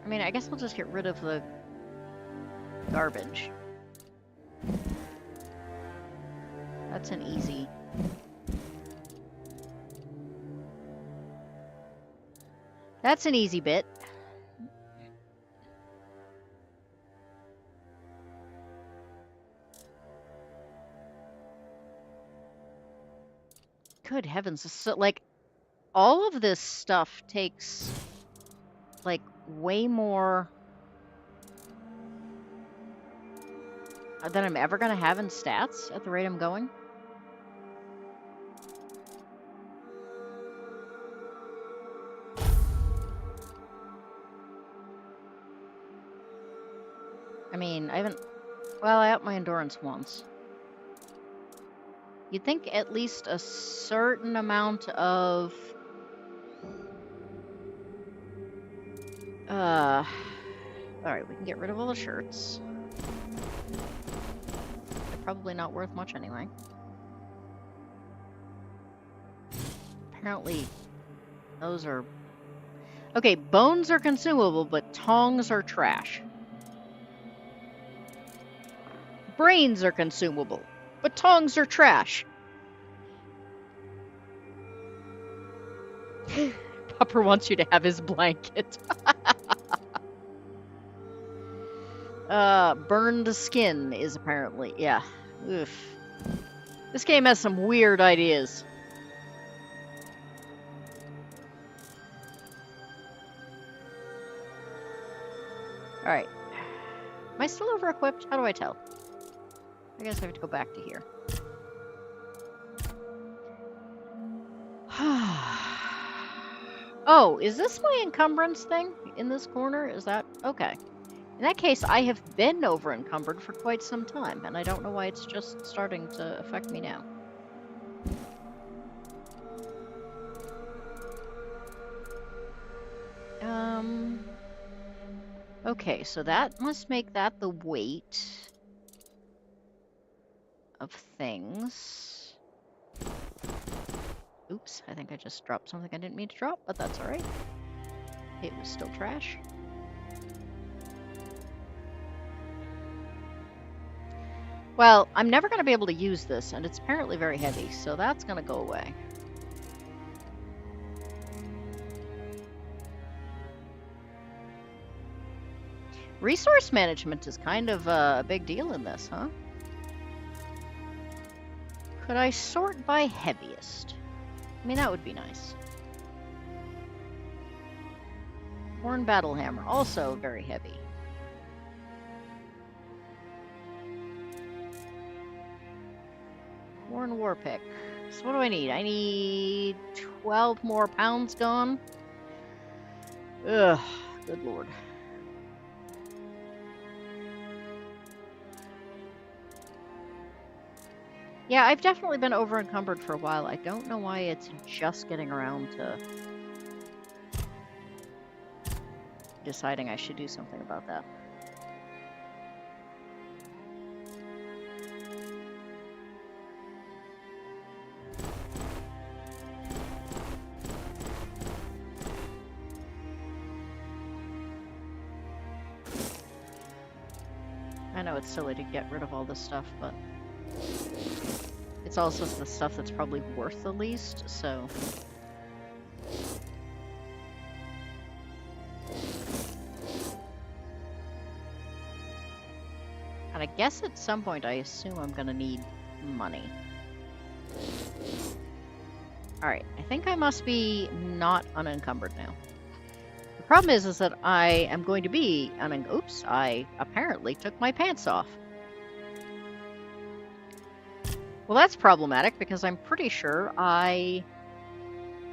I mean, I guess we'll just get rid of the garbage. That's an easy... That's an easy bit. Good heavens, so, like, all of this stuff takes, like, way more than I'm ever gonna have in stats at the rate I'm going. I mean, I haven't... Well, I upped my endurance once. You'd think at least a certain amount of... Alright, we can get rid of all the shirts. They're probably not worth much anyway. Apparently, those are... Okay, bones are consumable, but tongs are trash. Brains are consumable, but tongs are trash. Popper wants you to have his blanket. Burned skin is apparently, yeah. Oof. This game has some weird ideas. Alright. Am I still over-equipped? How do I tell? I guess I have to go back to here. Oh, is this my encumbrance thing in this corner? Is that... Okay. In that case, I have been over-encumbered for quite some time, and I don't know why it's just starting to affect me now. Okay, so that must make that the weight of things. Oops, I think I just dropped something I didn't mean to drop, but that's alright. It was still trash. Well, I'm never going to be able to use this, and it's apparently very heavy, so that's going to go away. Resource management is kind of a big deal in this, huh? Could I sort by heaviest? I mean, that would be nice. Horn Battlehammer, also very heavy. Horn Warpick. So what do I need? I need 12 more pounds gone. Ugh, good lord. Yeah, I've definitely been over-encumbered for a while. I don't know why it's just getting around to deciding I should do something about that. I know it's silly to get rid of all this stuff, but it's also the stuff that's probably worth the least, so... And I guess at some point I assume I'm gonna need money. Alright, I think I must be not unencumbered now. The problem is that I am going to be oops, I apparently took my pants off. Well, that's problematic because I'm pretty sure I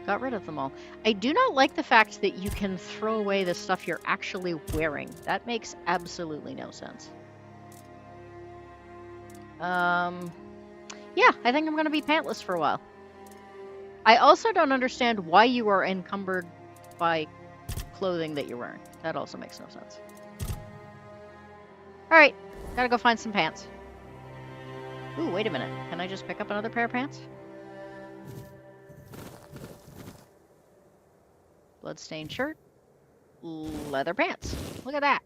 got rid of them all. I do not like the fact that you can throw away the stuff you're actually wearing. That makes absolutely no sense. Yeah, I think I'm going to be pantless for a while. I also don't understand why you are encumbered by clothing that you're wearing. That also makes no sense. Alright, gotta go find some pants. Ooh, wait a minute. Can I just pick up another pair of pants? Bloodstained shirt. Leather pants. Look at that.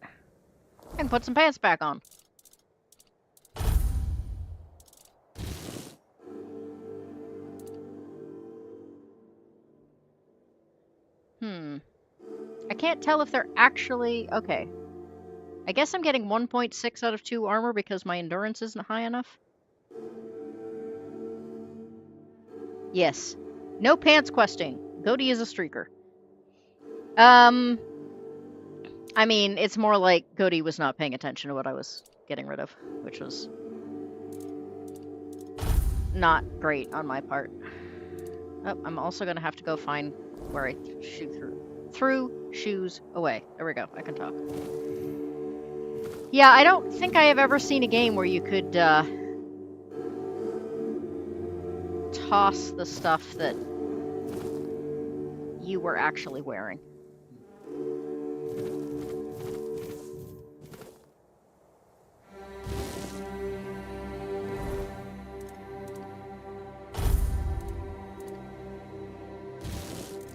I can put some pants back on. I can't tell if they're actually... Okay. I guess I'm getting 1.6 out of 2 armor because my endurance isn't high enough. Yes. No pants questing. Goaty is a streaker. I mean, it's more like Goaty was not paying attention to what I was getting rid of, which was not great on my part. Oh, I'm also going to have to go find where I shoot through. Through, shoes, away. There we go. I can talk. Yeah, I don't think I have ever seen a game where you could toss the stuff that you were actually wearing.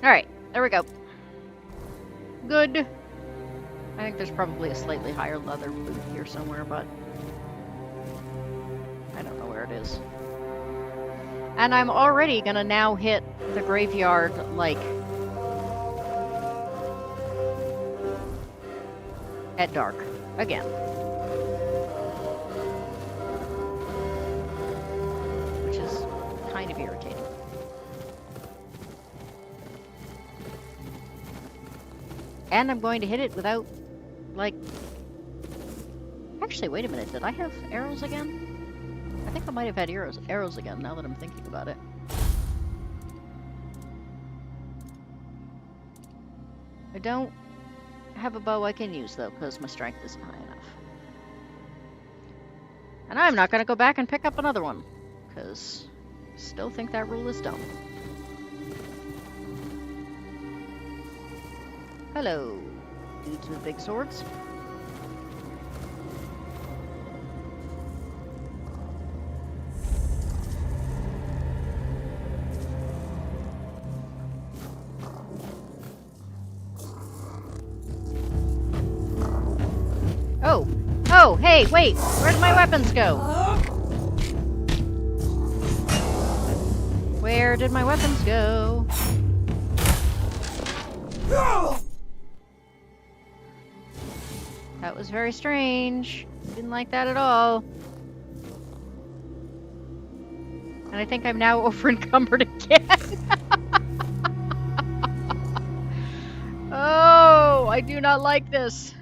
Alright, there we go. Good. I think there's probably a slightly higher leather boot here somewhere, but I don't know where it is. And I'm already gonna now hit the graveyard, like, at dark. Again. Which is kind of irritating. And I'm going to hit it without, like... Actually, wait a minute. Did I have arrows again? I think I might have had arrows again, now that I'm thinking about it. I don't have a bow I can use, though, because my strength isn't high enough. And I'm not going to go back and pick up another one, because I still think that rule is dumb. Hello, dudes with big swords. Oh! Oh, hey, wait! Where did my weapons go? Where did my weapons go? That was very strange. Didn't like that at all. And I think I'm now over encumbered again. Oh, I do not like this.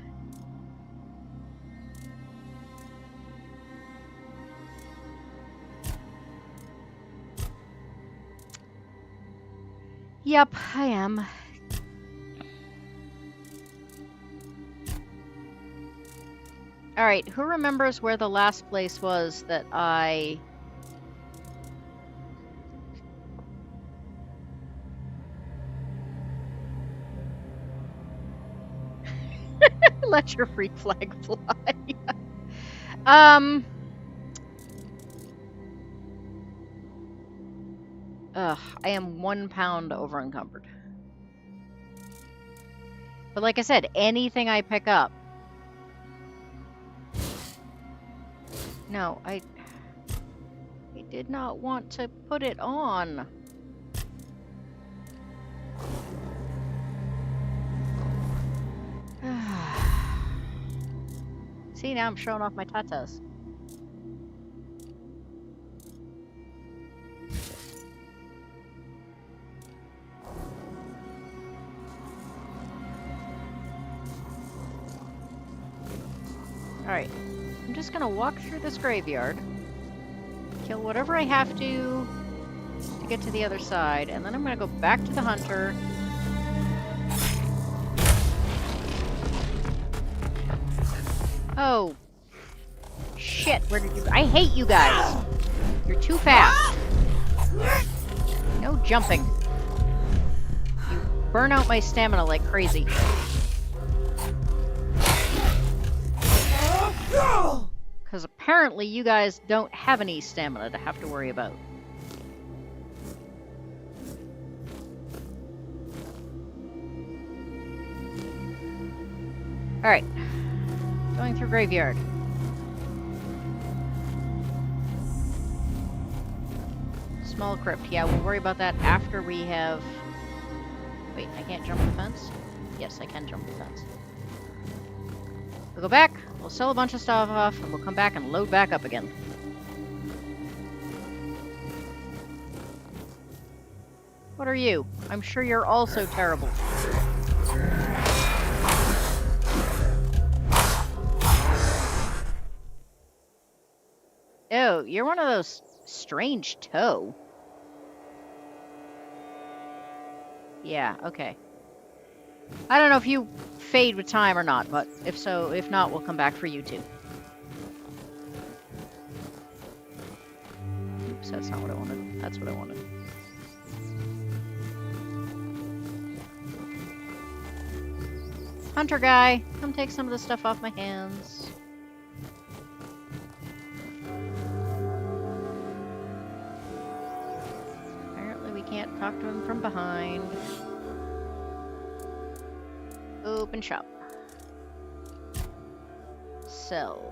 Yep, I am. Alright, who remembers where the last place was that I... Let your freak flag fly. I am 1 pound over encumbered. But like I said, anything I pick up... No, I did not want to put it on. See, now I'm showing off my tatas. Alright, I'm just gonna walk through this graveyard, kill whatever I have to get to the other side, and then I'm gonna go back to the hunter. Oh. Shit, where did you... I hate you guys! You're too fast. No jumping. You burn out my stamina like crazy. Because apparently you guys don't have any stamina to have to worry about. Alright. Going through graveyard. Small crypt. Yeah, we'll worry about that after we have... Wait, I can't jump the fence? Yes, I can jump the fence. We'll go back, we'll sell a bunch of stuff off, and we'll come back and load back up again. What are you? I'm sure you're also terrible. Oh, you're one of those strange toe. Yeah, okay. I don't know if you fade with time or not, but if so, if not, we'll come back for you too. Oops, that's not what I wanted. That's what I wanted. Hunter guy, come take some of the stuff off my hands. Apparently we can't talk to him from behind. Open shop. Sell.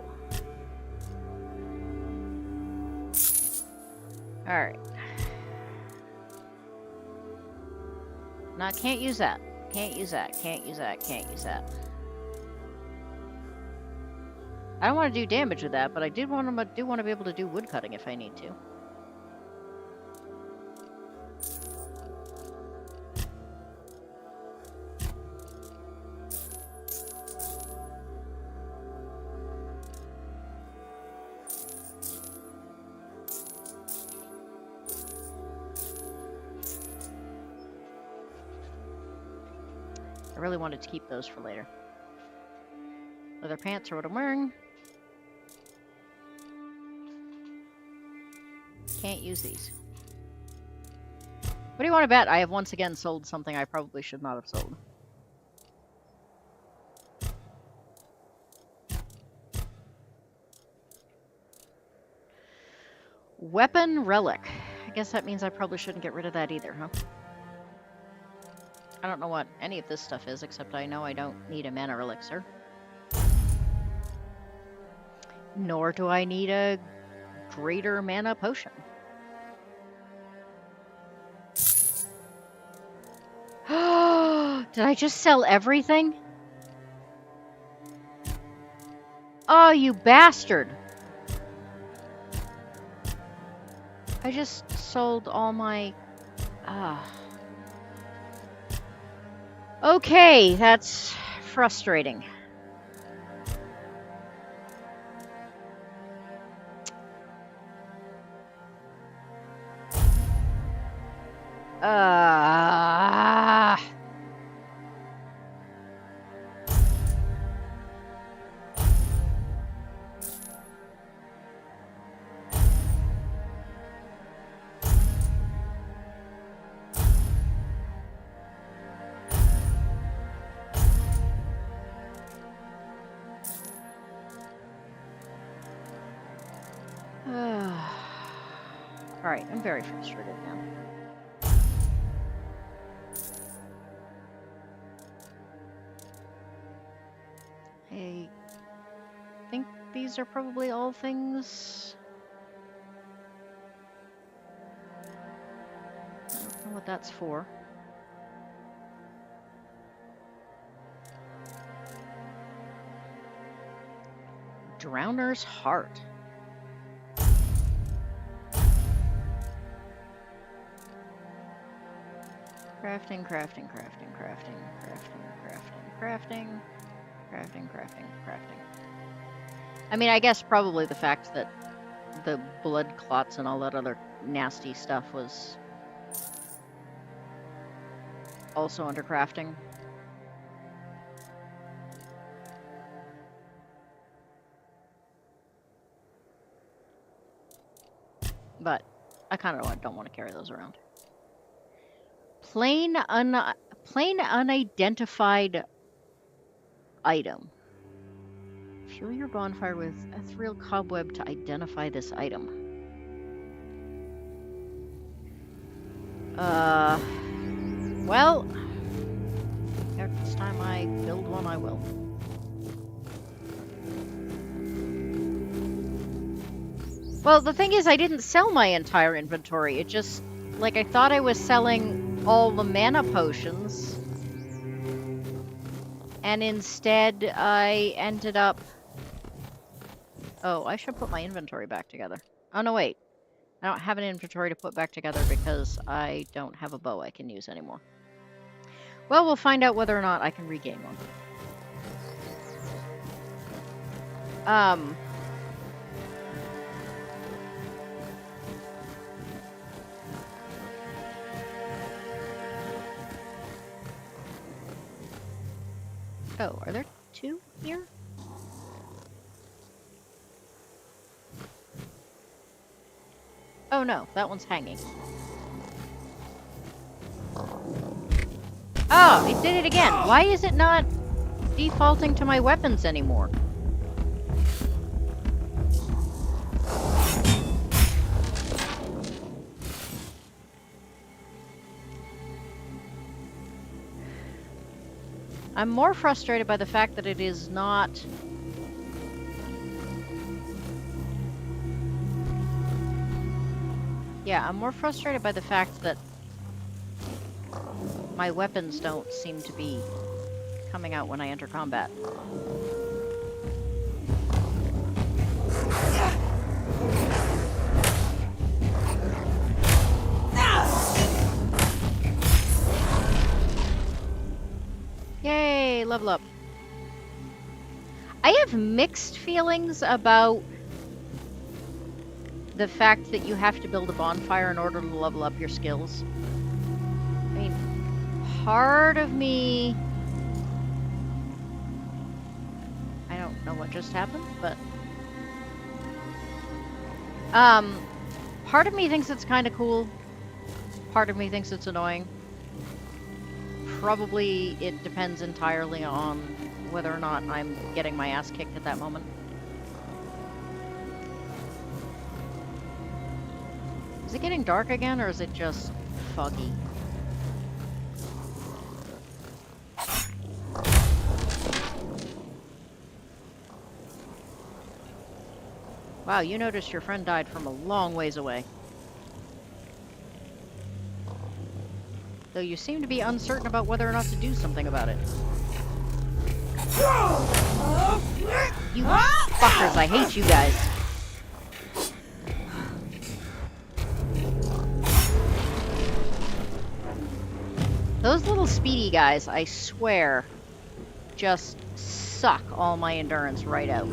Alright. No, can't use that. Can't use that. Can't use that. Can't use that. I don't want to do damage with that, but I do want to be able to do wood cutting if I need to. I really wanted to keep those for later. Leather pants are what I'm wearing. Can't use these. What do you want to bet? I have once again sold something I probably should not have sold. Weapon relic. I guess that means I probably shouldn't get rid of that either, huh? I don't know what any of this stuff is, except I know I don't need a mana elixir. Nor do I need a greater mana potion. Did I just sell everything? Oh, you bastard! I just sold all my... Okay, that's frustrating. Alright, I'm very frustrated now. I think these are probably all things... I don't know what that's for. Drowner's Heart. Crafting, crafting, crafting, crafting, crafting, crafting, crafting. I mean, I guess probably the fact that the blood clots and all that other nasty stuff was also under crafting. But I kind of don't want to carry those around. Plain unidentified item. Fuel your bonfire with ethereal cobweb to identify this item. Well, next time I build one, I will. Well, the thing is, I didn't sell my entire inventory. It just, like, I thought I was selling all the mana potions. And instead, I ended up... Oh, I should put my inventory back together. Oh, no, wait. I don't have an inventory to put back together because I don't have a bow I can use anymore. Well, we'll find out whether or not I can regain one. Oh, are there two here? Oh no, that one's hanging. Oh, it did it again. Why is it not defaulting to my weapons anymore? I'm more frustrated by the fact that it is not... Yeah, I'm more frustrated by the fact that my weapons don't seem to be coming out when I enter combat. Yay, level up. I have mixed feelings about the fact that you have to build a bonfire in order to level up your skills. I mean, part of me... I don't know what just happened, but... part of me thinks it's kind of cool. Part of me thinks it's annoying. Probably it depends entirely on whether or not I'm getting my ass kicked at that moment. Is it getting dark again, or is it just foggy? Wow, you noticed your friend died from a long ways away. Though you seem to be uncertain about whether or not to do something about it. You fuckers, I hate you guys. Those little speedy guys, I swear, just suck all my endurance right out.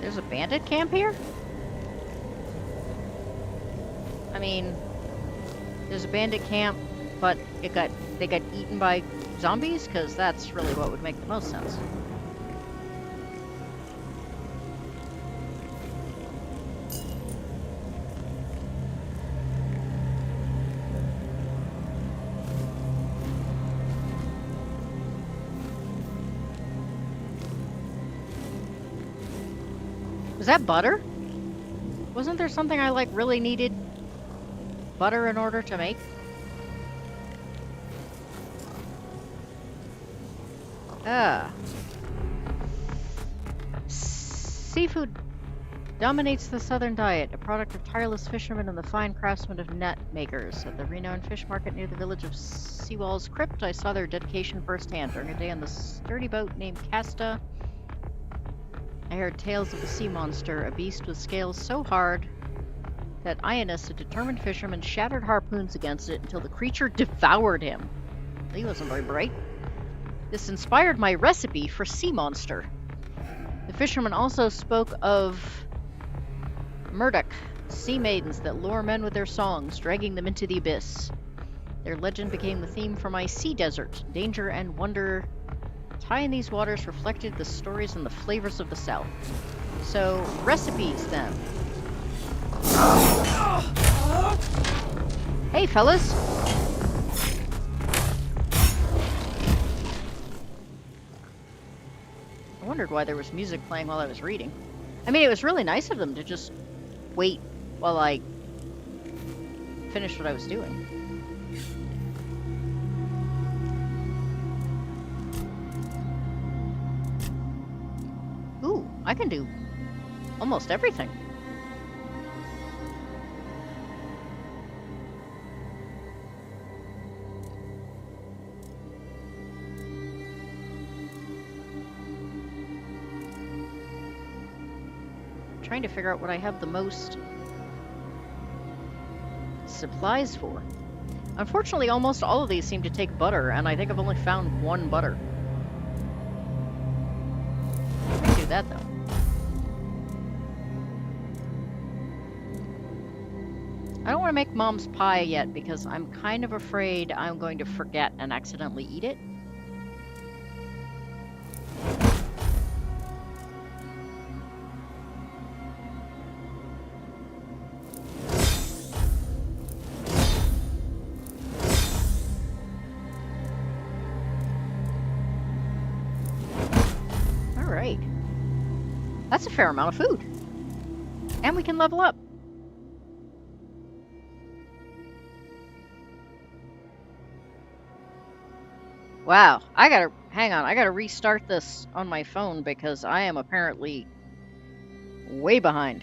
There's a bandit camp here? I mean, there's a bandit camp, but they got eaten by zombies? Because that's really what would make the most sense. Was that butter? Wasn't there something I, like, really needed butter in order to make? Seafood dominates the southern diet, a product of tireless fishermen and the fine craftsmen of net makers. At the renowned fish market near the village of Seawall's Crypt, I saw their dedication firsthand. During a day on the sturdy boat named Casta, I heard tales of the sea monster, a beast with scales so hard that Ionis, a determined fisherman, shattered harpoons against it until the creature devoured him. He wasn't very bright. This inspired my recipe for sea monster. The fisherman also spoke of Murdoch, sea maidens that lure men with their songs, dragging them into the abyss. Their legend became the theme for my sea desert. Danger and wonder tie in these waters reflected the stories and the flavors of the South. So, recipes then. Hey, fellas! I wondered why there was music playing while I was reading. I mean, it was really nice of them to just wait while I finished what I was doing. Ooh, I can do almost everything. Trying to figure out what I have the most supplies for. Unfortunately, almost all of these seem to take butter, and I think I've only found one butter. I can do that, though. I don't want to make Mom's pie yet, because I'm kind of afraid I'm going to forget and accidentally eat it. That's a fair amount of food. And we can level up. Wow, hang on, I gotta restart this on my phone because I am apparently way behind.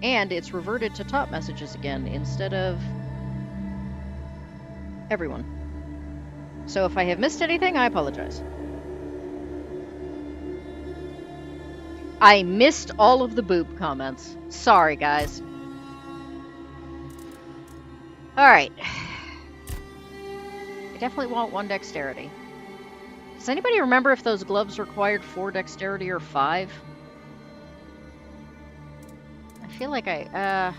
And it's reverted to top messages again instead of everyone. So if I have missed anything, I apologize. I missed all of the boob comments. Sorry, guys. Alright. I definitely want 1 dexterity. Does anybody remember if those gloves required 4 dexterity or 5? I feel like I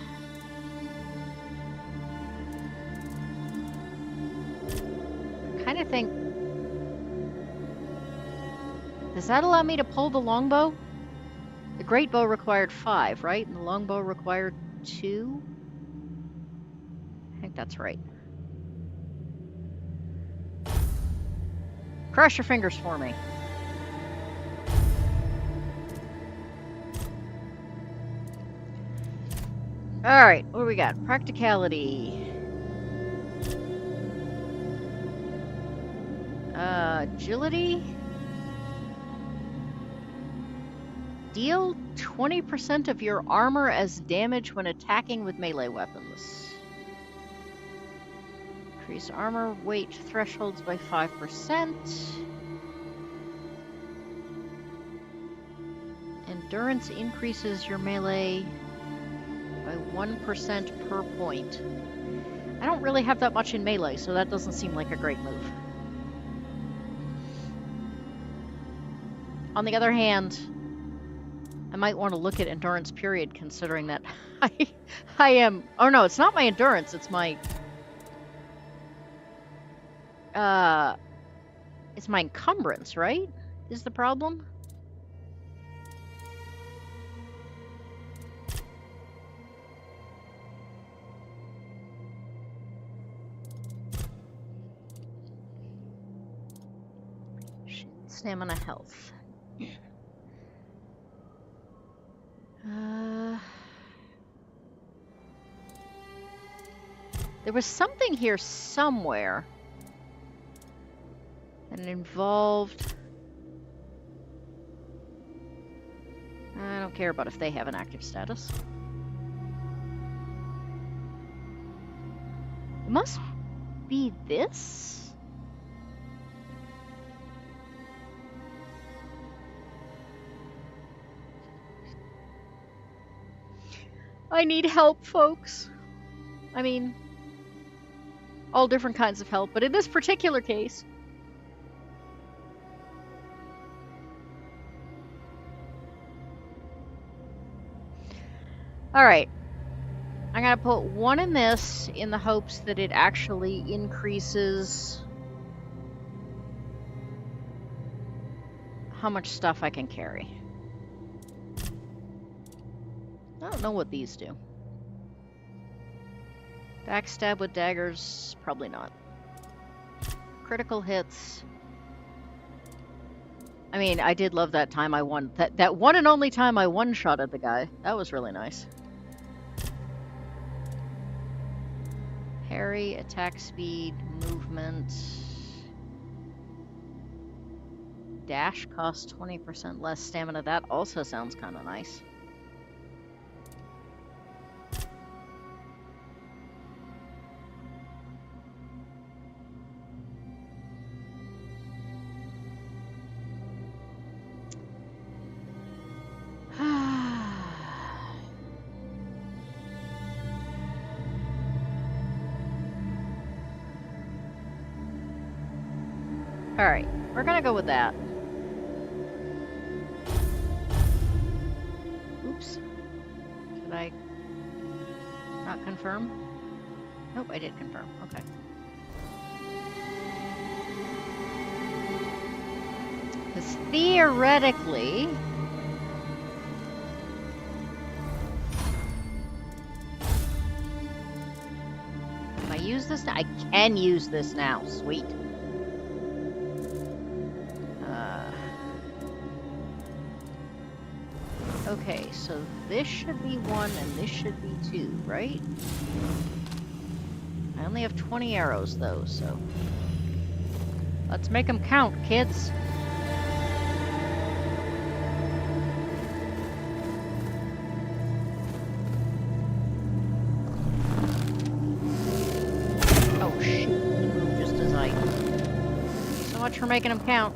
kind of think... Does that allow me to pull the longbow? The great bow required 5, right? And the longbow required 2? I think that's right. Cross your fingers for me. Alright, what do we got? Practicality. Agility. Deal 20% of your armor as damage when attacking with melee weapons. Increase armor weight thresholds by 5%. Endurance increases your melee by 1% per point. I don't really have that much in melee, so that doesn't seem like a great move. On the other hand, I might want to look at endurance period, considering that I am... Oh no, it's not my endurance, it's my... It's my encumbrance, right? Is the problem? Stamina health. There was something here somewhere that involved... I don't care about if they have an active status. It must be this? I need help, folks. I mean, all different kinds of help, but in this particular case, Alright. I'm gonna put one in this in the hopes that it actually increases how much stuff I can carry. I don't know what these do. Backstab with daggers, probably not. Critical hits. I mean, I did love that time I won. That one and only time I one-shot at the guy. That was really nice. Parry, attack speed, movement. Dash costs 20% less stamina. That also sounds kind of nice. Alright, we're gonna go with that. Oops. Did I not confirm? Nope, I did confirm. Okay. Because theoretically... Can I use this now? I can use this now. Sweet. Okay, so this should be 1 and this should be 2, right? I only have 20 arrows though, so... Let's make them count, kids! Oh shit, he moved just as I... So much for making them count.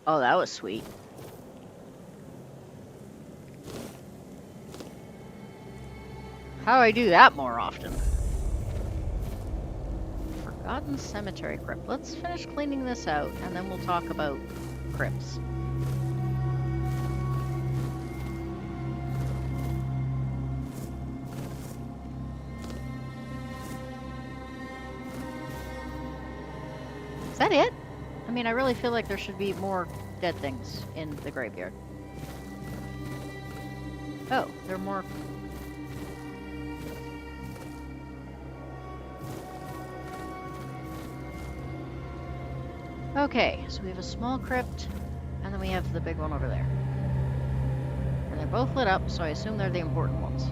Oh, that was sweet. How do I do that more often? Forgotten Cemetery Crypt. Let's finish cleaning this out, and then we'll talk about crypts. Is that it? I mean, I really feel like there should be more dead things in the graveyard. Oh, there are more... Okay, so we have a small crypt, and then we have the big one over there. And they're both lit up, so I assume they're the important ones.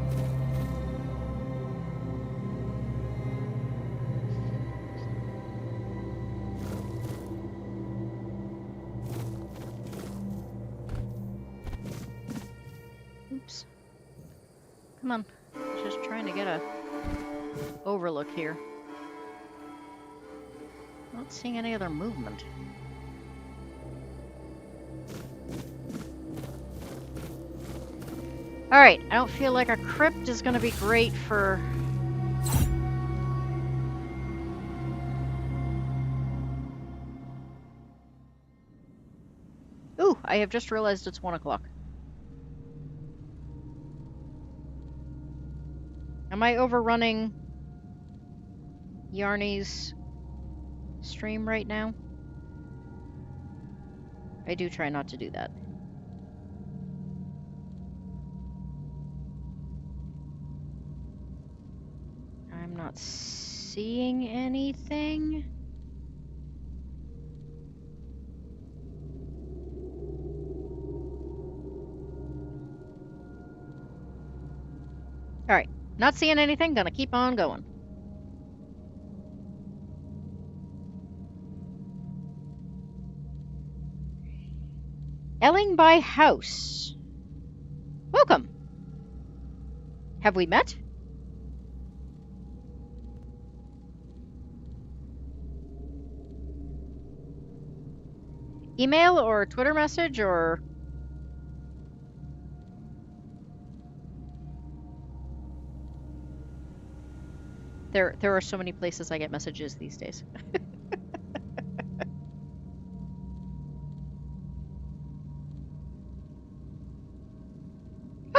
Oops. Come on. Just trying to get a overlook here. Not seeing any other movement. Alright, I don't feel like a crypt is gonna be great for... Ooh, I have just realized it's 1 o'clock. Am I overrunning Yarny's stream right now? I do try not to do that. I'm not seeing anything. Alright, not seeing anything, gonna keep on going. Ellingby House. Welcome. Have we met? Email or Twitter message or... There are so many places I get messages these days.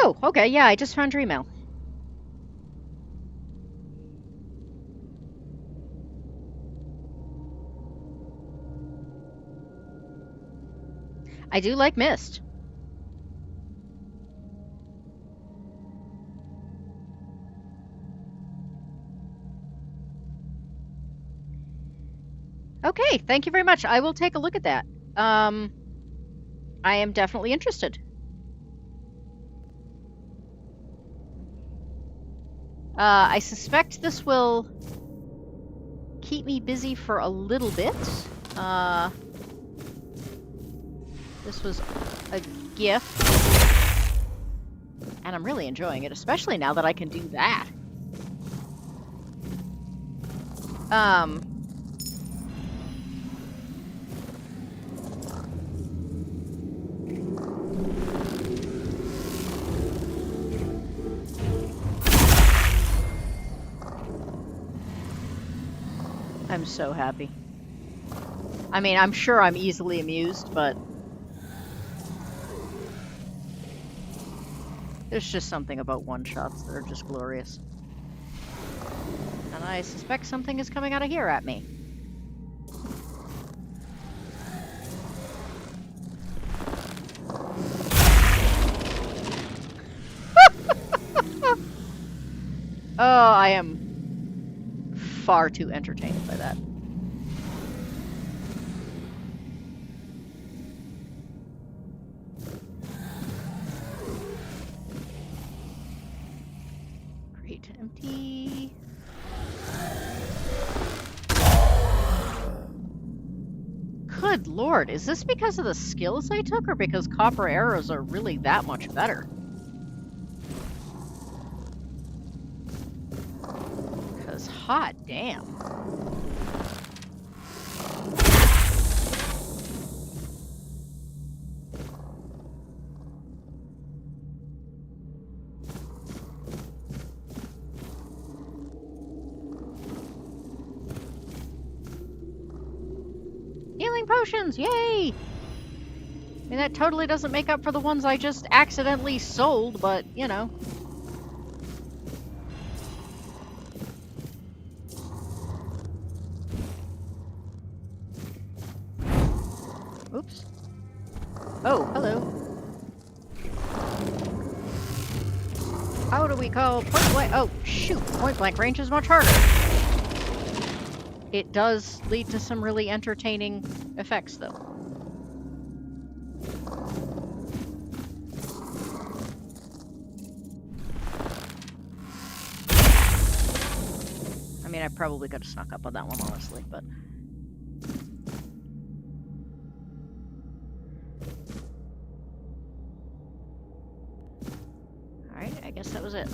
Oh, okay, yeah, I just found your email. I do like Mist. Okay, thank you very much. I will take a look at that. I am definitely interested. I suspect this will keep me busy for a little bit. This was a gift, and I'm really enjoying it, especially now that I can do that. I'm so happy. I mean, I'm sure I'm easily amused, but there's just something about one-shots that are just glorious. And I suspect something is coming out of here at me. Oh, I am far too entertained by that. Crate empty. Good lord, is this because of the skills I took or because copper arrows are really that much better? Because hot damn. Healing potions, yay! I mean, that totally doesn't make up for the ones I just accidentally sold, but, you know. Oops. Oh, hello. How do we call point blank? Oh, shoot. Point blank range is much harder. It does lead to some really entertaining effects, though. I mean, I probably could have snuck up on that one, honestly, but... Alright, I guess that was it.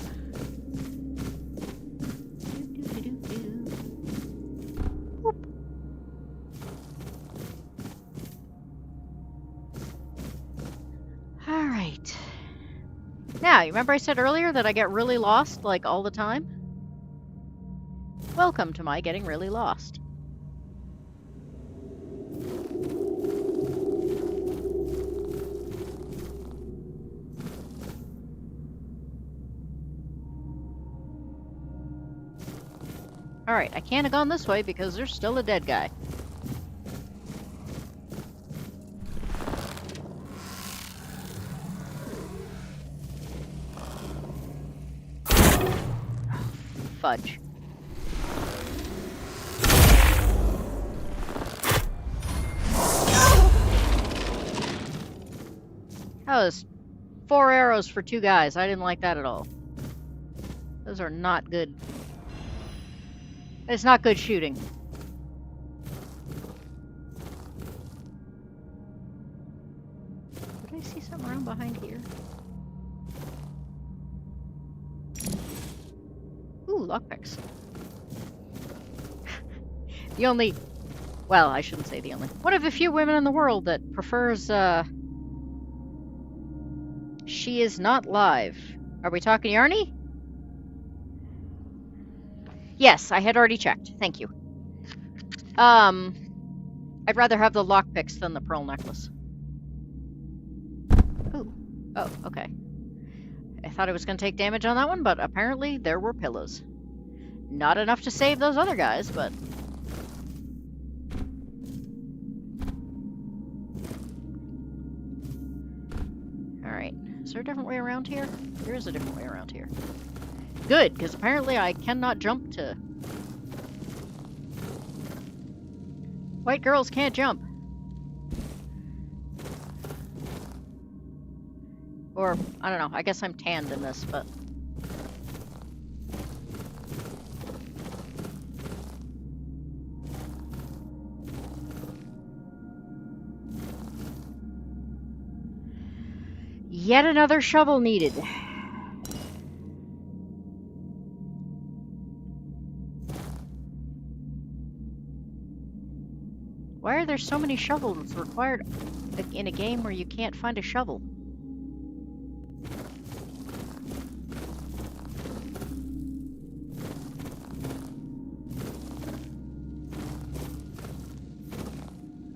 Alright. Now, you remember I said earlier that I get really lost, like, all the time? Welcome to my getting really lost. Alright, I can't have gone this way because there's still a dead guy. Fudge. That was 4 arrows for 2 guys. I didn't like that at all. Those are not good. It's not good shooting. Did I see something around behind here? Ooh, lockpicks. The only... Well, I shouldn't say the only. One of the few women in the world that prefers, She is not live. Are we talking Yarny? Yes, I had already checked. Thank you. I'd rather have the lockpicks than the pearl necklace. Ooh. Oh, okay. I thought I was going to take damage on that one, but apparently there were pillows. Not enough to save those other guys, but... Alright, is there a different way around here? There is a different way around here. Good, because apparently I cannot jump to... White girls can't jump. Or, I don't know, I guess I'm tanned in this, but... Yet another shovel needed. Why are there so many shovels required in a game where you can't find a shovel?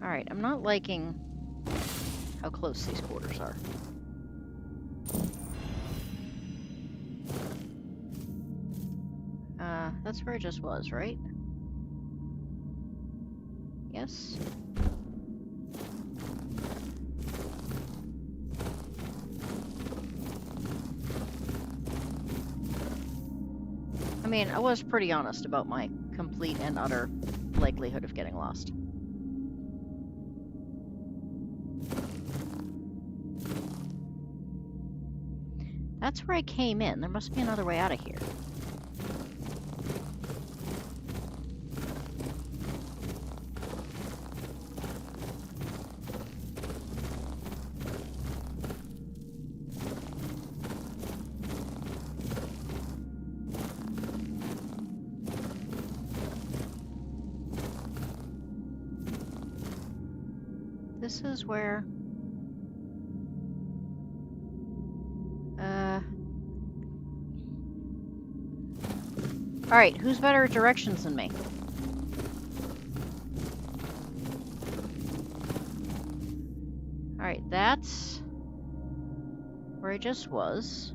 Alright, I'm not liking how close these quarters are. That's where I just was, right? Yes. I mean, I was pretty honest about my complete and utter likelihood of getting lost. That's where I came in. There must be another way out of here. This is where... Alright, who's better at directions than me? Alright, that's... where I just was.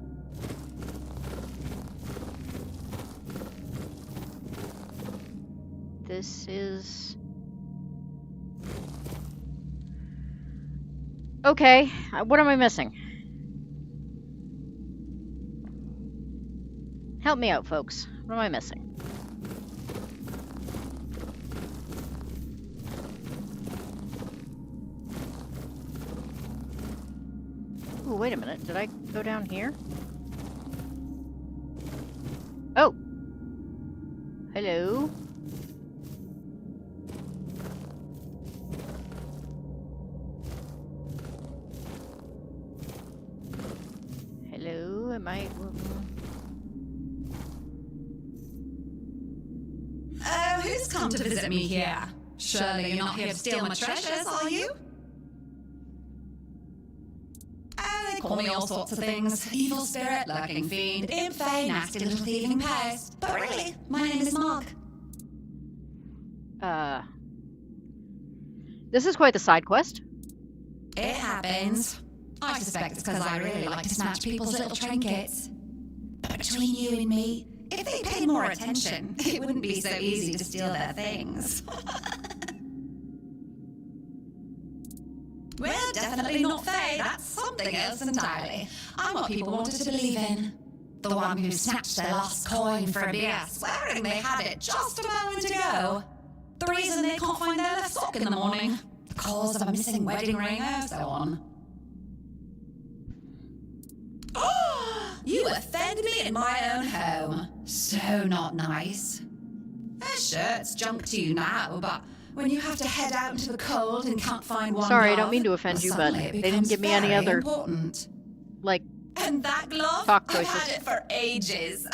This is... Okay, what am I missing? Help me out, folks. What am I missing? Ooh, wait a minute. Did I go down here? Oh! Hello? Hello? Am I... Oh, who's come to visit me here? Surely you're not here to steal my treasures, are you? Oh, they call me all sorts of things. Evil spirit, lurking fiend, imp fae, nasty little thieving pest. But really, my name is Mark. This is quite the side quest. It happens. I suspect it's because I really like to snatch people's little trinkets. But between you and me, if they paid more attention, it wouldn't be so easy to steal their things. We're definitely not fae, that's something else entirely. I'm what people wanted to believe in. The one who snatched their last coin for a beer, swearing they had it just a moment ago. The reason they can't find their left sock in the morning. The cause of a missing wedding ring, and so on. You offend me in my own home. So not nice. Sure, it's junk to you now, but when you have to head out into the cold and can't find one Sorry, glove, I don't mean to offend you, but they didn't give me any other, like, and that glove, talk I've choices. had it for ages.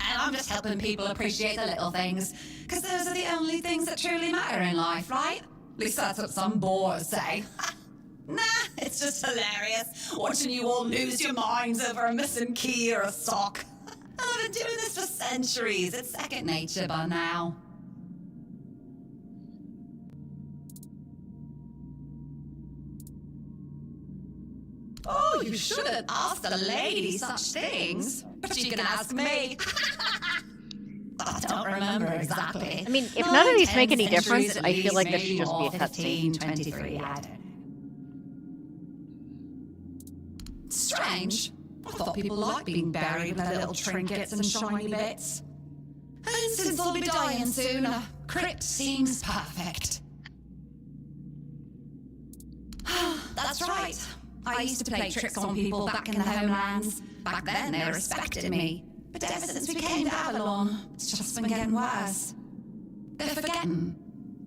And I'm just helping people appreciate the little things, because those are the only things that truly matter in life, right? At least that's what some bores say. Nah, it's just hilarious, watching you all lose your minds over a missing key or a sock. I've been doing this for centuries. It's second nature by now. Oh, you shouldn't ask the lady such things. But you can ask me. I don't remember exactly. I mean, if none of these make any difference, I feel like this should just be a cutscene. 23, I don't know. Strange. I thought people liked being buried with their little trinkets and shiny bits. And since I'll be dying soon, a crypt seems perfect. That's right. I used to play tricks on people back in the homelands. Back then, they respected me. But ever since we came to Avalon, it's just been getting worse. They're forgetting.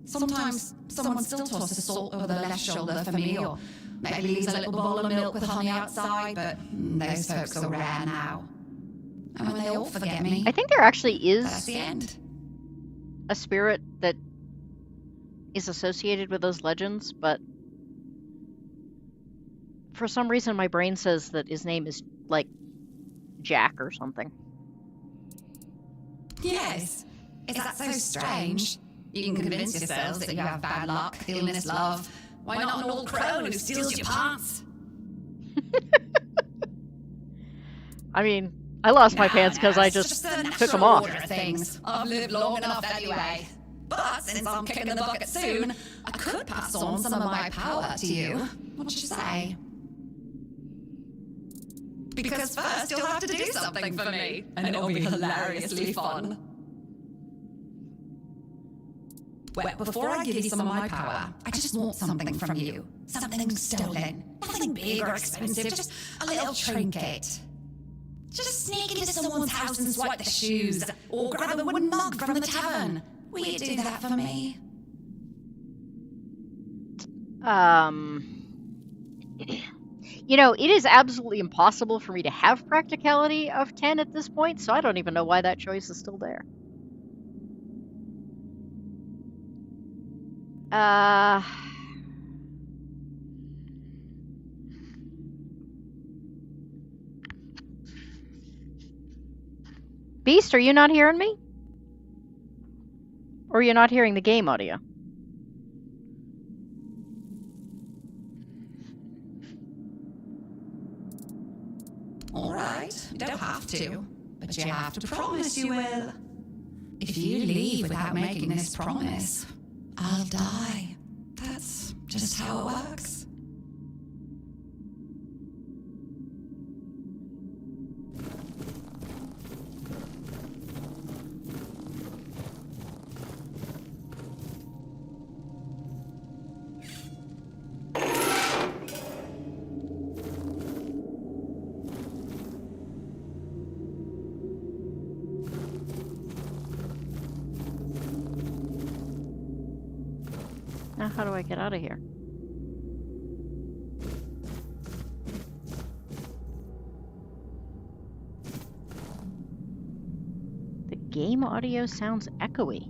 Sometimes someone still tosses salt over the left shoulder for me, or maybe leaves a little bowl of milk with honey outside, but those folks are rare now. And when they all forget me, I think there actually that's is the end. a spirit that is associated with those legends, but for some reason my brain says that his name is, like, Jack or something. Yes. Is that so strange? You can convince yourselves that you have bad luck, illness, love. Why not an old crone who steals your pants? I mean, I lost my pants because I it's just the took them natural off. order of things. I've lived long enough anyway. But since I'm kicking the bucket soon, I could pass on some of my power to you. What would you say? Because first you'll have to do something for me, and it'll be hilariously fun. Well, before I give you some of my power, I just want something from you. Something stolen. Nothing big or expensive, just a little trinket. Just sneak into someone's house and swipe their shoes, or grab a wooden mug from the tavern. Will you do that for me? You know, it is absolutely impossible for me to have practicality of 10 at this point, so I don't even know why that choice is still there. Beast, are you not hearing me? Or are you not hearing the game audio? All right, you don't have to, but you have to promise you will. If you leave without making this promise, I'll die. That's just how it works. Now how do I get out of here? The game audio sounds echoey.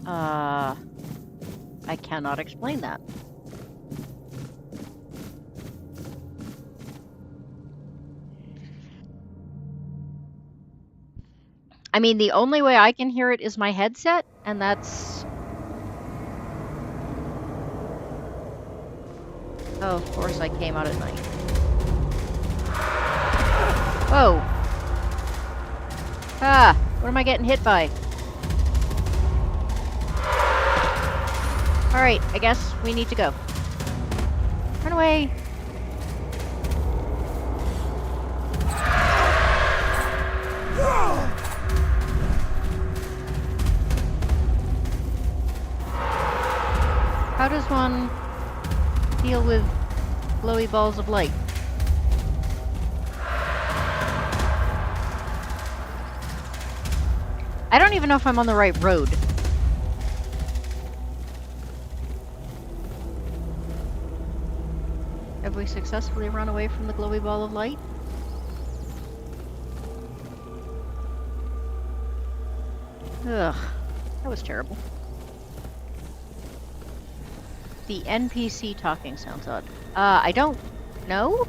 I cannot explain that. I mean, the only way I can hear it is my headset, and that's... Oh, of course I came out at night. Whoa! Ah! What am I getting hit by? Alright, I guess we need to go. Run away! How does one deal with glowy balls of light? I don't even know if I'm on the right road. Have we successfully run away from the glowy ball of light? Ugh, that was terrible. The NPC talking sounds odd. I don't know?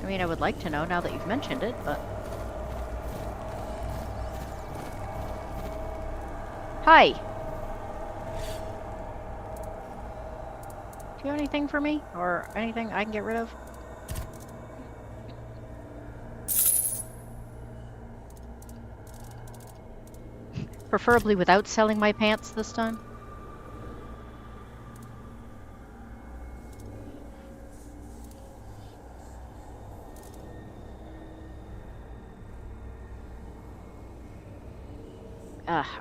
I mean, I would like to know now that you've mentioned it, but... Hi! you have anything for me? Or anything I can get rid of? Preferably without selling my pants this time.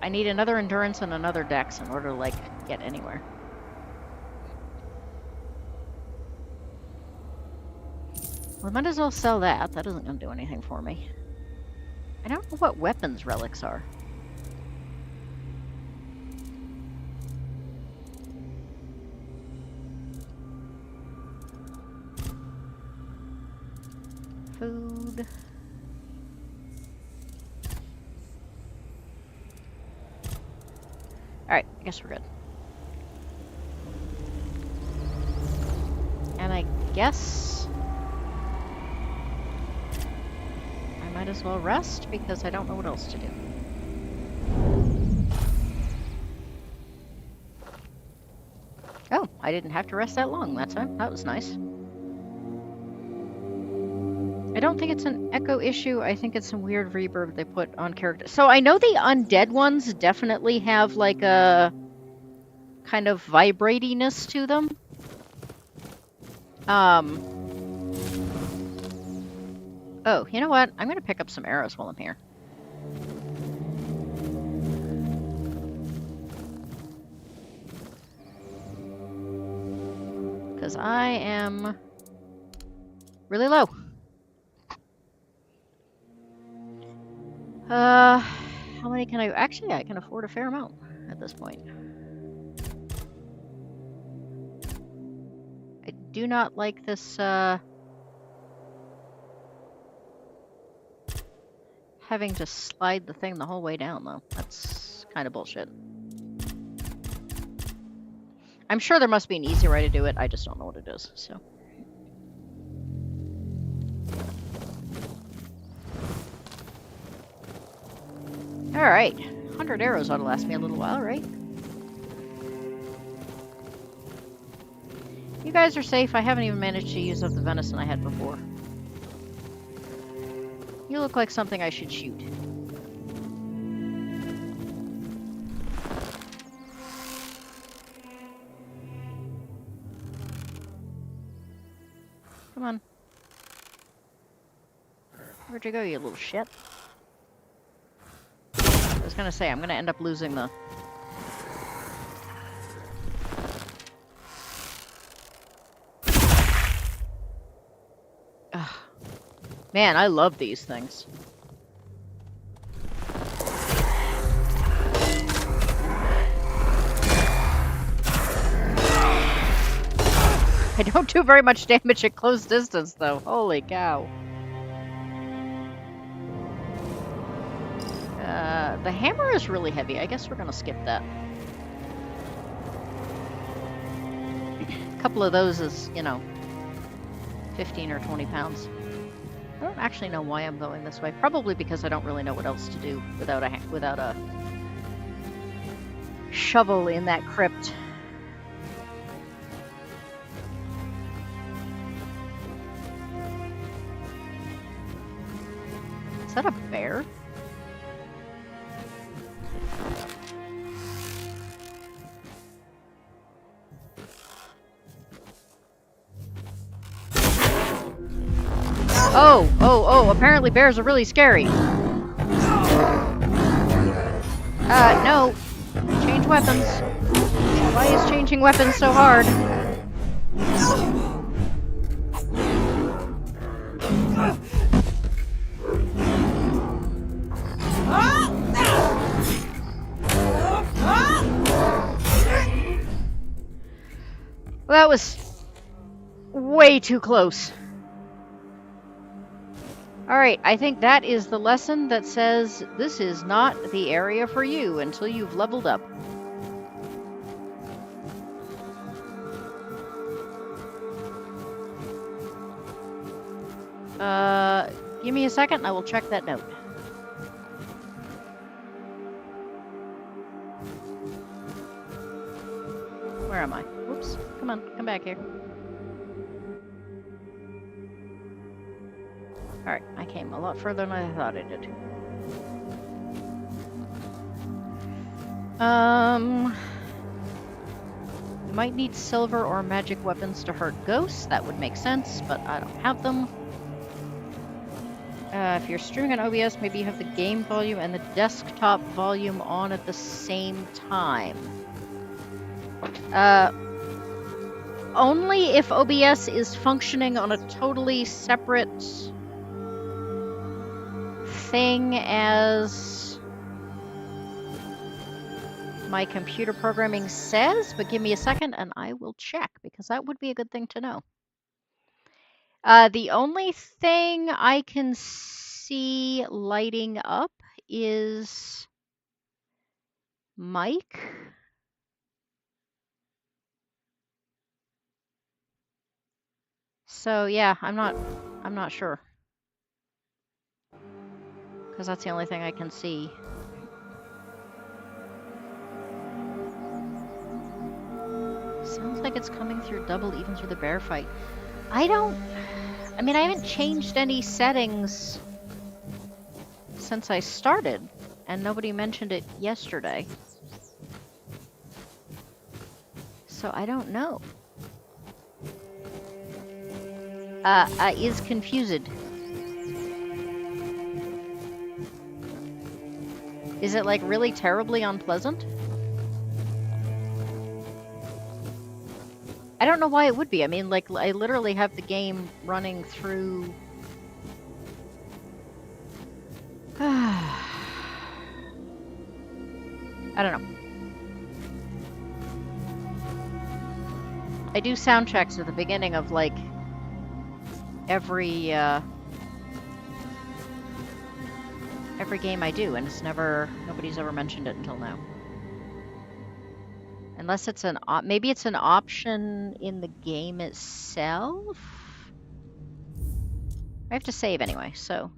I need another endurance and another dex in order to, like, get anywhere. Well, I might as well sell that. That isn't going to do anything for me. I don't know what weapons relics are. Food. Alright, I guess we're good. And I guess I might as well rest because I don't know what else to do. Oh, I didn't have to rest that long that time. That was nice. I don't think it's an echo issue. I think it's some weird reverb they put on characters. So I know the undead ones definitely have like a kind of vibratiness to them. Oh, you know what? I'm gonna pick up some arrows while I'm here. Because I am really low. How many can I... Actually, I can afford a fair amount at this point. I do not like this, having to slide the thing the whole way down, though. That's kind of bullshit. I'm sure there must be an easy way to do it. I just don't know what it is, so... Alright. 100 arrows ought to last me a little while, right? You guys are safe. I haven't even managed to use up the venison I had before. You look like something I should shoot. Come on. Where'd you go, you little shit? I was gonna say, I'm gonna end up losing the... Ugh. Man, I love these things. I don't do very much damage at close distance, though. Holy cow. The hammer is really heavy. I guess we're gonna skip that. A couple of those is, you know, 15 or 20 pounds. I don't actually know why I'm going this way. Probably because I don't really know what else to do without a shovel in that crypt. Is that a bear? Oh, apparently bears are really scary. No. Change weapons. Why is changing weapons so hard? Well, that was way too close. Alright, I think that is the lesson that says this is not the area for you until you've leveled up. Give me a second and I will check that note. Where am I? Oops. Come on, come back here. Alright, I came a lot further than I thought I did. We might need silver or magic weapons to hurt ghosts. That would make sense, but I don't have them. If you're streaming on OBS, maybe you have the game volume and the desktop volume on at the same time. Only if OBS is functioning on a totally separate thing as my computer programming says, but give me a second and I will check, because that would be a good thing to know. The only thing I can see lighting up is Mike. So yeah, I'm not sure. Because that's the only thing I can see. Sounds like it's coming through double even through the bear fight. I mean, I haven't changed any settings since I started, and nobody mentioned it yesterday. So I don't know. I is confused. Is it like really terribly unpleasant? I don't know why it would be. I mean, like, I literally have the game running through... I don't know. I do sound checks at the beginning of, like, every game I do, and it's nobody's ever mentioned it until now. Unless it's maybe it's an option in the game itself? I have to save anyway, so.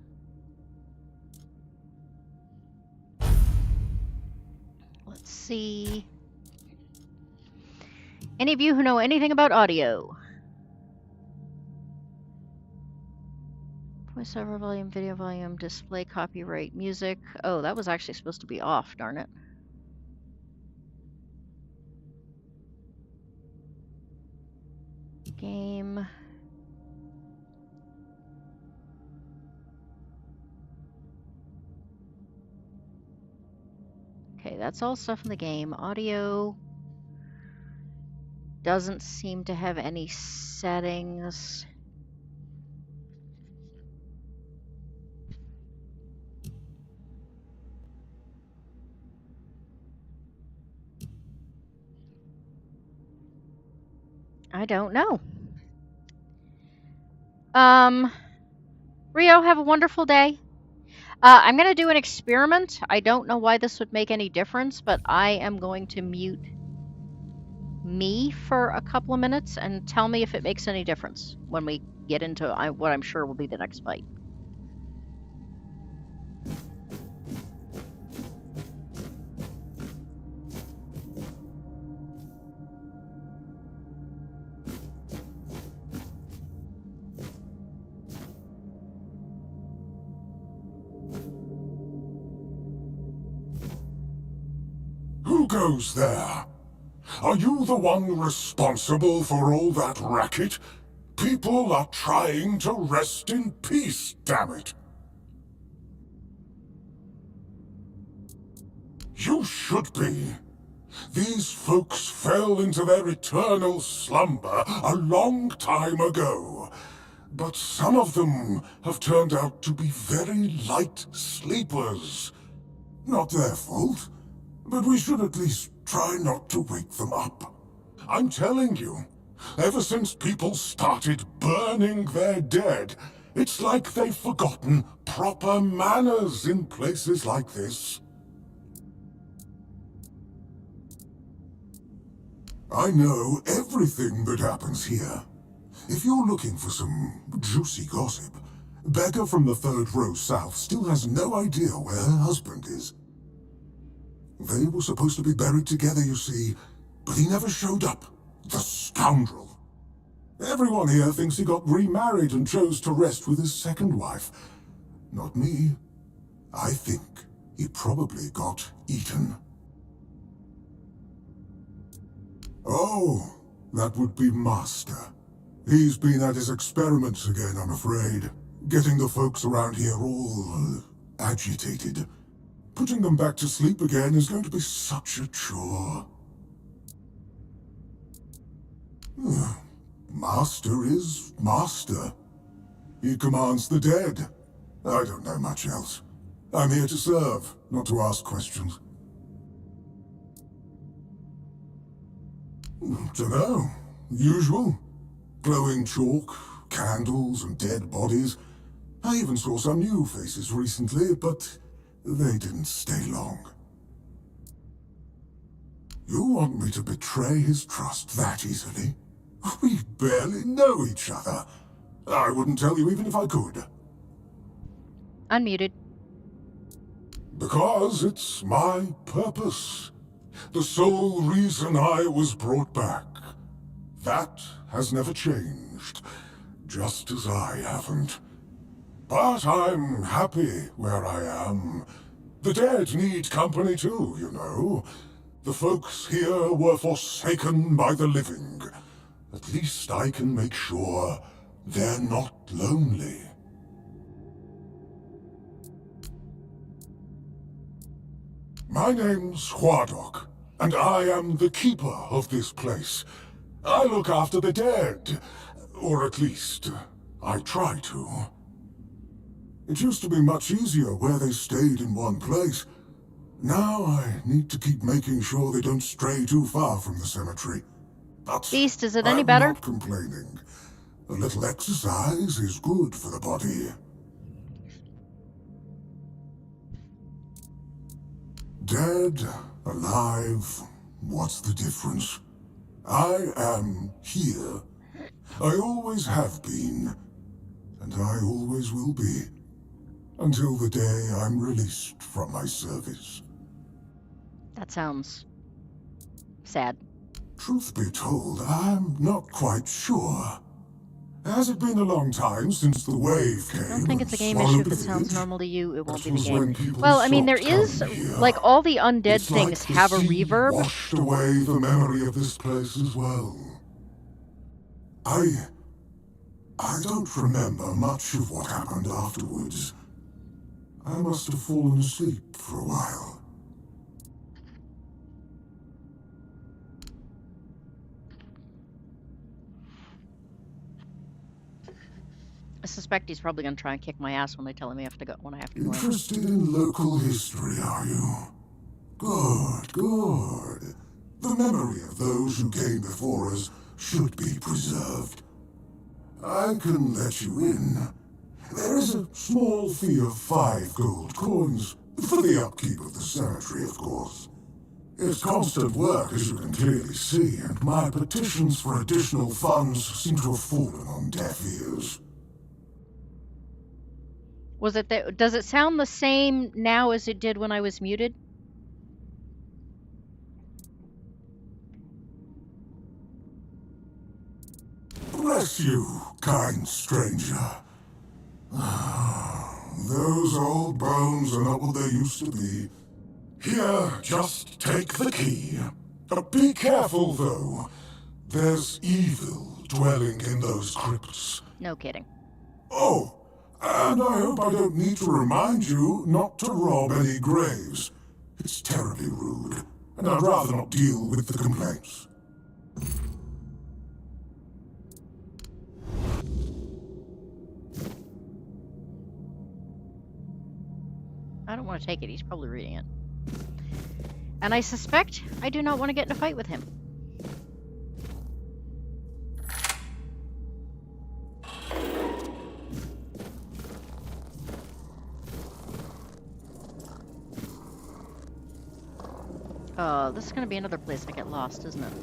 Let's see. Any of you who know anything about audio? Voiceover volume, video volume, display, copyright, music. Oh, that was actually supposed to be off, darn it. Game. Okay, that's all stuff in the game. Audio doesn't seem to have any settings. I don't know. Rio, have a wonderful day. I'm going to do an experiment. I don't know why this would make any difference, but I am going to mute me for a couple of minutes and tell me if it makes any difference when we get into what I'm sure will be the next fight. Who goes there? Are you the one responsible for all that racket? People are trying to rest in peace, damn it. You should be. These folks fell into their eternal slumber a long time ago. But some of them have turned out to be very light sleepers. Not their fault, but we should at least try not to wake them up. I'm telling you, ever since people started burning their dead, it's like they've forgotten proper manners in places like this. I know everything that happens here. If you're looking for some juicy gossip, Becca from the third row south still has no idea where her husband is. They were supposed to be buried together, you see, but he never showed up. The scoundrel. Everyone here thinks he got remarried and chose to rest with his second wife. Not me. I think he probably got eaten. Oh, that would be Master. He's been at his experiments again, I'm afraid. Getting the folks around here all agitated. Putting them back to sleep again is going to be such a chore. Master is Master. He commands the dead. I don't know much else. I'm here to serve, not to ask questions. Dunno. Usual. Glowing chalk, candles, and dead bodies. I even saw some new faces recently, but they didn't stay long. You want me to betray his trust that easily? We barely know each other. I wouldn't tell you even if I could. Unmuted. Because it's my purpose. The sole reason I was brought back. That has never changed, just as I haven't. But I'm happy where I am. The dead need company too, you know. The folks here were forsaken by the living. At least I can make sure they're not lonely. My name's Huardok, and I am the keeper of this place. I look after the dead, or at least, I try to. It used to be much easier where they stayed in one place. Now I need to keep making sure they don't stray too far from the cemetery. But Beast, is it any I'm better? not complaining. A little exercise is good for the body. Dead, alive, what's the difference? I am here. I always have been, and I always will be, until the day I'm released from my service. That sounds sad. Truth be told, I'm not quite sure. Has it been a long time since the wave came? I don't think it's a game swallowed issue. If the it sounds village? normal to you, it won't That be the was game. when people Well, I mean, there stopped is, coming here. like, all the undead It's like things the have a sea reverb. washed away the memory of this place as well. I don't remember much of what happened afterwards. I must have fallen asleep for a while. I suspect he's probably going to try and kick my ass when they tell him I have to go. When I have to go in. Interested in local history, are you? Good, good. The memory of those who came before us should be preserved. I can let you in. There is a small fee of 5 gold coins, for the upkeep of the cemetery, of course. It's constant work, as you can clearly see, and my petitions for additional funds seem to have fallen on deaf ears. Was it that? Does it sound the same now as it did when I was muted? Bless you, kind stranger. Those old bones are not what they used to be. Here, just take the key. Be careful, though. There's evil dwelling in those crypts. No kidding. Oh, and I hope I don't need to remind you not to rob any graves. It's terribly rude, and I'd rather not deal with the complaints. I don't want to take it. He's probably reading it. And I suspect I do not want to get in a fight with him. This is going to be another place I get lost, isn't it?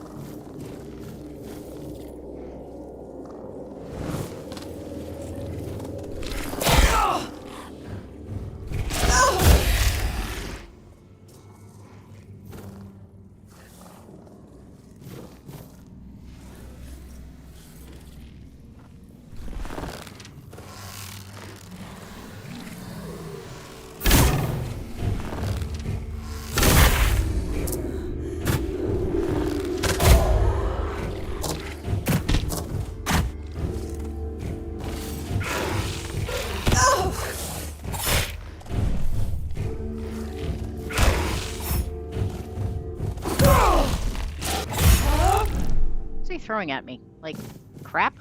you throwing at me? Like, crap?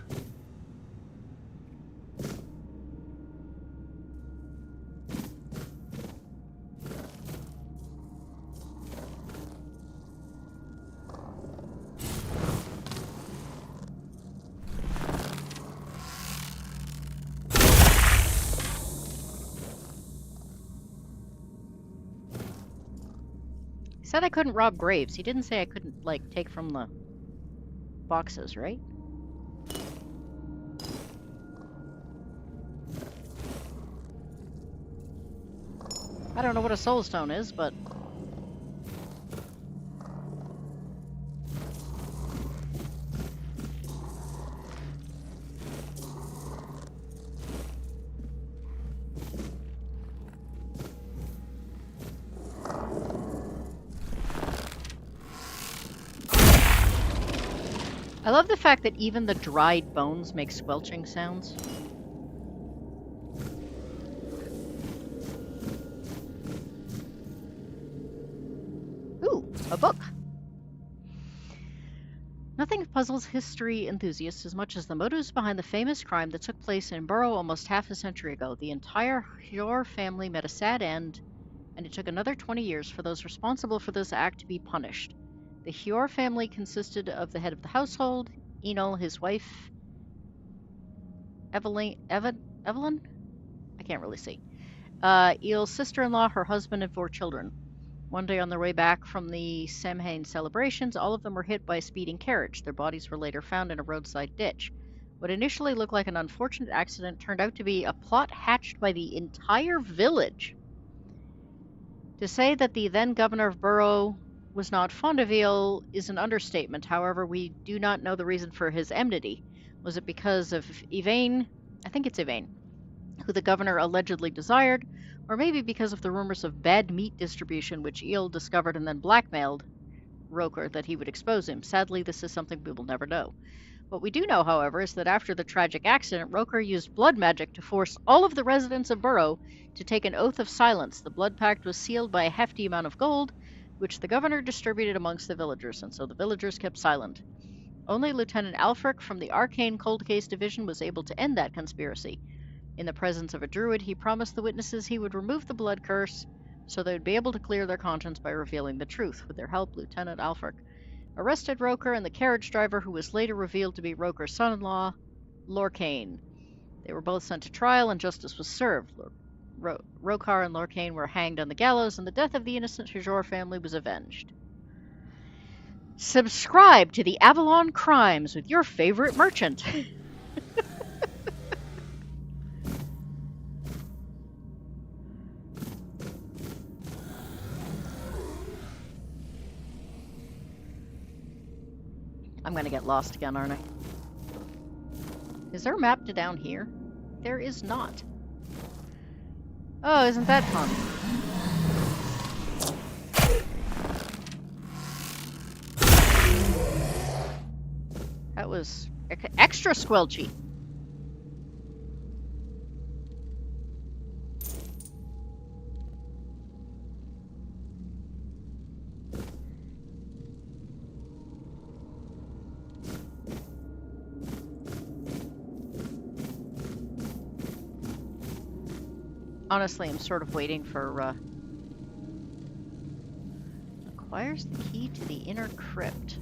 He said I couldn't rob graves. He didn't say I couldn't, like, take from the boxes, right? I don't know what a soul stone is, but... I love the fact that even the dried bones make squelching sounds. Ooh, a book. Nothing puzzles history enthusiasts as much as the motives behind the famous crime that took place in Borough almost half a century ago. The entire Hjor family met a sad end, and it took another 20 years for those responsible for this act to be punished. The Hjor family consisted of the head of the household, Enel, his wife, Evelyn? I can't really see. Eel's sister-in-law, her husband, and 4 children. One day on their way back from the Samhain celebrations, all of them were hit by a speeding carriage. Their bodies were later found in a roadside ditch. What initially looked like an unfortunate accident turned out to be a plot hatched by the entire village. To say that the then governor of Borough was not fond of Eel is an understatement. However, we do not know the reason for his enmity. Was it because of Yvain? I think it's Yvain, who the governor allegedly desired, or maybe because of the rumors of bad meat distribution which Eel discovered and then blackmailed Roker that he would expose him. Sadly, this is something we will never know. What we do know, however, is that after the tragic accident, Roker used blood magic to force all of the residents of Borough to take an oath of silence. The blood pact was sealed by a hefty amount of gold, which the governor distributed amongst the villagers, and so the villagers kept silent. Only Lieutenant Alfric from the Arcane Cold Case Division was able to end that conspiracy. In the presence of a druid, he promised the witnesses he would remove the blood curse, so they would be able to clear their conscience by revealing the truth. With their help, Lieutenant Alfric arrested Roker and the carriage driver, who was later revealed to be Roker's son-in-law, Lorcaine. They were both sent to trial, and justice was served. Rokar and Lorcaine were hanged on the gallows, and the death of the innocent Hjor family was avenged. Subscribe to the Avalon Crimes with your favorite merchant. I'm gonna get lost again, aren't I? Is there a map to down here? There is not. Oh, isn't that fun? That was extra squelchy. Honestly, I'm sort of waiting for, acquires the key to the inner crypt.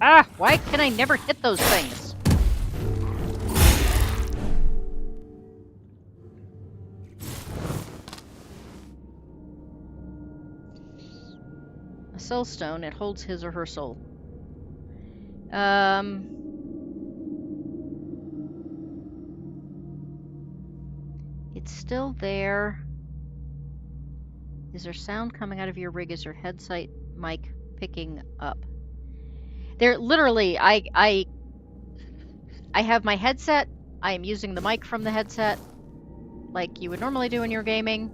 Ah! Why can I never hit those things? A soul stone, it holds his or her soul. It's still there. Is there sound coming out of your rig? Is your headset mic picking up? There, literally, I have my headset. I am using the mic from the headset, like you would normally do when you're gaming.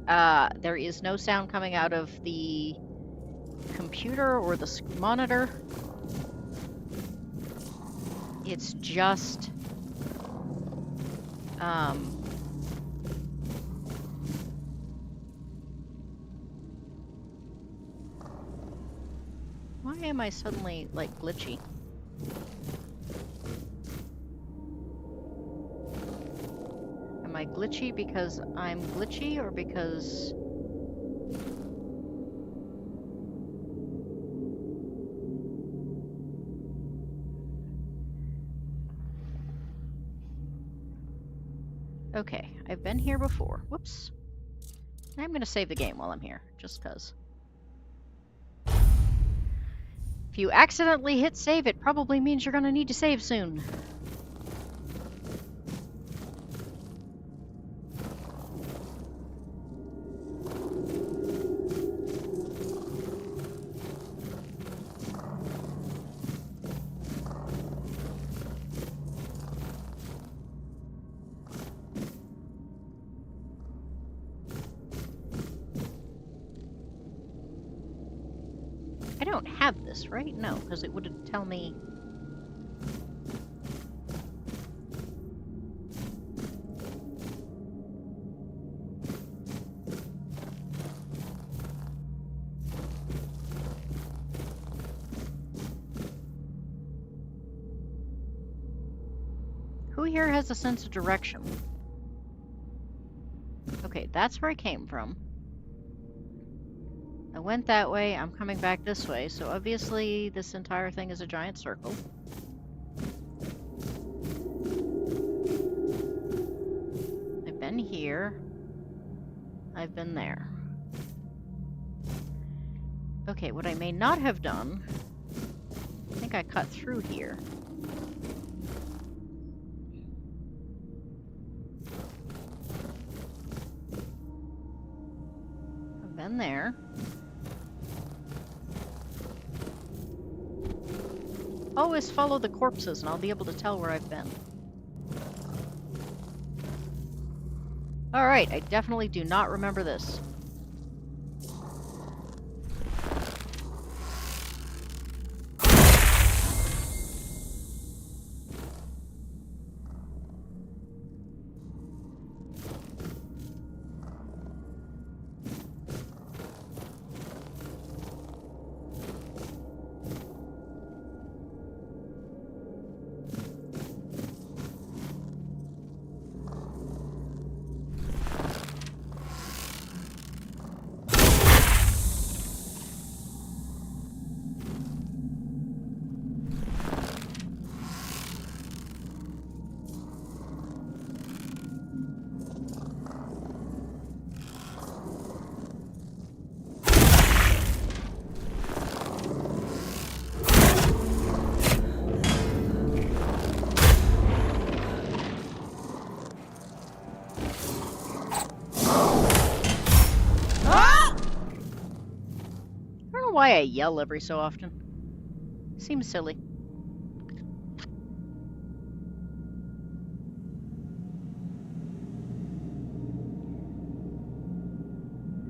There is no sound coming out of the computer or the monitor. It's just, Why am I suddenly, like, glitchy? Am I glitchy because I'm glitchy, or because... Okay, I've been here before. Whoops. I'm gonna save the game while I'm here, just cause. If you accidentally hit save, it probably means you're gonna need to save soon. I don't have this, right? No, because it would tell me... Who here has a sense of direction? Okay, that's where I came from. I went that way, I'm coming back this way, so obviously this entire thing is a giant circle. I've been here. I've been there. Okay, what I may not have done... I think I cut through here. I've been there. Always follow the corpses and I'll be able to tell where I've been. Alright, I definitely do not remember this. Why I yell every so often. Seems silly.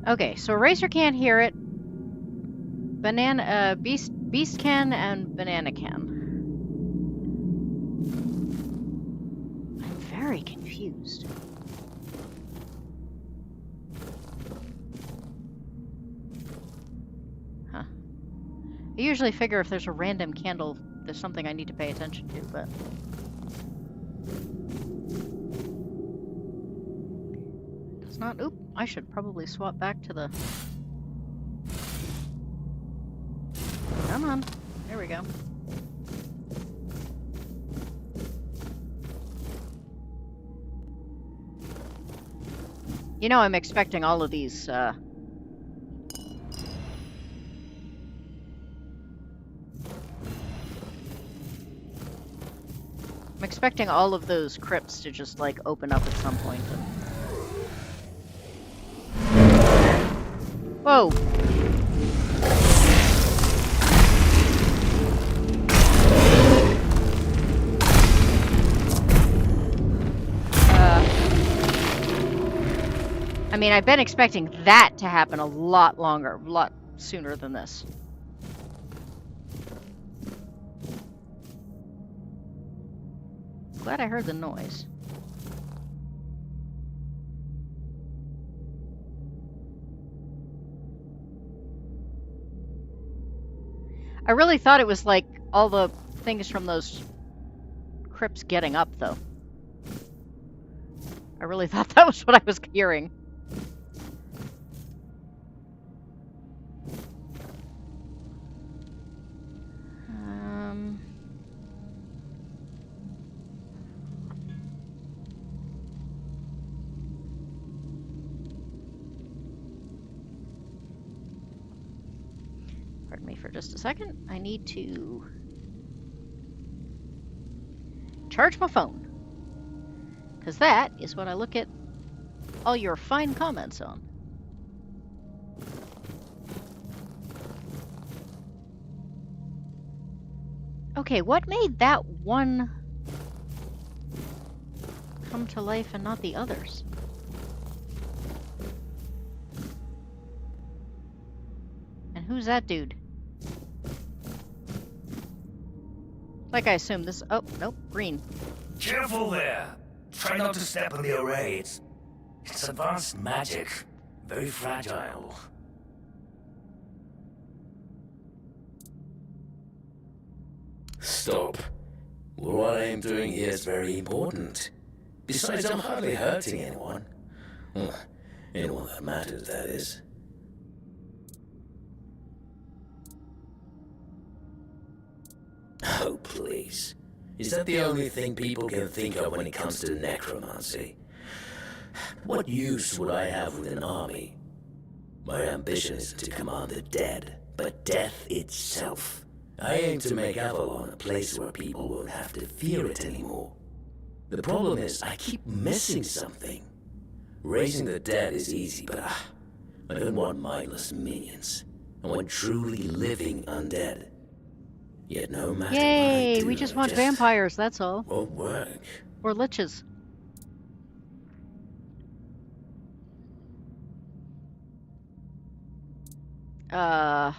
Okay, so Eraser can't hear it. Beast can and Banana can. I'm very confused. I usually figure if there's a random candle, there's something I need to pay attention to, but... Does not... Oop! I should probably swap back to the... Come on. There we go. You know I'm expecting all of these, I'm expecting all of those crypts to just, like, open up at some point. Whoa! I mean, I've been expecting that to happen a lot sooner than this. Glad I heard the noise. I really thought it was like all the things from those crypts getting up, though. I really thought that was what I was hearing. Pardon me for just a second. I need to charge my phone, because that is what I look at all your fine comments on. Okay, what made that one come to life and not the others? And who's that dude? Like I assume this... Oh, nope, green. Careful there! Try not to step on the array. It's advanced magic. Very fragile. Stop. What I am doing here is very important. Besides, I'm hardly hurting anyone. Anyone that matters, that is. Oh, please. Is that the only thing people can think of when it comes to necromancy? What use would I have with an army? My ambition isn't to command the dead, but death itself. I aim to make Avalon a place where people won't have to fear it anymore. The problem is, I keep missing something. Raising the dead is easy, but I don't want mindless minions. I want truly living undead. Yet no matter what I do, We just want vampires, that's all. Won't work. Or liches. I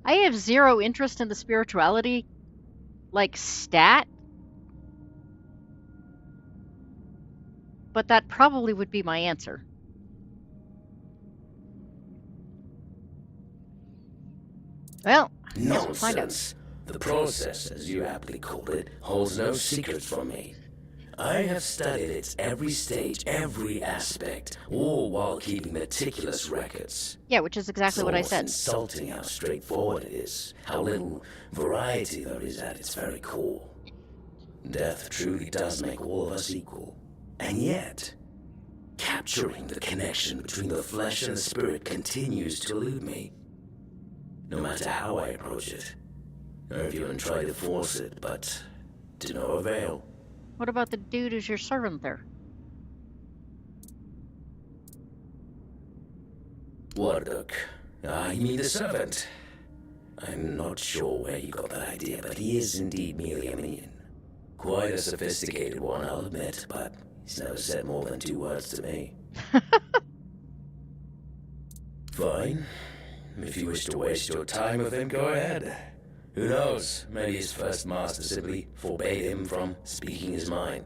have zero interest in the spirituality, like, stat. But that probably would be my answer. Well, I guess we'll find out. Nonsense. The process, as you aptly called it, holds no secrets from me. I have studied its every stage, every aspect, all while keeping meticulous records. Yeah, which is exactly what I said. It's insulting how straightforward it is, how little variety there is at its very core. Death truly does make all of us equal. And yet, capturing the connection between the flesh and the spirit continues to elude me. No matter how I approach it. I've even tried to force it, but to no avail. What about the dude who's your servant there? Warduk. You mean the servant? I'm not sure where you got that idea, but he is indeed merely a minion. Quite a sophisticated one, I'll admit, but he's never said more than 2 words to me. Fine. If you wish to waste your time with him, go ahead. Who knows, maybe his first master simply forbade him from speaking his mind.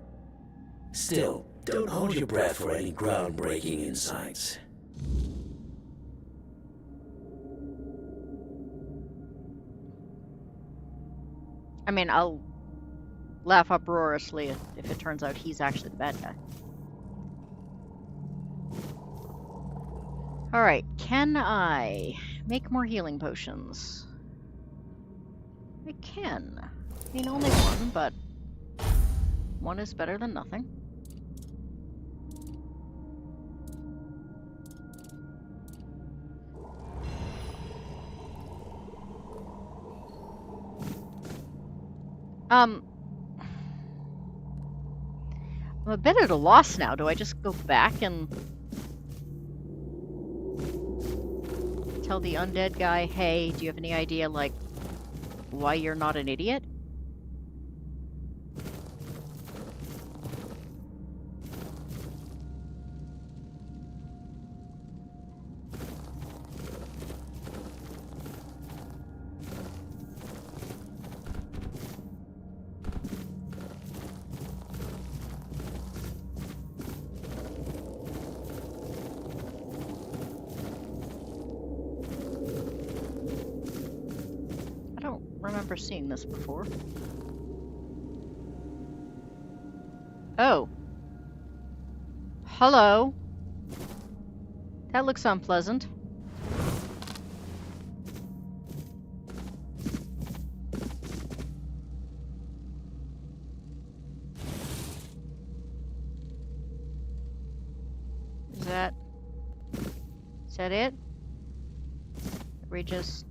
Still, don't hold your breath for any groundbreaking insights. I mean, I'll laugh uproariously if it turns out he's actually the bad guy. Alright, can I make more healing potions? I can. I mean, only one, but one is better than nothing. I'm a bit at a loss now. Do I just go back and tell the undead guy, hey, do you have any idea, like, why you're not an idiot? remember seeing this before. Oh. Hello. That looks unpleasant. Is that it? We just...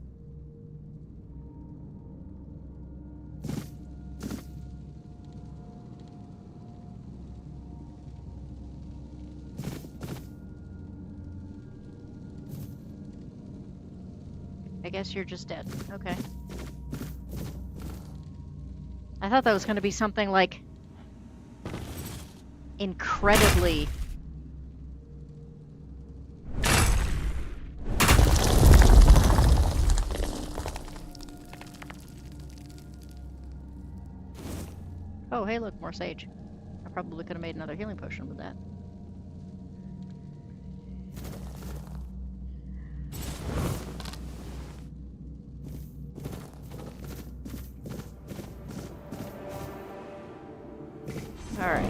I guess you're just dead. Okay. I thought that was going to be something like incredibly... Oh, hey, look, more sage. I probably could have made another healing potion with that. Alright.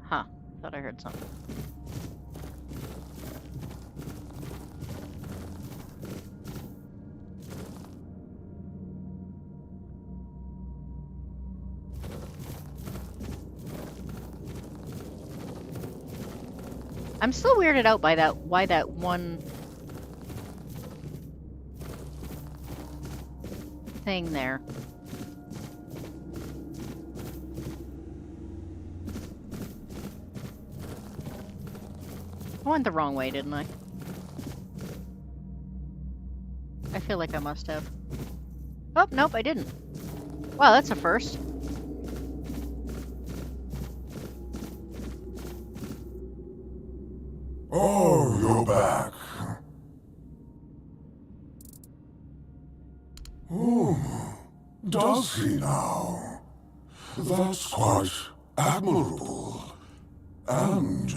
Huh. Thought I heard something. I'm still weirded out by that, why that one thing there. I went the wrong way, didn't I? I feel like I must have. Oh, nope, I didn't. Wow, that's a first. Oh, you're back. Oh, does he now? That's quite admirable. And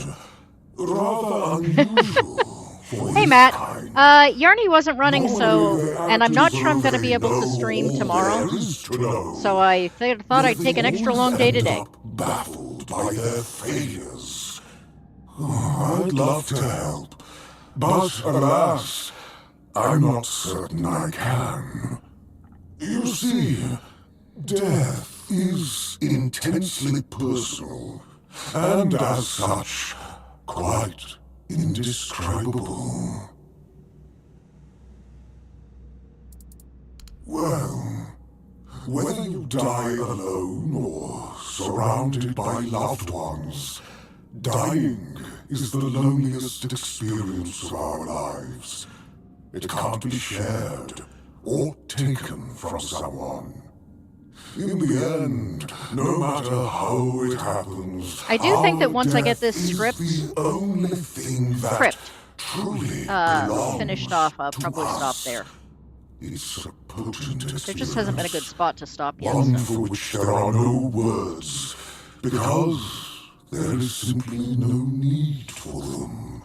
rather unusual for Hey his Matt, kind. Yarny wasn't running, so, and I'm not sure I'm going to be able to stream tomorrow, so I thought I'd take an extra long day today. Baffled by their failures. Oh, I'd love to help, but alas, I'm not certain I can. You see, death is intensely personal, and as such, quite indescribable. Well, whether you die alone or surrounded by loved ones, dying is the loneliest experience of our lives. It can't be shared or taken from someone. In the end, no matter how it happens, I do think that once I get death this is script the only thing that truly belongs finished off, I'll to probably stop us. there. It's a potent experience. There just hasn't been a good spot to stop yet. One So. for which there are no words, because there is simply no need for them.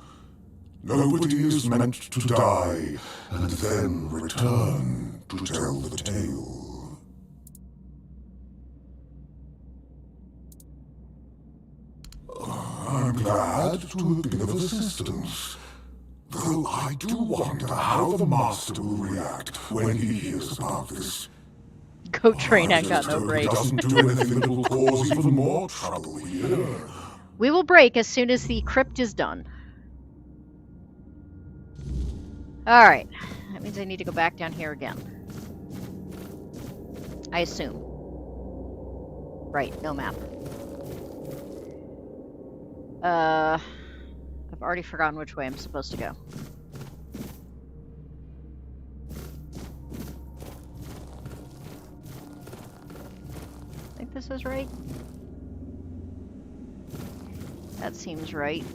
Nobody is meant to die and then return to tell the tale. I'm glad to have been of assistance. Though I do wonder how the Master will react when he hears about this. Goat train ain't got no He brakes. doesn't do anything that will cause even more trouble here. We will break as soon as the crypt is done. Alright. That means I need to go back down here again. I assume. Right, no map. I've already forgotten which way I'm supposed to go. I think this is right. That seems right.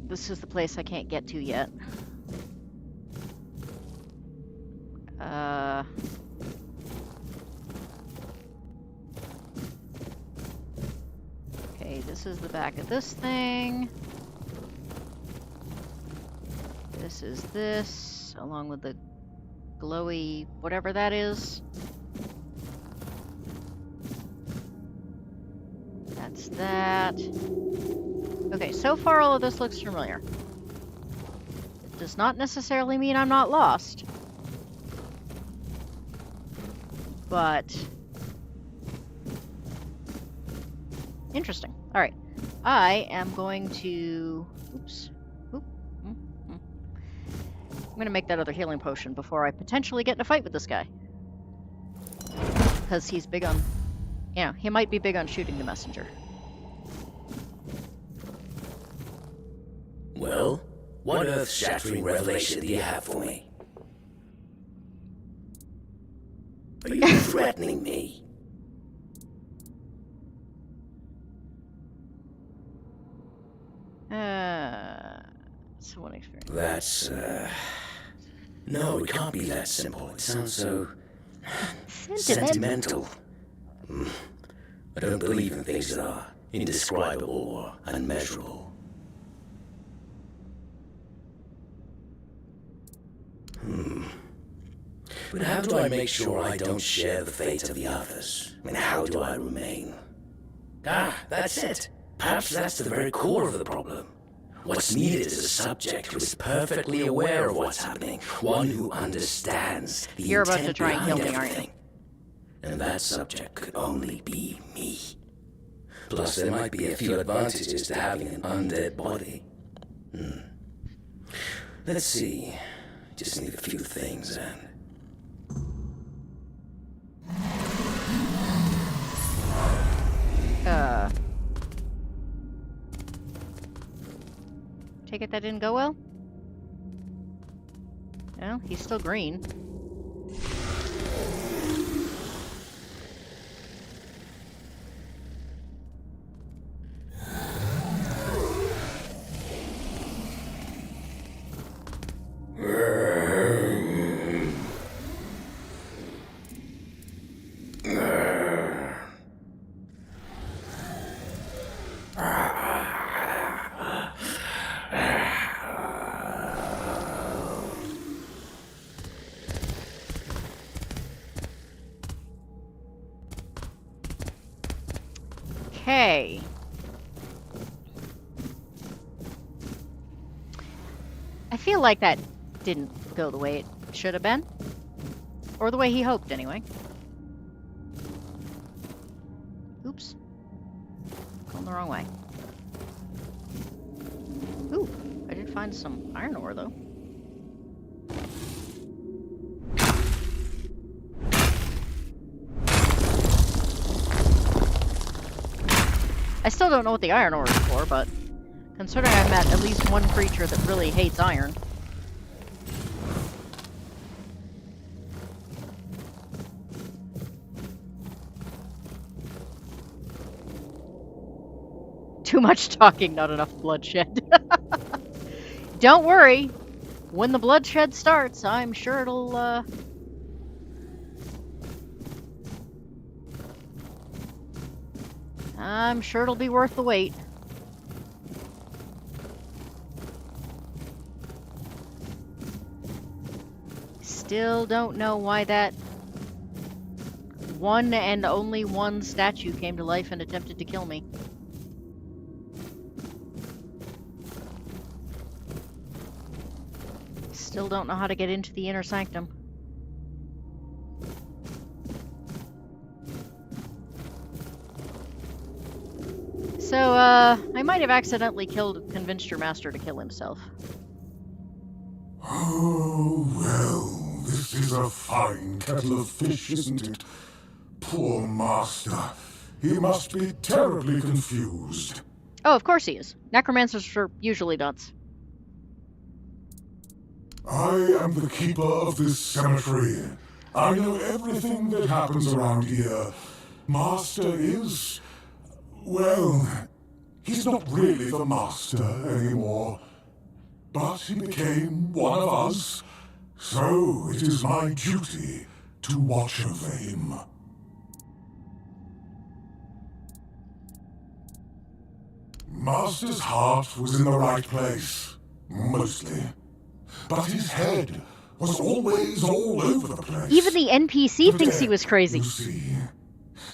This is the place I can't get to yet. this is the back of this thing. This is this, along with the glowy whatever that is. That's that. Okay, so far all of this looks familiar. It does not necessarily mean I'm not lost. But interesting. All right, I am going to. Oops. Oop. I'm gonna make that other healing potion before I potentially get in a fight with this guy, because he's big on. You know, he might be big on shooting the messenger. Well, what earth-shattering revelation do you have for me? Are you threatening me? Someone experience. That's, No, it can't be that simple. It sounds so... sentimental. I don't believe in things that are indescribable or unmeasurable. But how do I make sure I don't share the fate of the others? I mean, how do I remain? Ah, that's it. Perhaps that's the very core of the problem. What's needed is a subject who is perfectly aware of what's happening, one who understands the You're about to intent try and kill behind me, aren't you? everything. And that subject could only be me. Plus, there might be a few advantages to having an undead body. Let's see. Just need a few things and... Take it that didn't go well? No, he's still green. Okay. I feel like that didn't go the way it should have been. Or the way he hoped, anyway. Oops. Going the wrong way. Ooh, I did find some iron ore, though. I still don't know what the iron ore is for, but considering I met at least one creature that really hates iron. Too much talking, not enough bloodshed. Don't worry. When the bloodshed starts, I'm sure it'll, I'm sure it'll be worth the wait. Still don't know why that one and only one statue came to life and attempted to kill me. Still don't know how to get into the inner sanctum. So, I might have accidentally convinced your master to kill himself. Oh, well, this is a fine kettle of fish, isn't it? Poor master. He must be terribly confused. Oh, of course he is. Necromancers are usually nuts. I am the keeper of this cemetery. I know everything that happens around here. Master is... well, he's not really the master anymore. But he became one of us, so it is my duty to watch over him. Master's heart was in the right place, mostly. But his head was always all over the place. Even the NPC thinks he dead, was crazy. You see,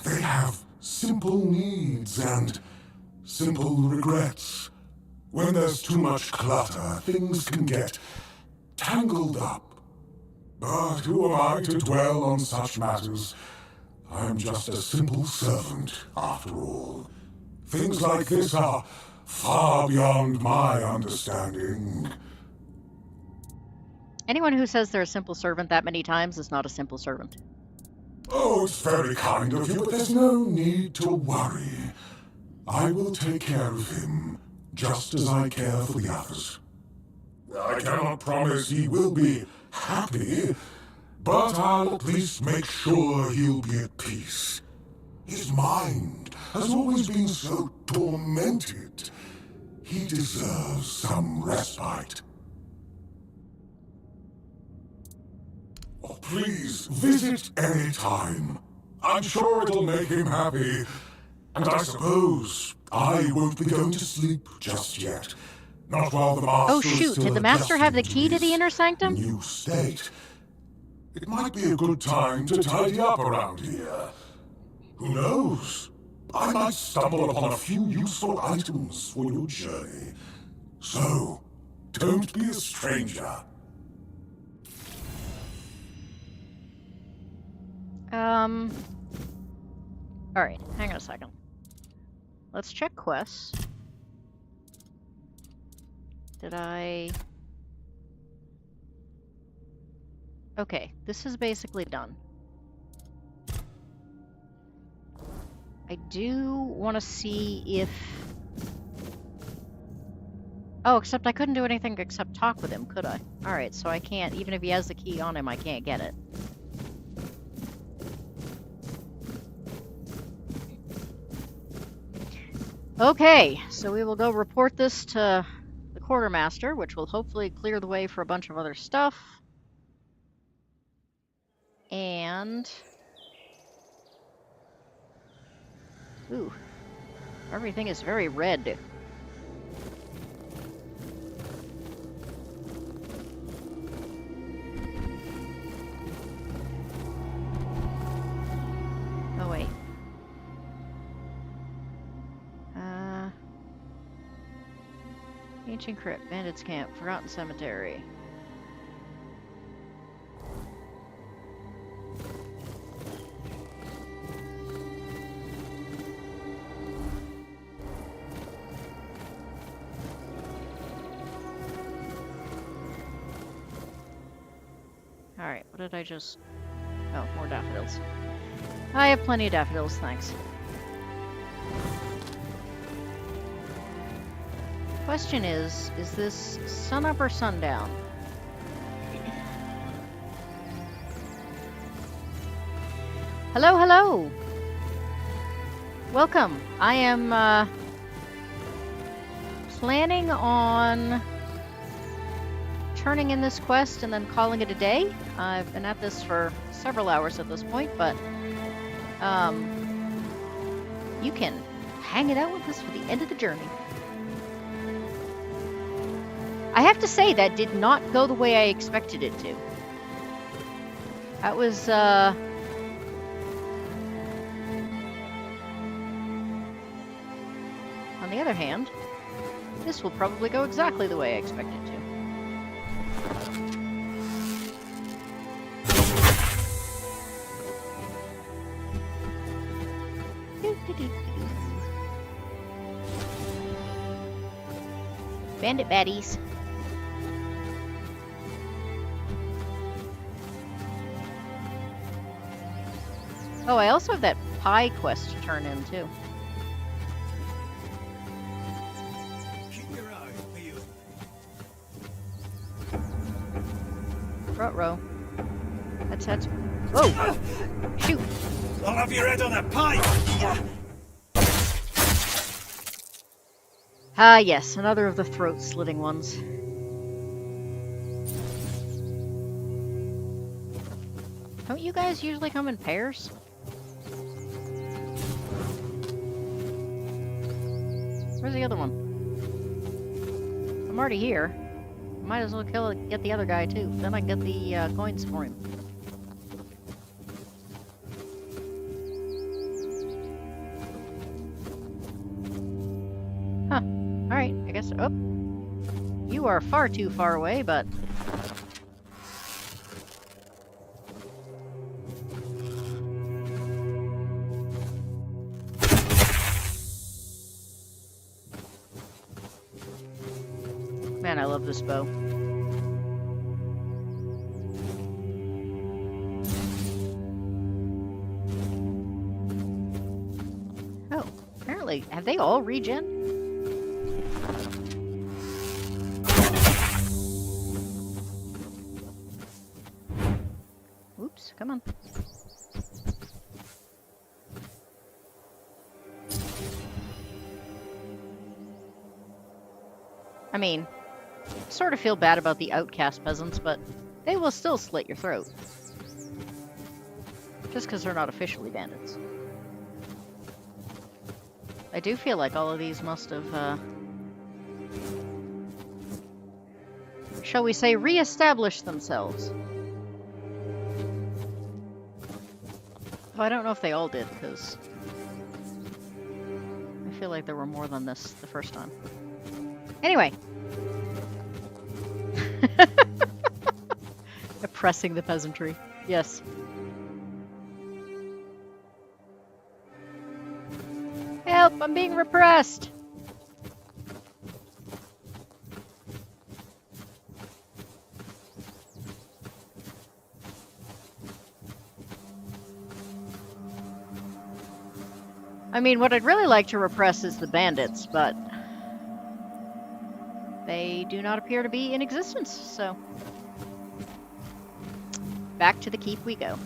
they have simple needs and simple regrets. When there's too much clutter, things can get tangled up. But who am I to dwell on such matters? I'm just a simple servant, after all. Things like this are far beyond my understanding. Anyone who says they're a simple servant that many times is not a simple servant. Oh, it's very kind of you, but there's no need to worry. I will take care of him, just as I care for the others. I cannot promise he will be happy, but I'll at least make sure he'll be at peace. His mind has always been so tormented. He deserves some respite. Oh, please, visit any time. I'm sure it'll make him happy. And I suppose I won't be going to sleep just yet. Not while the master. Oh shoot, did the master have the key to the inner sanctum? New state. It might be a good time to tidy up around here. Who knows? I might stumble upon a few useful items for your journey. So, don't be a stranger. Alright, hang on a second. Let's check quests. Did I... Okay, this is basically done. I do want to see if... Oh, except I couldn't do anything except talk with him, could I? Alright, so I can't, even if he has the key on him, I can't get it. Okay, so we will go report this to the quartermaster, which will hopefully clear the way for a bunch of other stuff. And... Ooh. Everything is very red. Oh, wait. Ancient Crypt, Bandits Camp, Forgotten Cemetery. Alright, what did I just... Oh, more daffodils. I have plenty of daffodils, thanks. Question is this sunup or sundown? Hello, hello! Welcome. I am, planning on turning in this quest and then calling it a day. I've been at this for several hours at this point, but, you can hang it out with us for the end of the journey. I have to say, that did not go the way I expected it to. That was, on the other hand, this will probably go exactly the way I expect it to. Bandit baddies. Oh, I also have that pie quest to turn in, too. Keep your eyes peeled. Ruh-roh. That's... Whoa! Shoot! I'll have your head on a pike! Ah, yes, another of the throat-slitting ones. Don't you guys usually come in pairs? Where's the other one? I'm already here. Might as well get the other guy too. Then I can get the coins for him. Huh. Alright, I guess. Oh. You are far too far away, but. Man, I love this bow. Oh, apparently, have they all regen? Oops, come on. I mean, sort of feel bad about the outcast peasants, but they will still slit your throat. Just because they're not officially bandits. I do feel like all of these must have, shall we say, re-established themselves. Though I don't know if they all did, because I feel like there were more than this the first time. Anyway. Oppressing the peasantry. Yes. Help! I'm being repressed! I mean, what I'd really like to repress is the bandits, but they do not appear to be in existence, so back to the keep we go.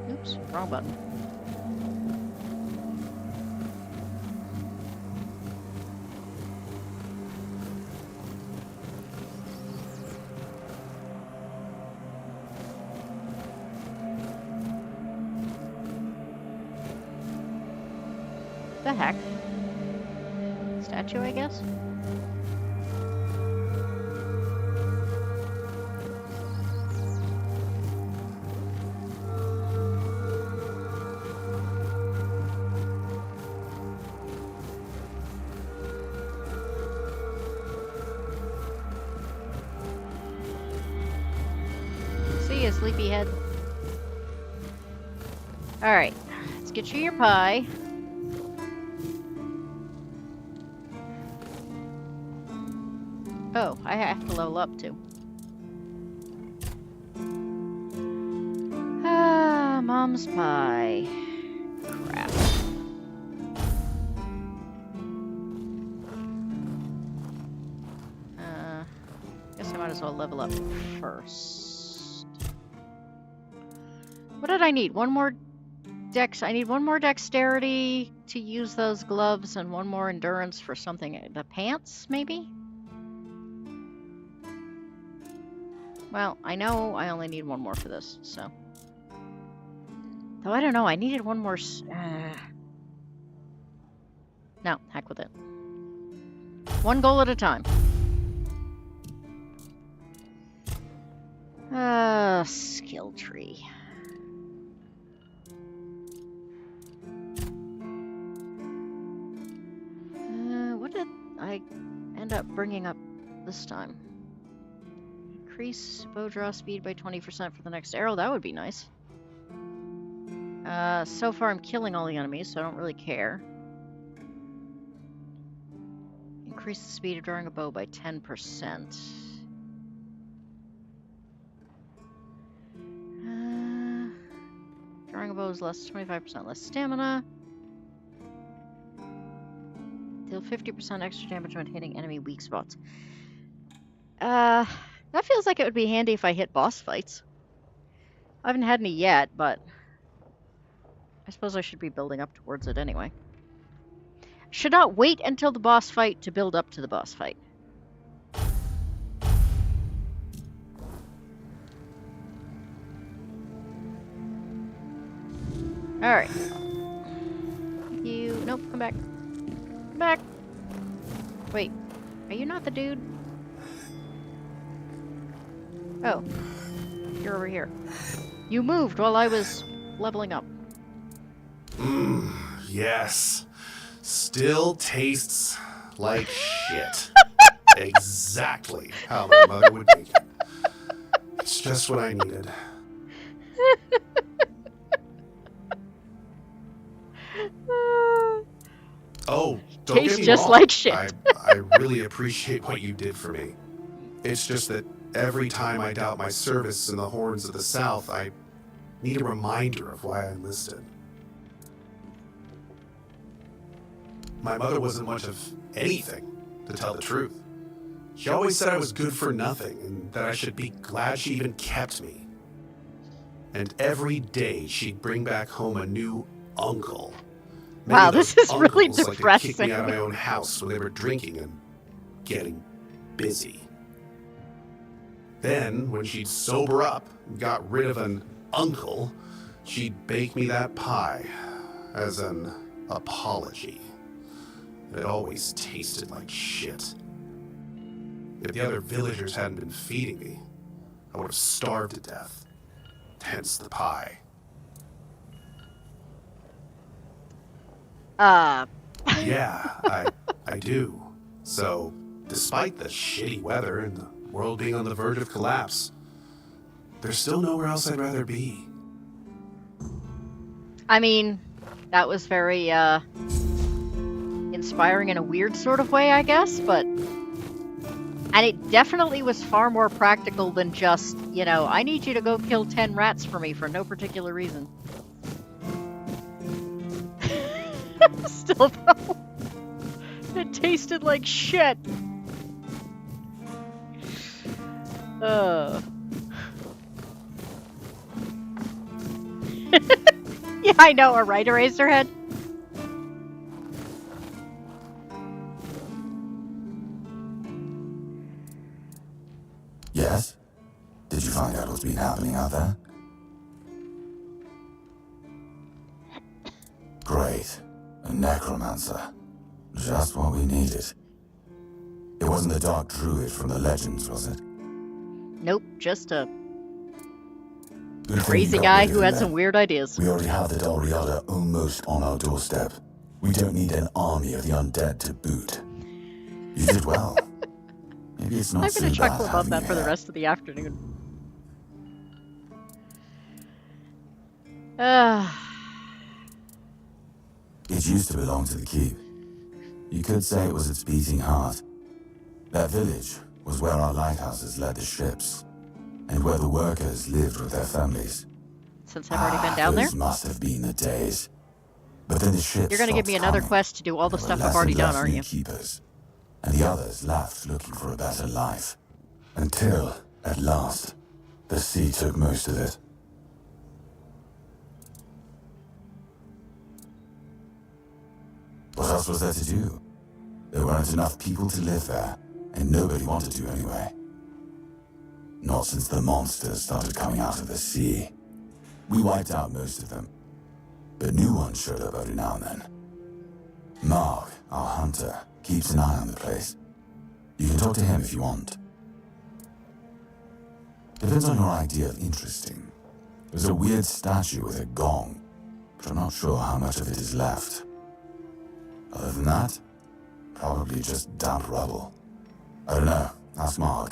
Oops, wrong button. The heck? Statue, I guess? See ya, sleepyhead. Alright, let's get you your pie. Oh, I have to level up too. Ah, mom's pie. Crap. Guess I might as well level up first. What did I need? One more dex. I need one more dexterity to use those gloves and one more endurance for something. The pants, maybe? Well, I know I only need one more for this, so. Though I don't know, I needed one more. No, heck with it. One goal at a time. Skill tree. What did I end up bringing up this time? Increase bow draw speed by 20% for the next arrow. That would be nice. So far I'm killing all the enemies, so I don't really care. Increase the speed of drawing a bow by 10%. Drawing a bow is less, 25% less stamina. Deal 50% extra damage when hitting enemy weak spots. That feels like it would be handy if I hit boss fights. I haven't had any yet, but I suppose I should be building up towards it anyway. Should not wait until the boss fight to build up to the boss fight. Alright. You... Nope, come back. Come back! Wait, are you not the dude? Oh. You're over here. You moved while I was leveling up. Yes. Still tastes like shit. Exactly how my mother would make it. It's just what I needed. Oh, don't Tastes get me just wrong. like shit. I really appreciate what you did for me. It's just that every time I doubt my service in the Horns of the South, I need a reminder of why I enlisted. My mother wasn't much of anything, to tell the truth. She always said I was good for nothing, and that I should be glad she even kept me. And every day she'd bring back home a new uncle. Many Wow, of those this is really uncles like to kick me out of depressing. my own house when they were drinking and getting busy. Then, when she'd sober up and got rid of an uncle, she'd bake me that pie as an apology. It always tasted like shit. If the other villagers hadn't been feeding me, I would have starved to death. Hence the pie. Yeah, I do. So, despite the shitty weather and the world being on the verge of collapse, there's still nowhere else I'd rather be. I mean, that was very, inspiring in a weird sort of way, I guess, but... And it definitely was far more practical than just, you know, I need you to go kill 10 rats for me for no particular reason. Still, though, it tasted like shit. Yeah, I know, a right, Eraserhead? Yes? Did you find out what's been happening out there? Great. A necromancer. Just what we needed. It wasn't the dark druid from the legends, was it? Nope, just a Good thing crazy you got guy rid of who him had then. some weird ideas. We already have the Dalriada almost on our doorstep. We don't need an army of the undead to boot. You did well. Maybe it's not I'm so gonna bad chuckle about having that you for the here. rest of the afternoon. It used to belong to the keep. You could say it was its beating heart. That village was where our lighthouses led the ships, and where the workers lived with their families. Since I've already been down there, Those must have been the days. But then the ships you're gonna give stopped me another coming. quest to do all the There stuff were I've less already and done, less aren't new you? keepers, and the others left looking for a better life. Until, at last, the sea took most of it. What else was there to do? There weren't enough people to live there, and nobody wanted to anyway. Not since the monsters started coming out of the sea. We wiped out most of them, but new ones showed up every now and then. Mark, our hunter, keeps an eye on the place. You can talk to him if you want. Depends on your idea of interesting. There's a weird statue with a gong, but I'm not sure how much of it is left. Other than that, probably just damp rubble. I don't know, ask Mark.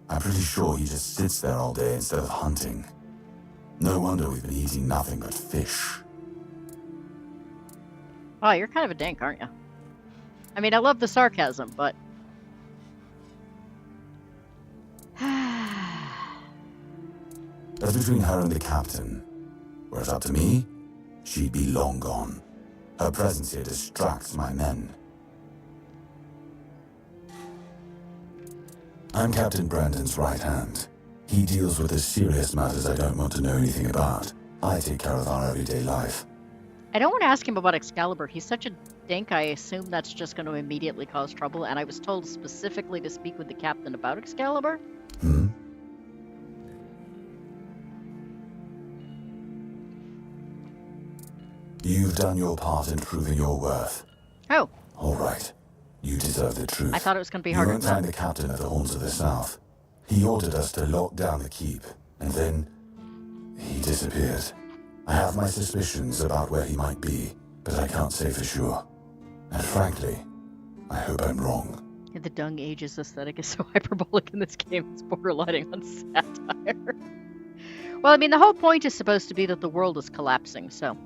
I'm pretty sure he just sits there all day instead of hunting. No wonder we've been eating nothing but fish. Oh, you're kind of a dank, aren't you? I mean, I love the sarcasm, but... That's between her and the captain. Were it up to me, she'd be long gone. Her presence here distracts my men. I'm Captain Brandon's right hand. He deals with the serious matters I don't want to know anything about. I take care of our everyday life. I don't want to ask him about Excalibur. He's such a stink, I assume that's just going to immediately cause trouble, and I was told specifically to speak with the captain about Excalibur. Hmm? You've done your part in proving your worth. Oh. All right. You deserve the truth. I thought it was going to be You harder won't than find that. the captain at the Horns of the South. He ordered us to lock down the keep, and then he disappeared. I have my suspicions about where he might be, but I can't say for sure. And frankly, I hope I'm wrong. The Dung Ages aesthetic is so hyperbolic in this game, it's borderlining on satire. Well, I mean, the whole point is supposed to be that the world is collapsing, so...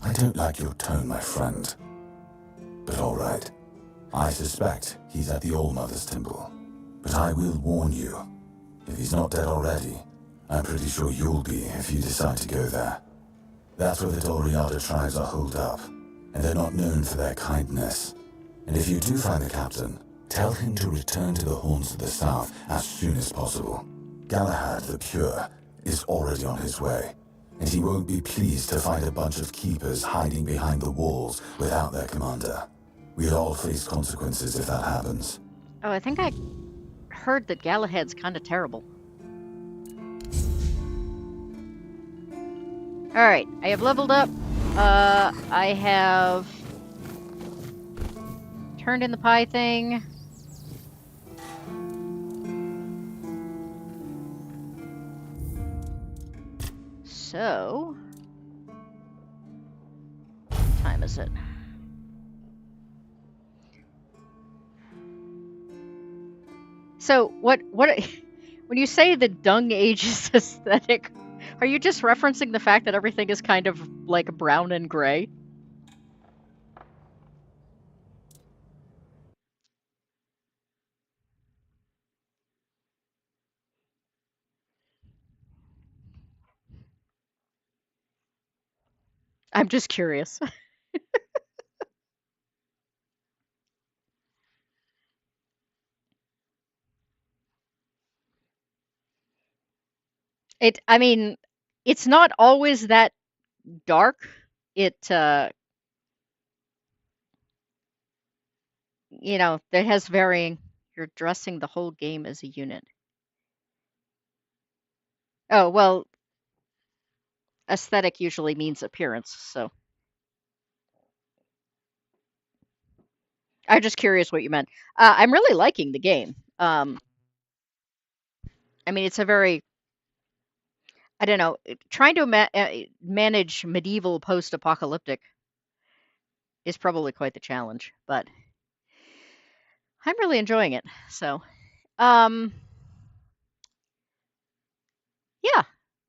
I don't like your tone, my friend. But all right. I suspect he's at the All-Mother's Temple. But I will warn you. If he's not dead already, I'm pretty sure you'll be if you decide to go there. That's where the Doriada tribes are holed up, and they're not known for their kindness. And if you do find the captain, tell him to return to the Horns of the South as soon as possible. Galahad the Pure is already on his way, and he won't be pleased to find a bunch of keepers hiding behind the walls without their commander. We'll all face consequences if that happens. Oh, I think I heard that Galahad's kind of terrible. Alright, I have leveled up. I have turned in the pie thing. So, what time is it? So, what when you say the Dung Ages aesthetic, are you just referencing the fact that everything is kind of like brown and gray? I'm just curious. I mean, it's not always that dark. It, you know, it has varying. You're dressing the whole game as a unit. Oh, well, aesthetic usually means appearance, so. I'm just curious what you meant. I'm really liking the game. I mean, it's a very, I don't know, trying to manage medieval post-apocalyptic is probably quite the challenge, but I'm really enjoying it. So, um, yeah.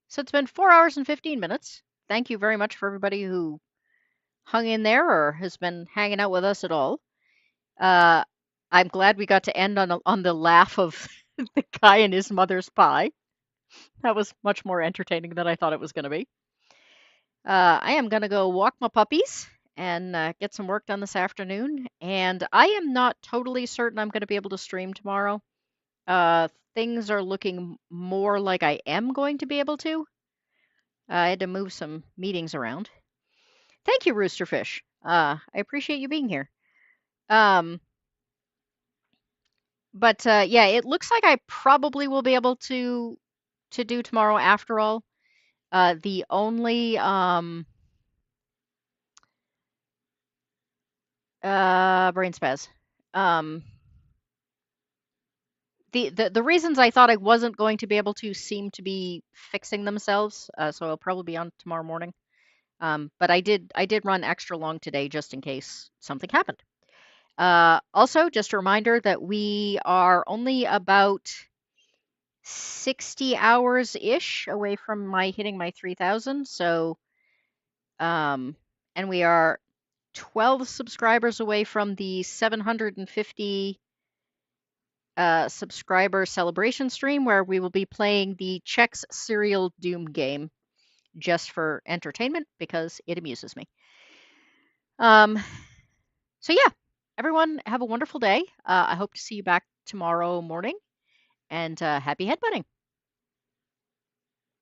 So it's been 4 hours and 15 minutes. Thank you very much for everybody who hung in there or has been hanging out with us at all. I'm glad we got to end on the laugh of the guy and his mother's pie. That was much more entertaining than I thought it was going to be. I am going to go walk my puppies and get some work done this afternoon. And I am not totally certain I'm going to be able to stream tomorrow. Things are looking more like I am going to be able to. I had to move some meetings around. Thank you, Roosterfish. I appreciate you being here. But yeah, it looks like I probably will be able to do tomorrow after all. The only brain spaz. The reasons I thought I wasn't going to be able to seem to be fixing themselves, so I'll probably be on tomorrow morning. But I did run extra long today just in case something happened. Also, just a reminder that we are only about 60 hours-ish away from hitting my 3,000. So, and we are 12 subscribers away from the 750 subscriber celebration stream where we will be playing the Chex Serial Doom game just for entertainment because it amuses me. So yeah, everyone have a wonderful day. I hope to see you back tomorrow morning and happy headbutting.